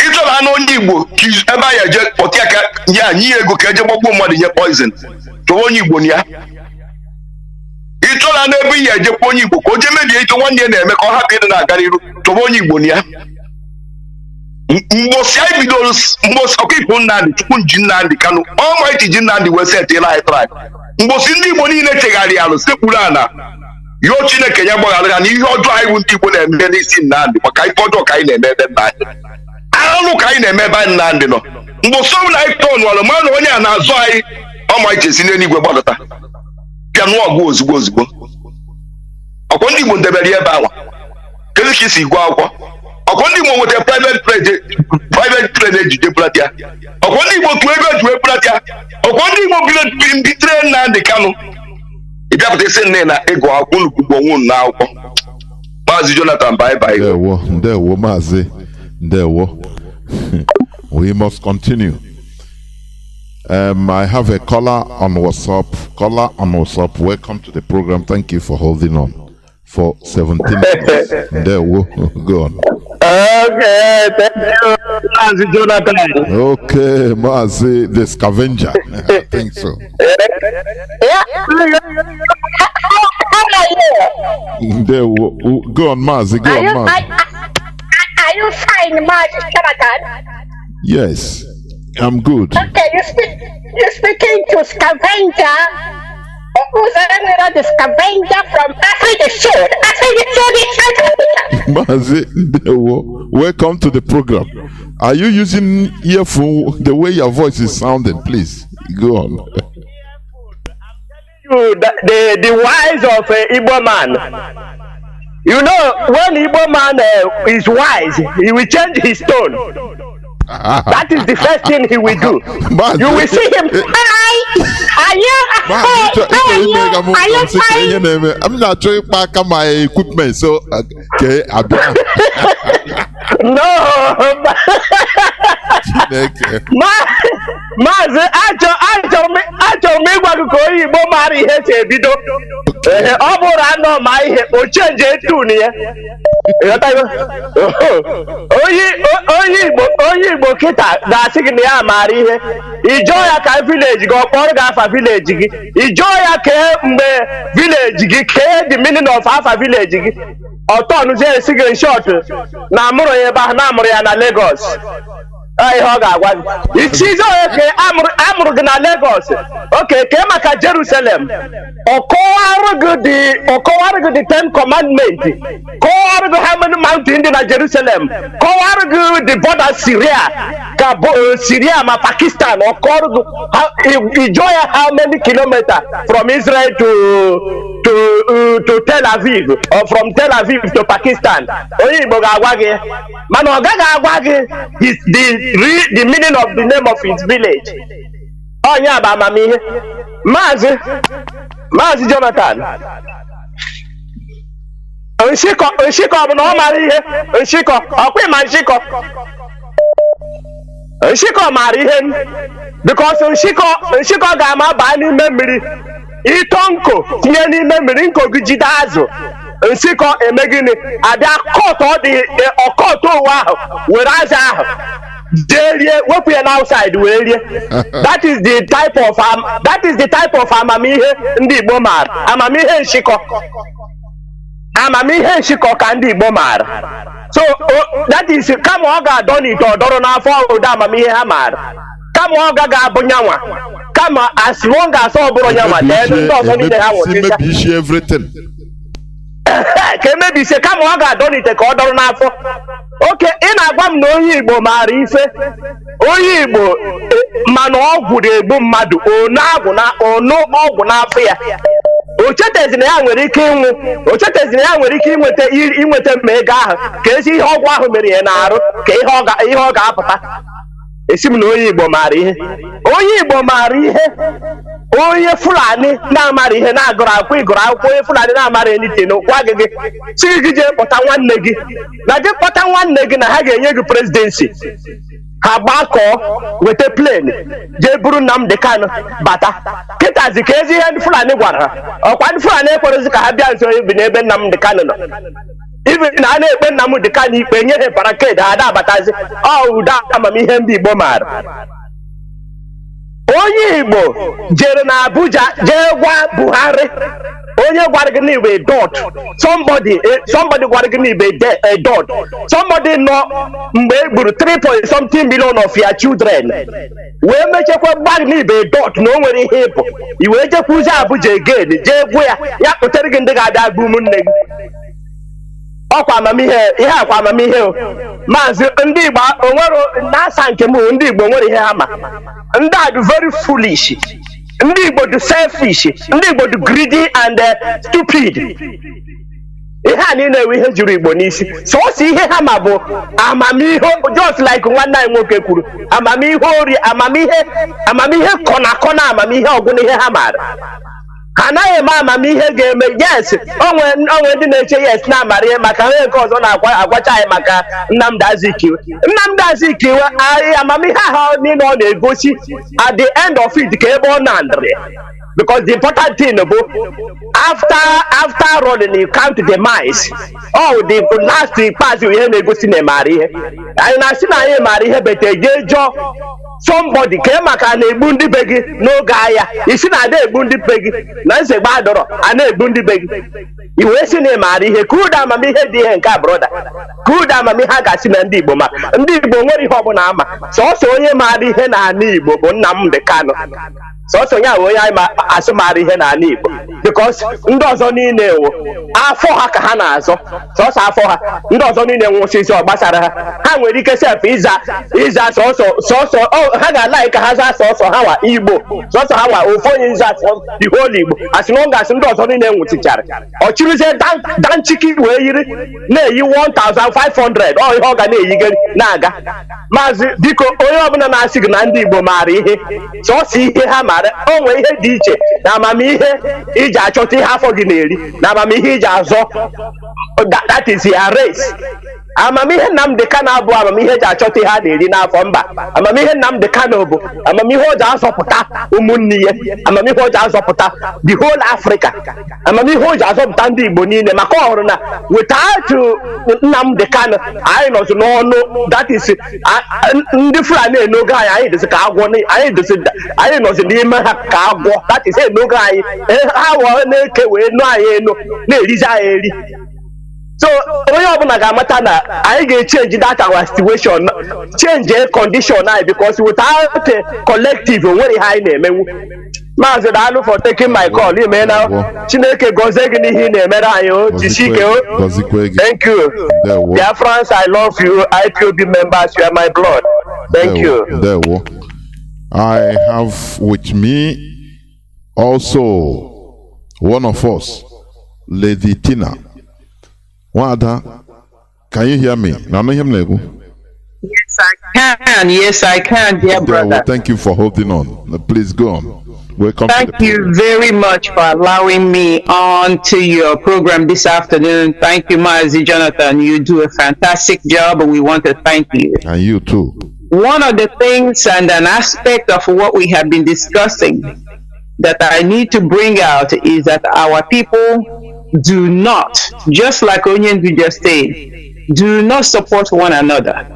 ịchọrọ anụ onye Igbo ebe anyị eje kpọta ya ka ya nye ego ka eje gbagbuo mmadụ nye poison chọwa onye Igbo na ya ịchọrọ anụ ebe ihe ejekwa onye Igbo ka o jee mebie ito nwanne ya na-eme ka ọ hapụ ịdị na-aga n'iru chọwa onye Igbo na ya mgbosi anyị bidoro mgbosi ọkaikpo Nnamdi Chukwu ji Nnamdi Kanu ọmaiti ji Nnamdi wee setịla anyị trak mgbosi ndị Igbo niile chegharị alụ sekpuru ana yoo Chineke ya gbaghara ha na ihe ọjọọ anyị bụ ndị Igbo na-eme n'isi Nnamdi maka ife ọjọọ ka anyị na-eme ebe nna anyị anụ ka anyị na-eme ebe anyị Nnamdi nọ mgbosi ọbụla anyị tọnụọrụ ma na onye a na-azụ anyị ọmaiti esi n'eluigwe gbadata bịa nụọ ọgụ ozugbo ọkwa ndị Igbo ndebere ebe awa kedu ka isi gụọ akwụkwọ ọkwa ndị Igbo nweta private plane ejije plati ya ọkwa ndị Igbo tụọ ego ejuwe plati ya ọkwa ndị Igbo bitere Nnamdi Kanu ịbịapụta isi nne na ego akwụkwọ nnukwu onwe na akwụkwọ Mazi Johnathan bye. Ndewo Mazi ndewo. We must continue. I have a caller on WhatsApp. Welcome to the program. Thank you for holding on for 17 minutes. Ndewo, go on. Okay, thank you, Mazi Johnathan. Okay, Mazi, the scavenger. I think so. Go on, Mazi. Go on, Mazi. Are you fine, Mazi Johnathan? Yes, I'm good. Okay, you're speaking to scavenger. Who's the scavenger from Africa Shoot? Africa Shoot is Mazi, welcome to the program. Are you using earphone the way your voice is sounding? Please, go on. The wise of Igbo man. You know, when Igbo man is wise, he will change his tone. That is the first thing he will do. Man, you will see him. Are you fine? I'm not trying to pack my equipment, so okay. No. Mazi, achọ m ịgwa gị ka onye Igbo mara ihe si ebido. Ọ bụrụ anọ ma ihe o change tune ya. Onye Igbo kịta ga-asị gị na ya mara ihe. Ijụọ ya ka village gị ọ kpọrọ gị afa village gị. Ijụọ ya ka mgbe village gị ka the meaning of afa village gị. Ọtọnụzie esi gị short na amụrụ ya ebe ahụ na amụrụ ya na Lagos. Ihe ọ ga-agwa gị ichizi onye ka amụrụ gị na Lagos oke ke maka Jerusalem ọ kọwarụ gị the Ten Commandment, kọwarụ gị how many mountain dị na Jerusalem, kọwarụ gị the border Syria ma Pakistan, ọ kọwarụ gị ijụọ ya how many kilometers from Israel to Tel Aviv or from Tel Aviv to Pakistan. Onye Igbo ga-agwa gị mana ọ gaghị agwa gị the meaning of the name of his village. Onye bụ amamihe. Mazi Johnathan. Nshikọ bụ na ọ mara ihe. Nshikọ ọkwa ịma nshikọ. Nshikọ mara ihe because nshikọ ga-ama baa n'ime mmiri. Ito nko tinye n'ime mmiri, nko gị jide azụ. Nshikọ eme gịnị? Abịa ọkọtọ owu ahụ were azụ ahụ wepụ ya n'outside wee rie. That is the type of amamihe ndị Igbo maara. Amamihe nshikọ ka ndị Igbo maara. So that is kama ọ ga-adọ n'ite ọdọrọ n'afọ ụdị amamihe ha maara. Kama ọ gaghị abụ nyanwa. Kama as long as ọ bụrụ nyanwa ndị ọzọ niile ha nwụchịcha. Ka emebise kama ọ ga-adọ n'ite ka ọ dọrọ n'afọ. Oke, ị na-agwa m na onye Igbo maara ife. Onye Igbo mana ọgwụ na-egbu mmadụ, ọgwụ n'afọ ya. ochetezi na ya nwere ike ịnwụ ochetezi na ya nwere ike inweta ma ego ahụ ka ezi ihe ọgwụ ahụ mere ya na-arụ ka ihe ọ ga-apụta. Esi m na onye Igbo maara ihe onye Fulani na-amara ihe na-agụrụ akwụkwọ ịgụrụ akwụkwọ onye Fulani na-amara enite na gwa gị si gị jee kpọta nwanne gị na gị kpọta nwanne gị na ha ga-enye gị prezidensi, ha gbakọọ weta plen jee buru Nnamdi Kanu bata kịtazi ka ezi ihe ndị Fulani gwara ha. Ọkwa ndị Fulani ekwerozi ka ha bịa nso bi n'ebe Nnamdi Kanu nọ. Ibi na a na-ekpe Nnamdi Kanu ikpe nye ha baraked ha da-abatazi ụda amamihe ndị Igbo maara. Onye Igbo jere na Abuja jee gwa Buhari onye gwara gị n'ibe dot somebody gwara gị n'ibe dot somebody nọ mgbe e gburu 3.something million of your children wee mechekwa gbara n'ibe dot na o nwere ihe ịbụ i wee jekwuzi Abuja again jee gwu ya kpụtere gị ndị ga-abịa gbu ụmụnne gị. Ọkwa amamihe ihe akwa amamihe o maazị ndị Igbo onwere na-asa nke m ndị Igbo nwere ihe ha ma ndị a dị very foolish, ndị Igbo dị selfish, ndị Igbo dị greedy and stupid. Ihe a niile ewe ihe juru Igbo n'isi sọọsọ ihe ha ma bụ amamihe just like nwanne anyị nwoke kwuru amamihe ori amamihe kọna amamihe ọgwụ ihe ha maara. Ha anaghị eme amamihe ga-eme yes onwe ndị na-eche yes na-amara ihe maka ihe nke ọzọ na-agwacha anyị maka Nnamdi Azikiwe amamihe ahụ niile ọ na-egosi at the end of it ka ebe ọ na-andịrị. Because the important thing bụ after running you count the miles. The last ikpeazụ ihe na-egosi na emara ihe anyị na-asị na anyị mara ihe bete jee jụọ somebody ka maka na-egbu ndị be gị n'oge agha isi na ada egbu ndị be gị na nsogbu adọrọ a na-egbu ndị be gị i wee sị na ịmara ihe ka ụda amamihe dị ihe nke a broda ka ụda amamihe a ga-asị na ndị Igbo ma ndị Igbo nwere ihe ọbụla ama sọsọ onye maara ihe n'ala Igbo bụ Nnamdi Kanu sọsọ onye ahụ onye anyị asụmara ihe n'ala Igbo because ndị ọzọ niile wụ afọ ha ka ha na-azọ sọsọ afọ ha ndị ọzọ niile nwụsịsị ọ gbasara ha nwere ike sef ịza sọsọ ha ga-ala ka ha zaa sọsọ ha wa Igbo sọsọ ha wa ofu onye ịza the whole Igbo asị na ọ gasị ndị ọzọ niile nwụsịchara ọ chịrịzie danchiki wee yiri na-eyi 1,500 ọ ihe ọ ga na-eyigari na-aga. Maazị biko onye ọbụla na-asị gị na ndị Igbo maara ihe sọsọ ihe ha mara o nwere ihe dị iche na amamihe iji achọta ihe afọ gị na-eri na amamihe iji azọ that is your race. Amamihe Nnamdi Kanu bụ amamihe ji achọta ihe a na-eri n'afọ mba. Amamihe Nnamdi Kanu bụ amamihe o ji azọpụta ụmụnne ya, amamihe o ji azọpụta the whole Africa, amamihe o ji azọpụta ndị Igbo niile maka ọ hụrụ na without Nnamdi Kanu anyị nọzi n'ọnụ that is ndị Fulani enogo anyị dozi ka agwọ anyị nọzi n'ime ha ka agwọ that is enogo anyị ha wee na-eke wee nụ anyị enu na-erizi anyị eri. So onye ọbụla ga-amata na anyị ga-echange that our situation, change condition anyị because without a collective onwere ihe anyị na-emenwu. Maazị Daalụ for taking my call. Ime na Chineke gozie gị n'ihe na-emere anyị o jisike o. Thank you. Biafrans, I love you. IPOB members, you are my blood. Thank you. I have with me also one of us, Lady Tina. Wada, can you hear me? Yes, I can. Yes, I can, dear brother. Well, thank you for holding on. Please go on. Welcome. Thank you very much for allowing me on to your program this afternoon. Thank you, Mazi Johnathan. You do a fantastic job, and we want to thank you. And you too. One of the things and an aspect of what we have been discussing that I need to bring out is that our people do not, just like Onyendu just said, do not support one another.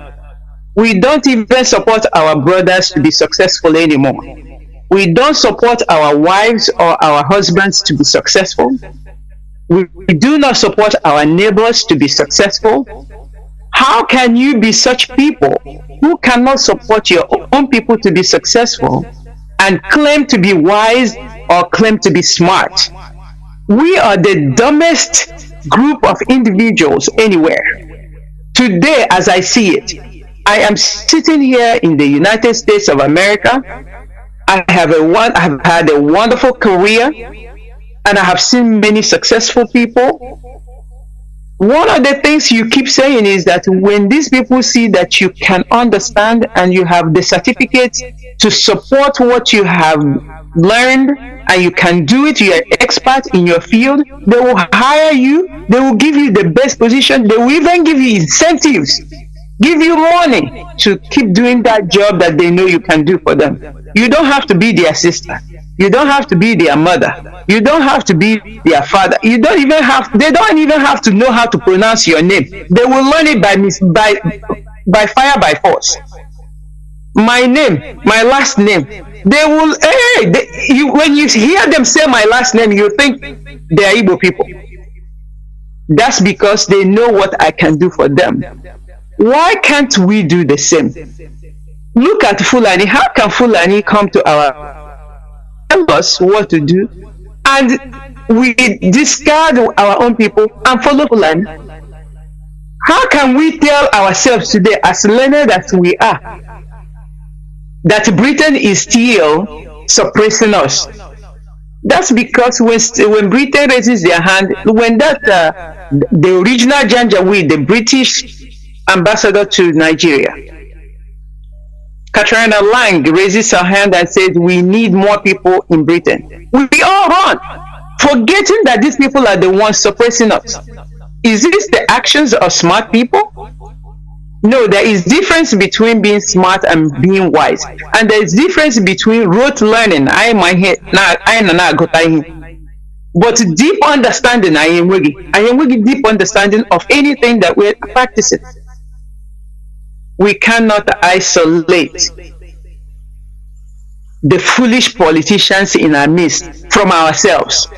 We don't even support our brothers to be successful anymore. We don't support our wives or our husbands to be successful. We do not support our neighbors to be successful. How can you be such people who cannot support your own people to be successful and claim to be wise or claim to be smart? We are the dumbest group of individuals anywhere. Today, as I see it, I am sitting here in the United States of America. I have had a wonderful career. and I have seen many successful people. One of the things you keep saying is that when these people see that you can understand and you have the certificates to support what you have learned and you can do it, you're an expert in your field, they will hire you, they will give you the best position, they will even give you incentives, give you money to keep doing that job that they know you can do for them. You don't have to be their sister. You don't have to be their mother. You don't have to be their father. They don't even have to know how to pronounce your name. They will learn it by fire, by force. My name, my last name. They will, when you hear them say my last name, you think they are Igbo people. That's because they know what I can do for them. Why can't we do the same? Look at Fulani. How can Fulani come to our tell us what to do, and we discard our own people and follow Fulani? How can we tell ourselves today, as learned as we are, that Britain is still suppressing us? That's because when Britain raises their hand, when that the original Janjaweed, the British ambassador to Nigeria, Katrina Lang, raises her hand and says, we need more people in Britain. We all run, forgetting that these people are the ones suppressing us. Is this the actions of smart people? No, there is difference between being smart and being wise. And there is difference between rote learning, but deep understanding, deep understanding of anything that we're practicing. We cannot isolate the foolish politicians in our midst from ourselves.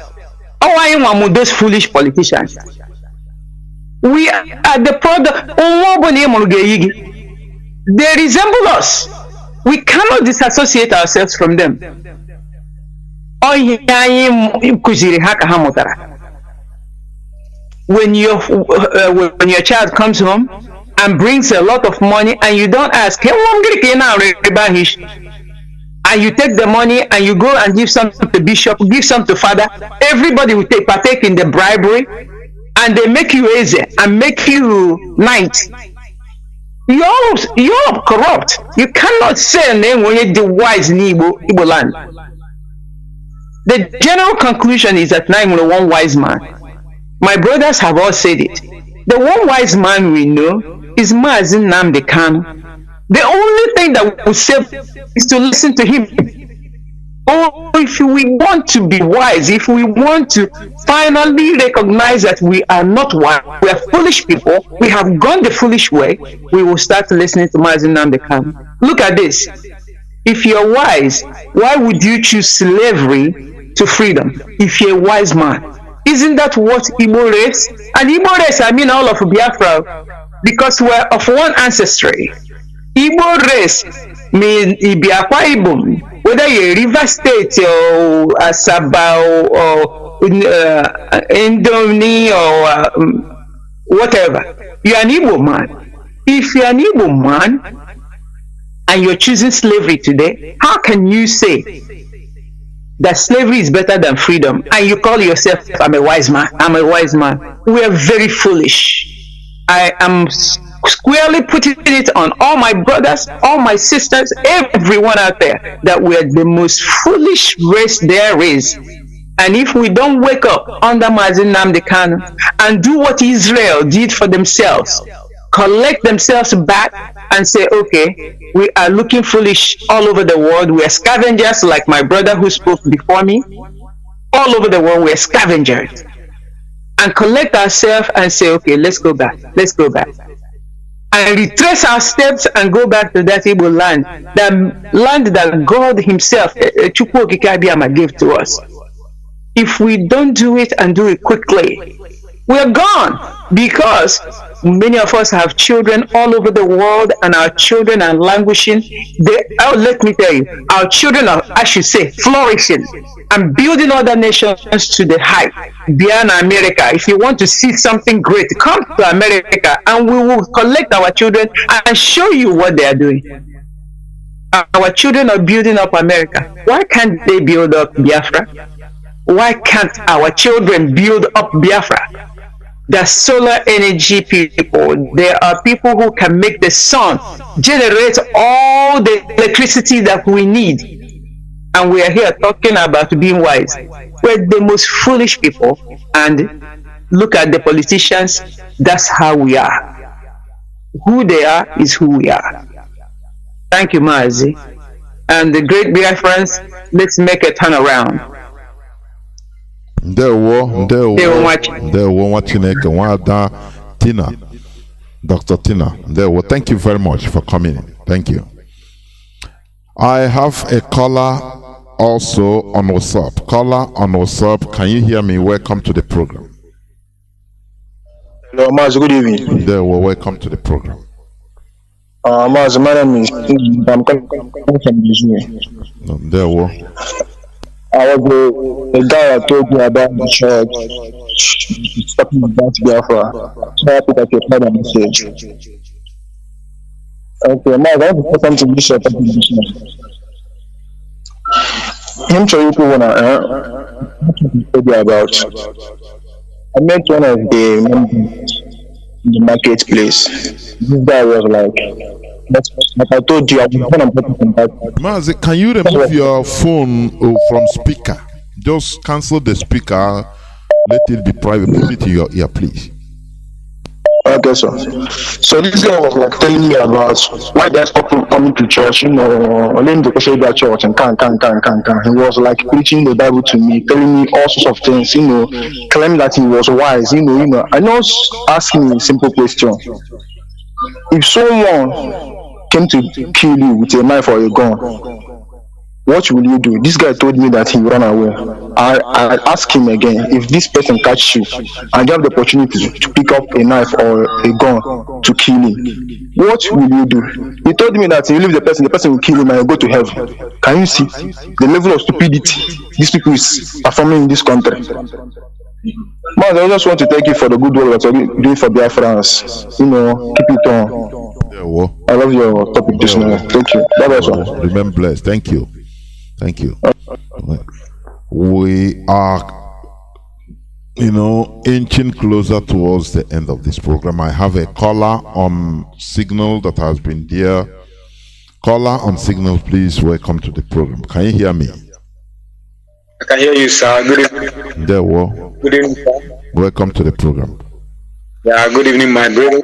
Oh, I am with those foolish politicians. We are the product. They resemble us. We cannot disassociate ourselves from them. When your child comes home and brings a lot of money, and you don't ask, and you take the money and you go and give some to the bishop, give some to father, everybody will partake in the bribery, and they make you easy and make you knight. You're corrupt. You cannot say a name when you're the wise in Igbo land. The general conclusion is that I'm one wise man. My brothers have all said it. The one wise man we know is Mazi Nnamdi Kanu. The only thing that will save is to listen to him. Oh, if we want to be wise, if we want to finally recognize that we are not wise, we are foolish people, we have gone the foolish way, we will start listening to Mazi Nnamdi Kanu. Look at this. If you're wise, why would you choose slavery to freedom? If you're a wise man, isn't that what Igbo race? And Igbo race, I mean all of Biafra, because we're of one ancestry. Igbo race mean Ibiakwa Ibom, whether you're River State or Asaba or Indomie or whatever, you're an Igbo man. If you're an Igbo man and you're choosing slavery today, how can you say that slavery is better than freedom, and you call yourself, I'm a wise man, I'm a wise man? We are very foolish. I am squarely putting it on all my brothers, all my sisters, everyone out there, that we are the most foolish race there is. And if we don't wake up under Mazi Nnamdi Kanu and do what Israel did for themselves, collect themselves back and say, okay, we are looking foolish all over the world. We are scavengers, like my brother who spoke before me. All over the world, we are scavengers. And collect ourselves and say, okay, let's go back. Let's go back. And retrace our steps and go back to that Igbo land. The land that God himself, Chukwu Okike Abiyama, gave to us. If we don't do it and do it quickly, we're gone, because many of us have children all over the world, and our children are languishing. Let me tell you, our children are, I should say, flourishing and building other nations to the height beyond America. If you want to see something great, come to America, and we will collect our children and show you what they are doing. Our children are building up America. Why can't they build up Biafra? Why can't our children build up Biafra? The solar energy people, there are people who can make the sun generate all the electricity that we need. And we are here talking about being wise. We're the most foolish people. And look at the politicians, that's how we are. Who they are is who we are. Thank you, Mazi. And the great Biafrans, let's make a turnaround. Tina, Dr. Tina. Thank you very much for coming in. Thank you. I have a caller also on WhatsApp. Caller on WhatsApp, can you hear me? Welcome to the program. Hello, Maz, good evening. Welcome to the program. Maz, my name is I'm coming from Israel. I was the guy that told you about the church, talking about Biafra. So happy that you heard a message. Okay, Maz, I want to say something to Bishop. I'm sure you want to about. I met one of the members in the marketplace. This guy was like, I told you, I was going to put in that. Mazi, can you remove your phone from speaker? Just cancel the speaker. Let it be private. Put it in your ear, please. Okay, sir. So this guy was like telling me about why there's people coming to church, only to go that church and can. He was like preaching the Bible to me, telling me all sorts of things, claiming that he was wise, I was asking a simple question. If someone came to kill you with a knife or a gun, what will you do? This guy told me that he ran away. I asked him again, if this person catch you and you have the opportunity to pick up a knife or a gun to kill him, what will you do? He told me that if you leave the person will kill him and you go to heaven. Can you see the level of stupidity these people is performing in this country? Man, I just want to thank you for the good work that you're doing for Biafrans. Keep it on. I love your topic this morning. Thank you. Bye-bye, sir. Remain blessed. Thank you. Thank you. We are, inching closer towards the end of this program. I have a caller on signal that has been there. Caller on signal, please. Welcome to the program. Can you hear me? I can hear you, sir. Good evening. Good evening, sir. Welcome to the program. Yeah, good evening, my brother,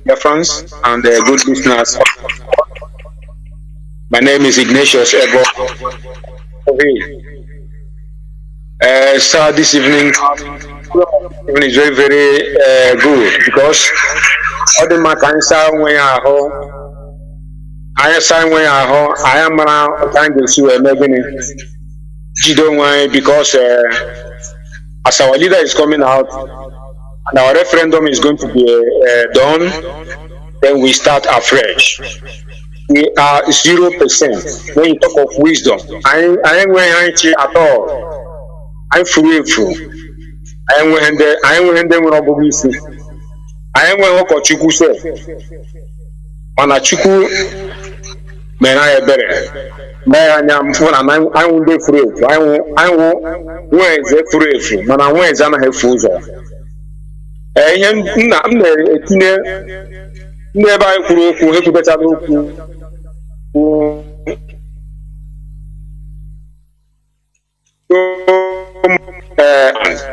Biafrans, and good listeners. My name is Ignatius Ebo. Sir, this evening is very, very good because all the cancer when you are home, I am now trying to see a because as our leader is coming out and our referendum is going to be done, then we start afresh. We are 0%. When you talk of wisdom, I ain't wearing at all. I'm free. I ain't wearing them with Obobisi. I ain't wearing what Chuku said. On a Chuku, man, I better. I won't be free. I won't. Where is the free? Man, I won't. I'm a fool. I'm never who better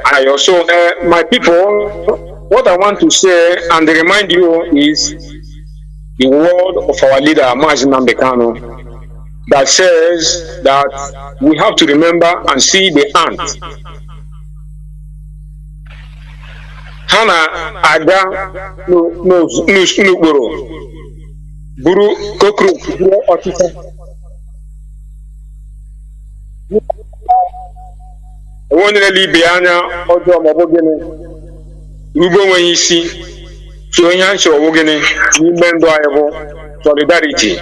I also, my people, what I want to say and remind you is the word of our leader, Mazi Kanu, that says that we have to remember and see the ant. Hana Aga no Buru cockroach, Buru Otita. One in the Libyana, Odo Mabogene, Ugo when you see, so Yansho Wogene, Nimendo Ivo, solidarity.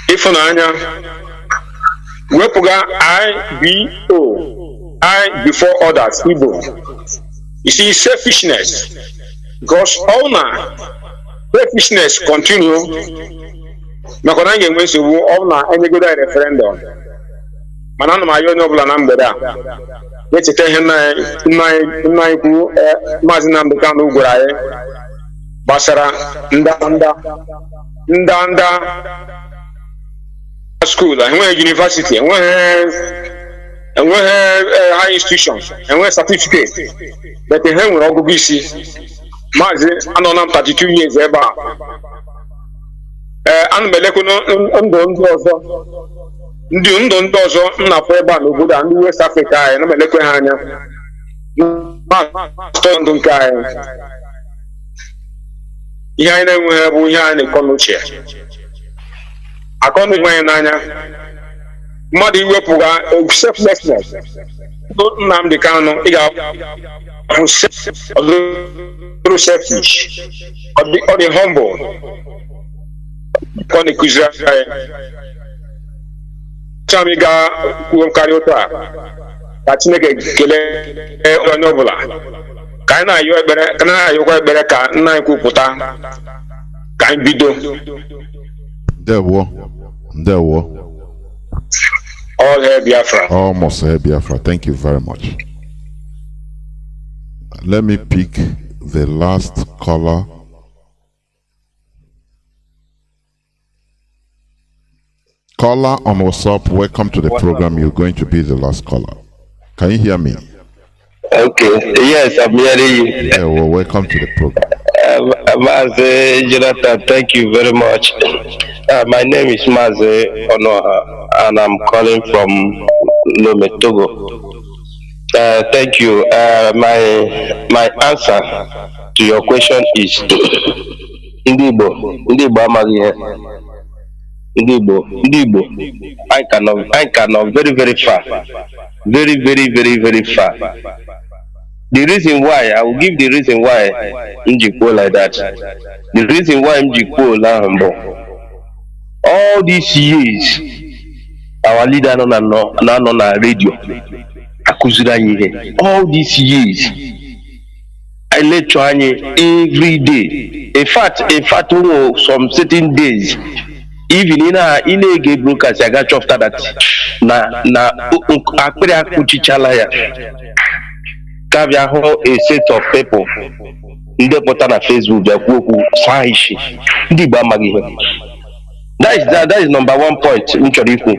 If on Anya, Wepuga IBO, I before others, Ibo. You see, selfishness, because owner, selfishness continue. Nakonange when you owner any good referendum. mana ana m ayọ onye ọbụla na mgbede a na-echeta ihe nna anyị kwu Maazị Nnamdi Kanu gwara anyị gbasara ndanda school, enweghị university, enweghị high institution, enweghị certificate, but ihe nwere ọgụgụ isi. Maazị anọ na 32 years ebe a. Ana m elekwa ndụ ndị ọzọ nnapụ ebe a n'obodo a, ndị West Africa anyị, ana m elekwa ha anya ndụ nke anyị. Ihe anyị na-enweghị bụ ihe anyị na-ekọ n'uche, akọ n'onwe anyị n'anya. Mmadụ iwepụga selflessness Nnamdi Kanu, ị ga-ahụ selfish, ọ dị humble, ọ na-ekụziri anyị. Chọrọ m ịga kwuo karịa otu a, ka Chineke kelee onye ọbụla, ka anyị na-ayọkwa ekpere ka nna anyị kwupụta, ka anyị bido. Ndewo. All hail Biafra. Almost hail Biafra. Thank you very much. Let me pick the last caller. Caller on WhatsApp, welcome to the program. You're going to be the last caller. Can you hear me? Okay. Yes, I'm hearing you. Yeah, well, welcome to the program. Mazi Johnathan, thank you very much. My name is Mazi Onoha, and I'm calling from Lome, Togo. Thank you. My answer to your question is Ndibo Amaghị. Ndibo. I cannot very far. Very far. The reason why, I will give the reason why Njikwo like that. The reason why Njikwo Lahumbo. All these years, our leader no na radio. All these years, I lecture every day. In fact, some certain days, even in a broadcast, I got after that. Na akpere akuchichala ya. Kabia ho a set of people. Ndị pụta na Facebook bịa kwuo okwu fahishi. Ndị Igbo amaghị ihe. That is number one point m chọrọ ikwu.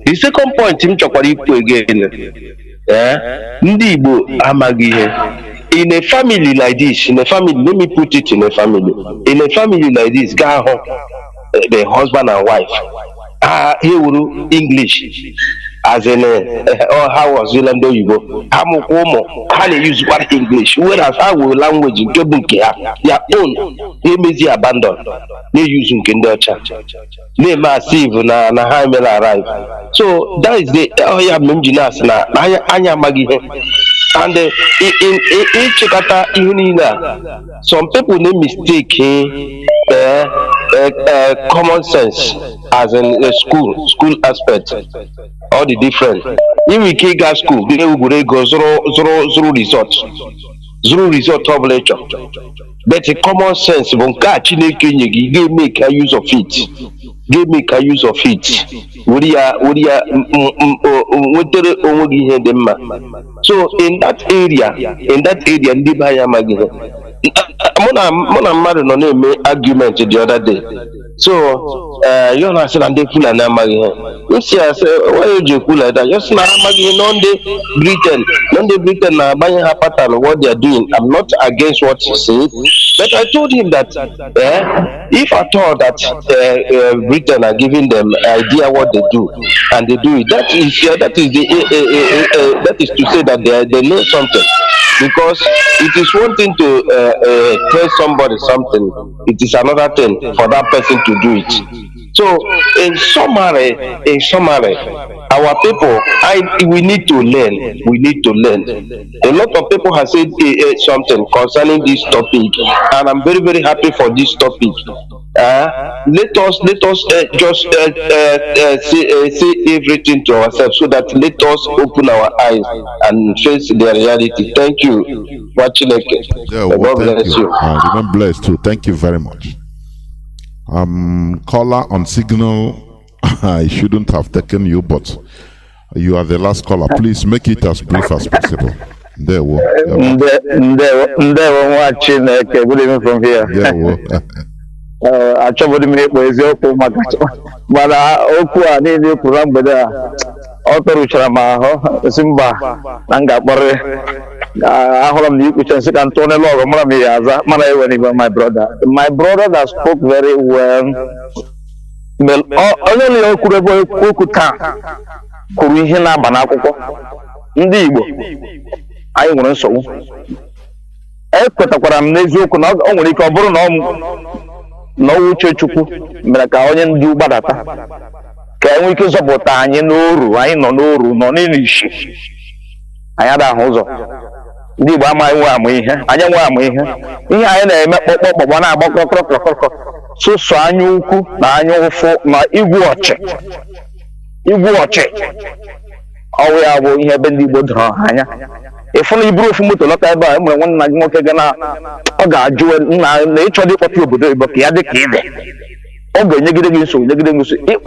The second point m chọkwara ikwu again. Ndị Igbo amaghị ihe. In a family like this, let me put it in a family. In a family like this, gaa hụ the husband and wife. He will English as in how was you learn you go? How they use what English? Whereas our language in their own, they may be abandoned. They use in Kindercha. They massive na how may arrive. So that is the menjinas na anya magi. And in Chikata Unina, some people they mistake common sense as in a school aspect. All the different. If we can't go school, they will go zero result of lecture. But a common sense, they make a use of it. They make a use of it. So in that area, Mona married on a argument the other day. So you know, I said, and they full and I'm you see, I say, why you cool like that? Just now, Britain, buying her pattern, what they are doing. I'm not against what he said, but I told him that if at all that Britain are giving them idea what they do, and they do it, that is to say that they know something. Because it is one thing to tell somebody something, it is another thing for that person to do it. So in summary, our people, we need to learn. A lot of people have said something concerning this topic, and I'm very happy for this topic. Let us just say everything to ourselves, so that let us open our eyes and face the reality. Thank you. Watching it. God bless you. Remain blessed too. Thank you very much. Caller on signal. I shouldn't have taken you, but You are the last caller. Please make it as brief as possible. There we Good evening from here. Achọbụdị m ịkpọ eziokwu mana okwu a niile kwuru mgbede a ọ tọrụchara m ahụ si mba na m ga-akpọrị ahụrụ m na ikwucha nsị ka ntụ n'elu ọgụ mara m ihe aza mana ewe n'igwe my brother that spoke very well onye niile kwuru ebe okwu taa kwuru ihe na-aba n'akwụkwọ ndị Igbo anyị nwere nsogbu ekwetakwara m n'eziokwu na ọ nwere ike ọ bụrụ na ọwụ uche Chukwu mere ka onye ndị gbadata ka enwe ike zọpụta anyị n'oru anyị nọ n'oru nọ n'isi anyị adahụ ụzọ ndị Igbo amaghị nwe amụ ihe anyị nwe amụ ihe anyị na-eme kpọkpọkpọ na-agbakọ kọrọkọrọkọrọ sụsọ anya ukwu na anya ụfụ na igwu ọchị ọwụ ya bụ ihe ebe ndị Igbo dọrọ anya ịfụ na iburu ofu moto lọta ebe a enwere nwanna gị nwoke ga na ọ ga-ajụ na ịchọrọ ịkpọta obodo oyibo ka ya dị ka ibe ọ ga-enyegide gị nsogbu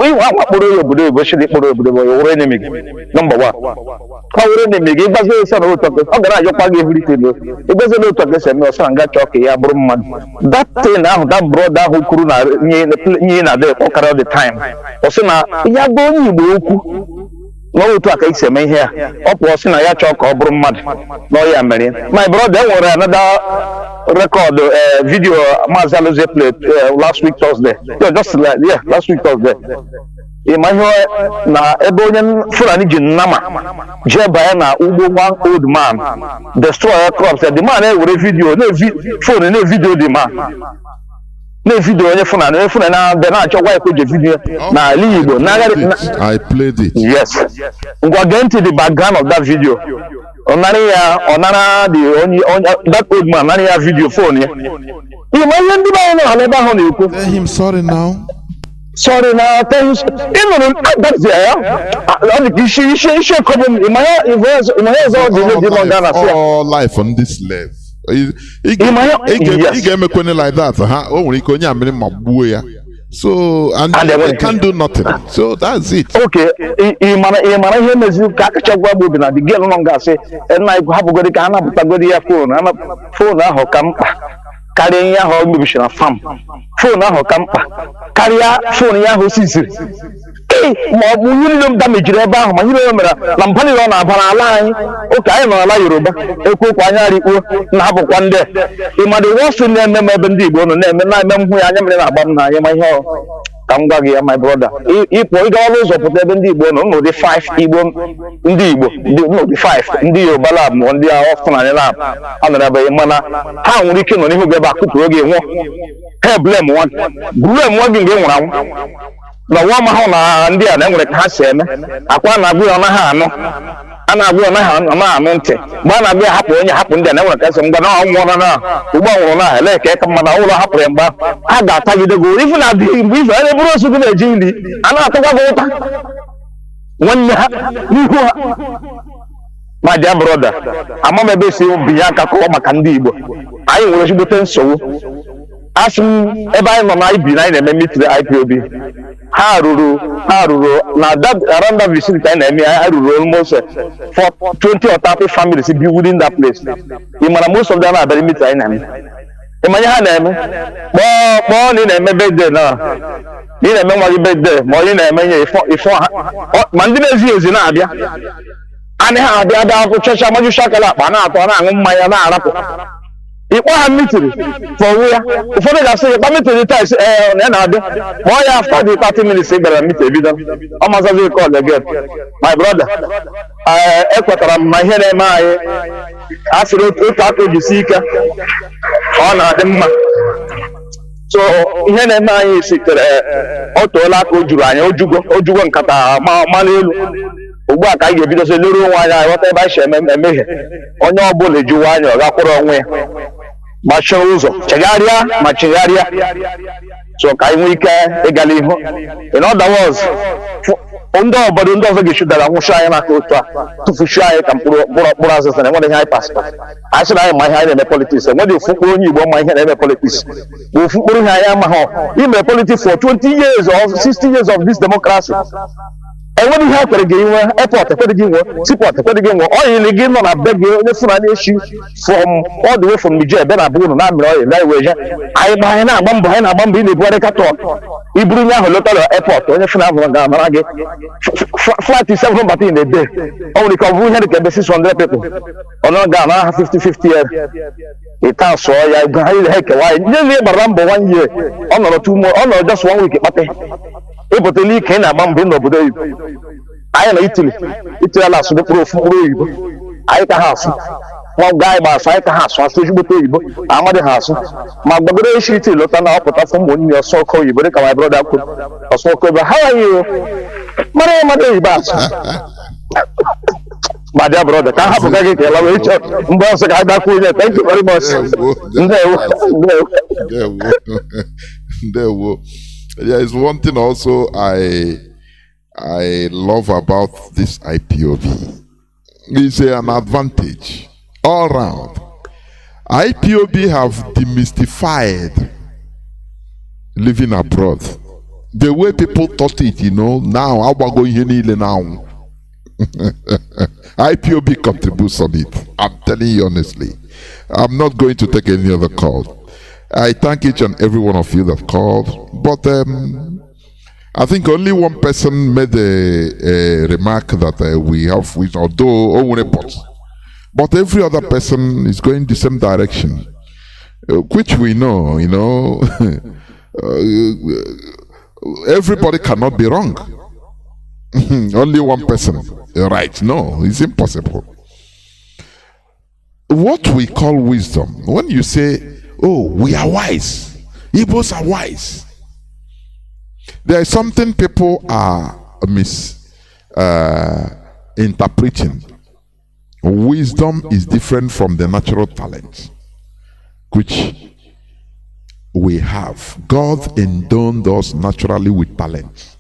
iwe akwa kpọrọ ya obodo oyibo chiri kpọrọ obodo oyibo were enemi gị nọmba 1 ka were enemi gị ịgbazi ose na ụtọ gị ọ gara ajọkwa gị ebilite elu ịgbazi na ụtọ gị si eme ọsọ nga chọọ ka ya bụrụ mmadụ datin ahụ da brọda ahụ kwuru na nye na adị kpọkara all the time ọ sị na ya bụ onye Igbo okwu n'otu aka isi eme ihe a ọ pụọ sị na ya chọọ ka ọ bụrụ mmadụ n'ọya mere my brother enwere another record video Mazi Alozie played last week Thursday last week Thursday ịma ihe na ebe onye Fulani ji nnama jee banye na ugbo one old man destroy crops the man ewere video phone na-evidio the man na-evidio onye Fulani na-abịa na-achọkwa ekweje vidio n'ala Igbo I played it. Yes. Ngwa gee ntị the background of that video. Ọnara that old man nara ya video phone ya. Ịma ihe ndị banyere na ala ebe ahụ na-ekwu. Tell him sorry now. Sorry now, thanks. That's ya. Ọ dị ka isi ekọbụ ịma ya ọzọ dị longer na all life on this left. Ị ga-emekwenye like that ha o nwere ike onye amịrị ma gbuo ya so and they can't do nothing so that's it. Okay, ị mara ihe meziri ka akacha gwa bụ na the girl nọ ga-asị nna igwe hapụgodi ka ha napụtagodi ya fon ahụ ka mkpa karịa ihe ahụ ọ mebisi na fam fon ahụ ka mkpa karịa fon ya ahụ sisiri ma ọ bụ ihe niile m damejiri ebe ahụ ma ihe niile mere na mba niile ọ na-aba n'ala anyị oke anyị nọ n'ala Yoruba ekwu okwu anya rikpuo na-hapụkwa ndị ịmadụ wọsụ na-eme m ebe ndị Igbo nọ na-eme mhụ ya anya mere na-agba m n'anya ma ihe ọ ka m gwa gị ya my brother ịpụ ịga ọrụ ụzọ pụta ebe ndị Igbo nọ n'ụdị 5 Igbo n'ụdị 5 ndị Yoruba lab ma ndị Fulani lab a nọrọ ebe mana ha nwere ike nọ n'ihu gị ebe a kụpụrụ oge nwụọ ha blem nwa gị mgbe ị nwụrụ anwụ na nwa mahụ na ndị a na-enwere ka ha si eme akwa na-agụ ya ọ naghị anụ a na-agụ ya ọ naghị anụ ntị mgbe a na-agụ ya hapụ onye hapụ ndị a na-enwere ka esi mgbe na ọ nwụrụ na ugbo nwụrụ na ele ka eka mmadụ ụlọ hapụrụ ya mgbe a ga-atagide gị ifu na adịghị mgbe ife anya bụrụ osu gị na-eji nri a na-atụkwa gị ụta nwanne ha n'ihu ha ma dia broda ama m ebe si binye aka kọwa maka ndị Igbo anyị nwere ezigbote nsogbu asị m ebe anyị nọ na ibi na anyị na-eme mitri IPOB ha ruru na around that vicinity anyị na-eme anyị ruru almost for 20 or 30 families be within that place ị mara most of them na-abịara mitri anyị na-eme ịmanye ha na-eme kpọọ na ị na-eme birthday na ị na-eme nwa gị birthday ma ọ ị na-eme nye ifo ha ma ndị na-ezighị ezi na-abịa anyị ha abịa bịa akwụ chọcha majucha akala akpa na-atọ na-aṅụ mmanya na-arapụ ịkpọ ha mitiri fọwụ ya ụfọdụ ga-asị ịkpa mitiri taa na ya na-abịa ma ọ ya after the 30 minutes ị gara miti ebido ọ mazazi call again my brother ekwetara m na ihe na-eme anyị a sịrị otu aka ejisi ike ọ na-adị mma so ihe na-eme anyị sitere ọ tụọla aka o juru anyị ojugo nkata ma n'elu ugbu a ka anyị ga-ebidozi lere onwe anyị aghọta ebe anyị si emehie onye ọbụla ejuwa anyị ọ gakwụrụ onwe ya gbachie ụzọ chegharịa so ka anyị nwee ike ịga n'ihu in other words ndị obodo ndị ọzọ ga-echudara nwụchi anyị n'aka otu a tụfuchi anyị ka mkpụrụ azịza na enwere ihe anyị pasịpa anyị sị na anyị ma ihe anyị na-eme politiks enweghị ofu mkpụrụ onye Igbo ma ihe na-eme politiks bụ ofu mkpụrụ ihe anyị amaghị ime politiks for 20 years or 60 years of this democracy enweghị ihe kwere gị nwe airport ekwere gị nwe seaport ekwere gị nwe oil gị nọ na be gị onye fụna na-eshi from all the way from Niger ebe na abụ unu na amịrị oil na iwe je anyị na-agba mbọ anyị na-agba mbọ ị na-ebugharị katọ iburu onye ahụ lọtara airport onye fụna abụrụ ga-amara gị flight 7 bata in a day ọ nwere ike ọ bụrụ ihe dị ka ebe 600 people ọ nọ ga-anara ha 50-50 ya ịta sụọ ya ego ha ile ha ekewa ya ndị niile gbara mbọ 1 year ọ nọrọ 2 months ọ nọrọ just 1 week kpata ịpụtala ike ị na-agba mbọ n'obodo oyibo anyị na Italy ala asụ mkpụrụ oyibo anyị ka ha asụ nwa ga anyị gba asụ anyị ka ha asụ ezigbote oyibo amadị ha asụ ma gbagoro echi Italy lọta na ọpụta fụ ụmụnne ọsọ ọkụ oyibo dịka my brother kwuru ọsọ ọkụ ebe ha anyị mara ya mmadụ oyibo asụ my dear brother ka hapụga gị ka ịlawa ịchọ mgbe ọsọ ka agakwu onye thank you very much ndewo. There is one thing also I love about this IPOB. It's an advantage all round. IPOB have demystified living abroad. The way people thought it, now how about going here now? IPOB contributes on it. I'm telling you honestly. I'm not going to take any other call. I thank each and every one of you that called, but I think only one person made a remark that we have, although only but every other person is going the same direction, which we know, everybody cannot be wrong. Only one person right? No, it's impossible. What we call wisdom, when you say, oh, we are wise. Igbos are wise. There is something people are misinterpreting. Wisdom is different from the natural talent which we have. God endowed us naturally with talent.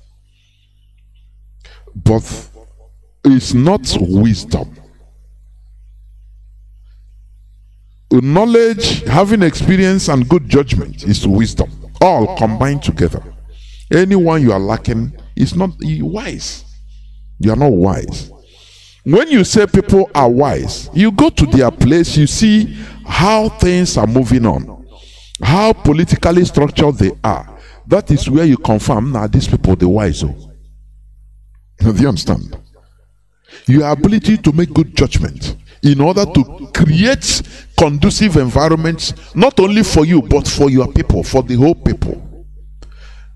But it's not wisdom. Knowledge, having experience, and good judgment is wisdom, all combined together. Anyone you are lacking is not wise. You are not wise. When you say people are wise, you go to their place, you see how things are moving on, how politically structured they are. That is where you confirm, now these people, the wise. Do you understand? Your ability to make good judgment in order to create conducive environments, not only for you, but for your people, for the whole people.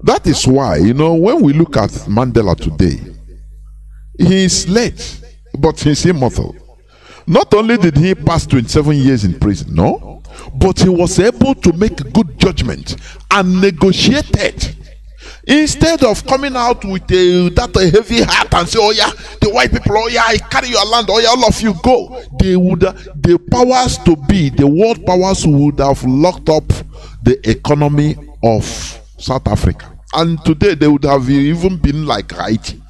That is why, when we look at Mandela today, he is late, but he's immortal. Not only did he pass 27 years in prison, no, but he was able to make good judgment and negotiated. Instead of coming out with that heavy heart and say, oh yeah, the white people, oh yeah, I carry your land, oh yeah, all of you go. The powers to be, the world powers would have locked up the economy of South Africa. And today they would have even been like Haiti.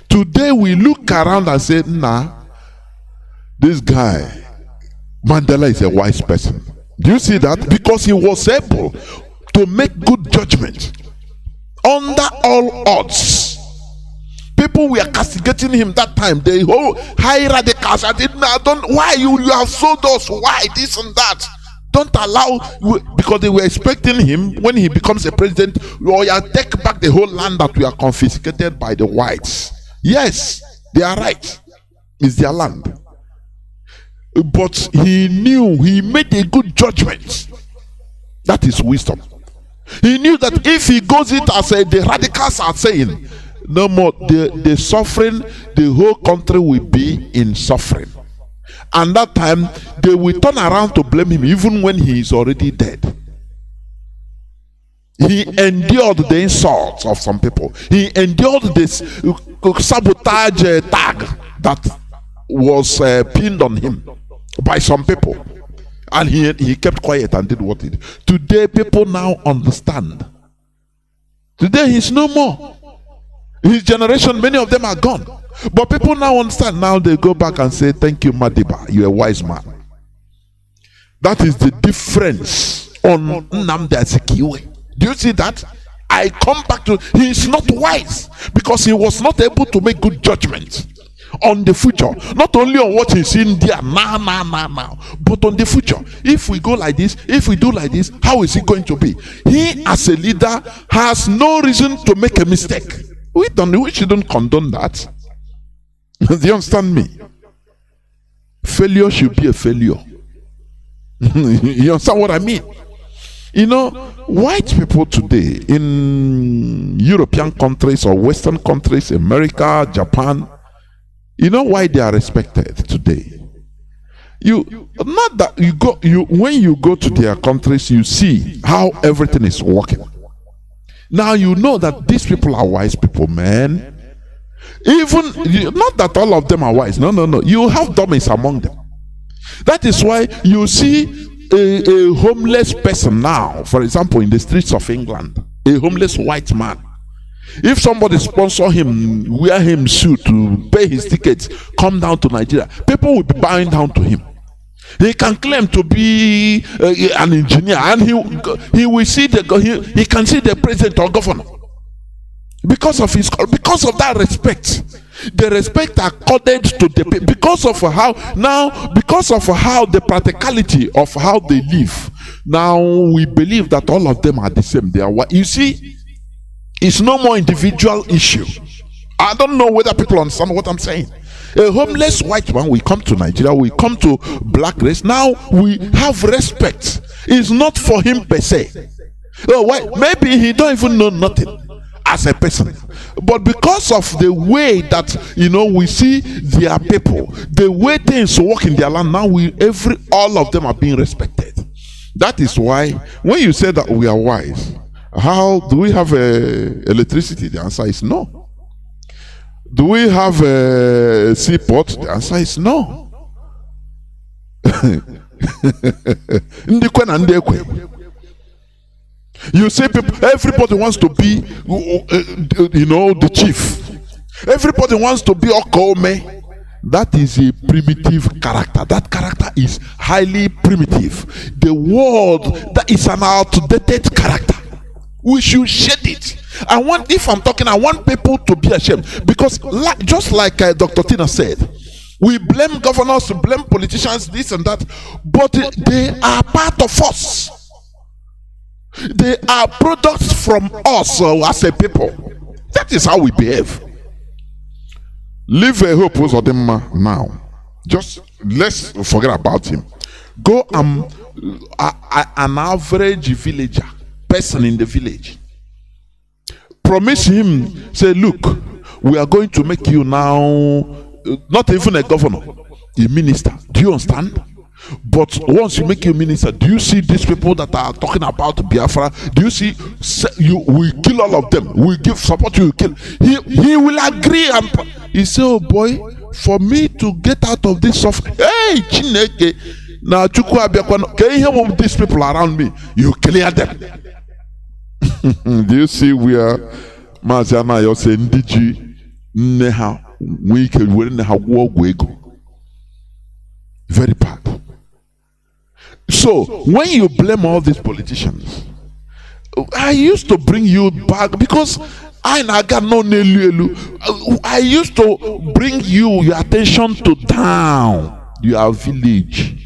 Today we look around and say, nah, this guy, Mandela, is a wise person. Do you see that? Because he was able to make good judgment under all odds. People were castigating him that time. The whole high radicals, why you have sold us? Why this and that? Don't allow, because they were expecting him when he becomes a president, or you take back the whole land that we are confiscated by the whites. Yes, they are right. It's their land. But he knew, he made a good judgment. That is wisdom. He knew that if he goes it as the radicals are saying, no more, the suffering, the whole country will be in suffering. And that time, they will turn around to blame him even when he is already dead. He endured the insults of some people. He endured this sabotage tag that was pinned on him by some people. And he kept quiet and did what he did. Today, people now understand. Today, he's no more. His generation, many of them are gone. But people now understand. Now they go back and say, thank you, Madiba. You're a wise man. That is the difference on Nnamdi Azikiwe. Do you see that? I come back to, he is not wise because he was not able to make good judgment on the future, not only on what he's in there now, but on the future. If we go like this, if we do like this, how is it going to be? He as a leader has no reason to make a mistake. We shouldn't condone that. Do you understand me? Failure should be a failure. You understand what I mean? You know, white people today in European countries or Western countries, America, Japan, you know why they are respected today? Not that when you go to their countries, you see how everything is working. Now you know that these people are wise people, man. Even not that all of them are wise. No. You have dummies among them. That is why you see a homeless person now, for example, in the streets of England, a homeless white man. If somebody sponsor him, wear him suit to pay his tickets, come down to Nigeria, people will be bowing down to him. He can claim to be an engineer, and he will see he can see the president or governor because of that respect. The respect accorded to the people because of how the practicality of how they live. Now we believe that all of them are the same. They are what you see. It's no more individual issue. I don't know whether people understand what I'm saying. A homeless white man, we come to Nigeria, we come to black race. Now we have respect. It's not for him per se. Oh, why? Maybe he don't even know nothing as a person, but because of the way that we see their people, the way things work in their land, now all of them are being respected. That is why when you say that we are wise, how do we have electricity? The answer is no. Do we have a seaport? The answer is no. You say everybody wants to be, the chief. Everybody wants to be Okome. That is a primitive character. That character is highly primitive. The world, that is an outdated character. We should shed it. I want people to be ashamed, because just like Dr. Tina said, we blame governors, we blame politicians, this and that, but they are part of us. They are products from us as a people. That is how we behave. Leave a hope with Odema now. Just let's forget about him. Go an average villager, person in the village. Promise him, say, look, we are going to make you now not even a governor, a minister. Do you understand? But once you make you minister, do you see these people that are talking about Biafra? Do you see we kill all of them? We give support, you kill. He will agree, and he say, oh boy, for me to get out of this suffering, hey Chineke, now Chukwu Abiakwano, can you hear what these people around me? You clear them. Do you see where Mazi Johnathan say ndiji neha wike were neha wogwego? Very bad. So when you blame all these politicians, I used to bring you back because I used to bring your attention to town, your village.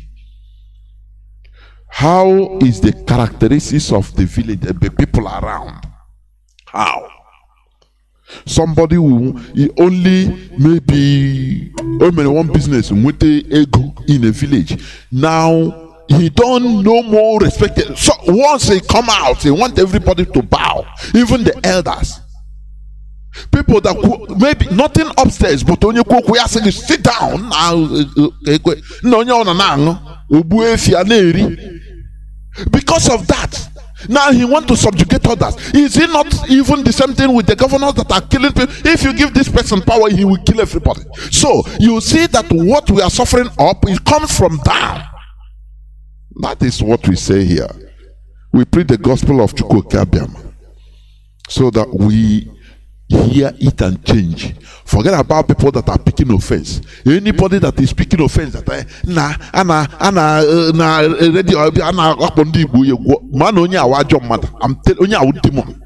How is the characteristics of the village, the people around? How? Somebody who only maybe one business with the ego in a village. Now he don't no more respected. So once they come out, they want everybody to bow, even the elders. People that maybe nothing upstairs, but when you cook, we are saying sit down now. Because of that, now he wants to subjugate others. Is it not even the same thing with the governors that are killing people? If you give this person power, he will kill everybody. So you see that what we are suffering up, it comes from down. That is what we say here. We preach the gospel of Chukwukabiam so that we hear it and change. Forget about people that are picking offense. Anybody that is picking offense, that I'm telling you, demon.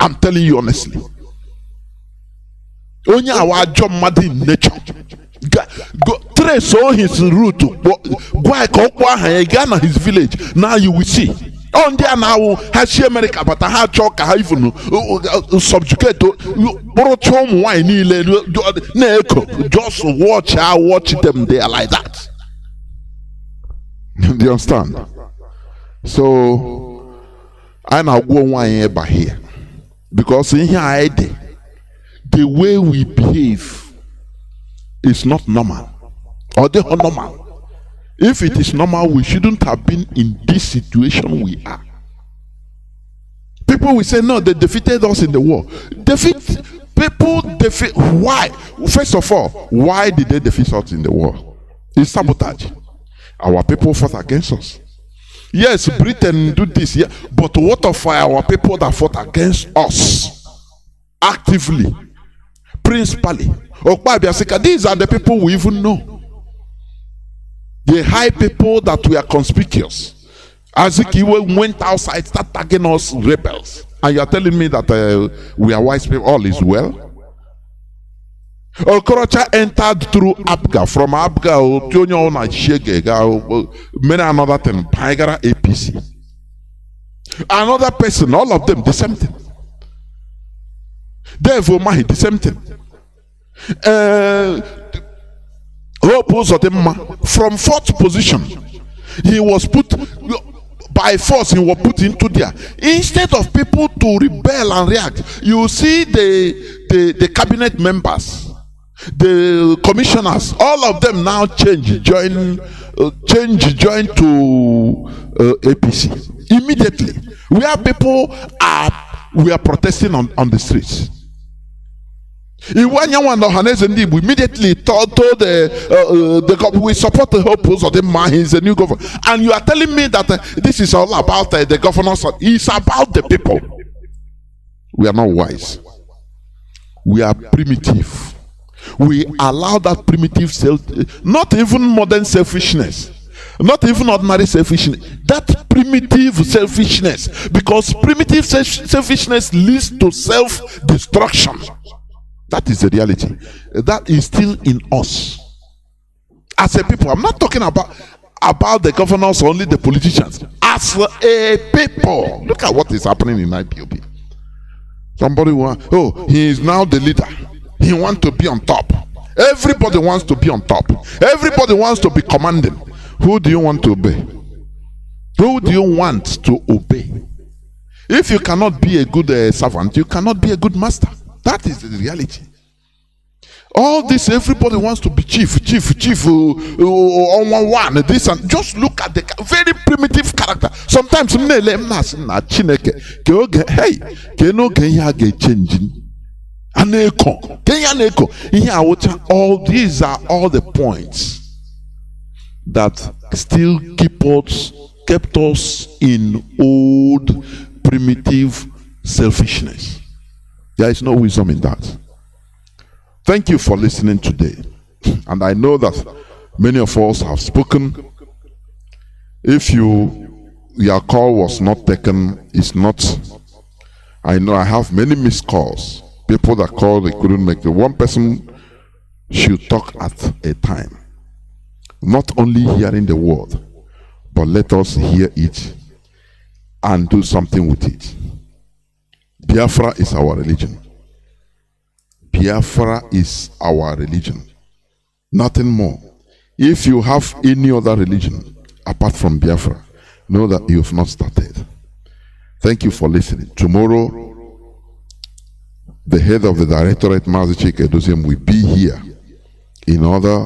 I'm telling you honestly. Only our job mother in nature. Go trace all his route. Go his village. Now you will see. On there now has she America, but I had chalk even subjugate to wine just watch them there like that. Do you understand? So I now go one by here because in here the way we behave is not normal, or they are normal. If it is normal, we shouldn't have been in this situation we are. People will say, no, they defeated us in the war. Why? First of all, why did they defeat us in the war? It's sabotage. Our people fought against us. Yes, Britain do this, yeah, but what of our people that fought against us actively, principally? These are the people we even know. The high people that were conspicuous. Azikiwe went outside, started tagging us rebels. And you are telling me that we are wise people, all is well? Okorocha entered through Abga. From Abga, many another thing, Paigara APC. Another person, all of them, the same thing. Therefore, Mahi, the same thing. From fourth position, he was put by force. He was put into there. Instead of people to rebel and react, you see the cabinet members, the commissioners, all of them now join to APC immediately. Where people we are protesting on the streets. Immediately told the we support the purpose of the man. He's a new governor, and you are telling me that this is all about the governors. It's about the people. We are not wise. We are primitive. We allow that primitive not even modern selfishness, not even ordinary selfishness. That primitive selfishness, because primitive selfishness leads to self-destruction. That is the reality. That is still in us. As a people, I'm not talking about the governors, only the politicians. As a people, look at what is happening in IPOB. Somebody he is now the leader. He wants to be on top. Everybody wants to be on top. Everybody wants to be commanding. Who do you want to obey? Who do you want to obey? If you cannot be a good servant, you cannot be a good master. That is the reality. All this, everybody wants to be chief, on one, this and just look at the very primitive character. Sometimes, all these are all the points that still kept us in old primitive selfishness. There is no wisdom in that. Thank you for listening today. And I know that many of us have spoken. If your call was not taken, it's not. I know I have many missed calls. People that called, they couldn't make the one person should talk at a time. Not only hearing the word, but let us hear it and do something with it. Biafra is our religion. Biafra is our religion. Nothing more. If you have any other religion apart from Biafra, know that you have not started. Thank you for listening. Tomorrow, the head of the directorate, Mazi Johnathan, will be here in order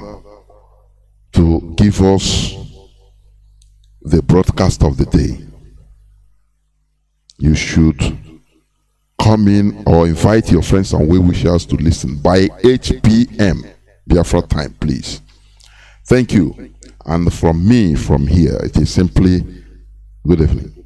to give us the broadcast of the day. You should come in or invite your friends and well-wishers to listen by 8 p.m. Biafra time, please. Thank you. And from me, from here, it is simply good evening.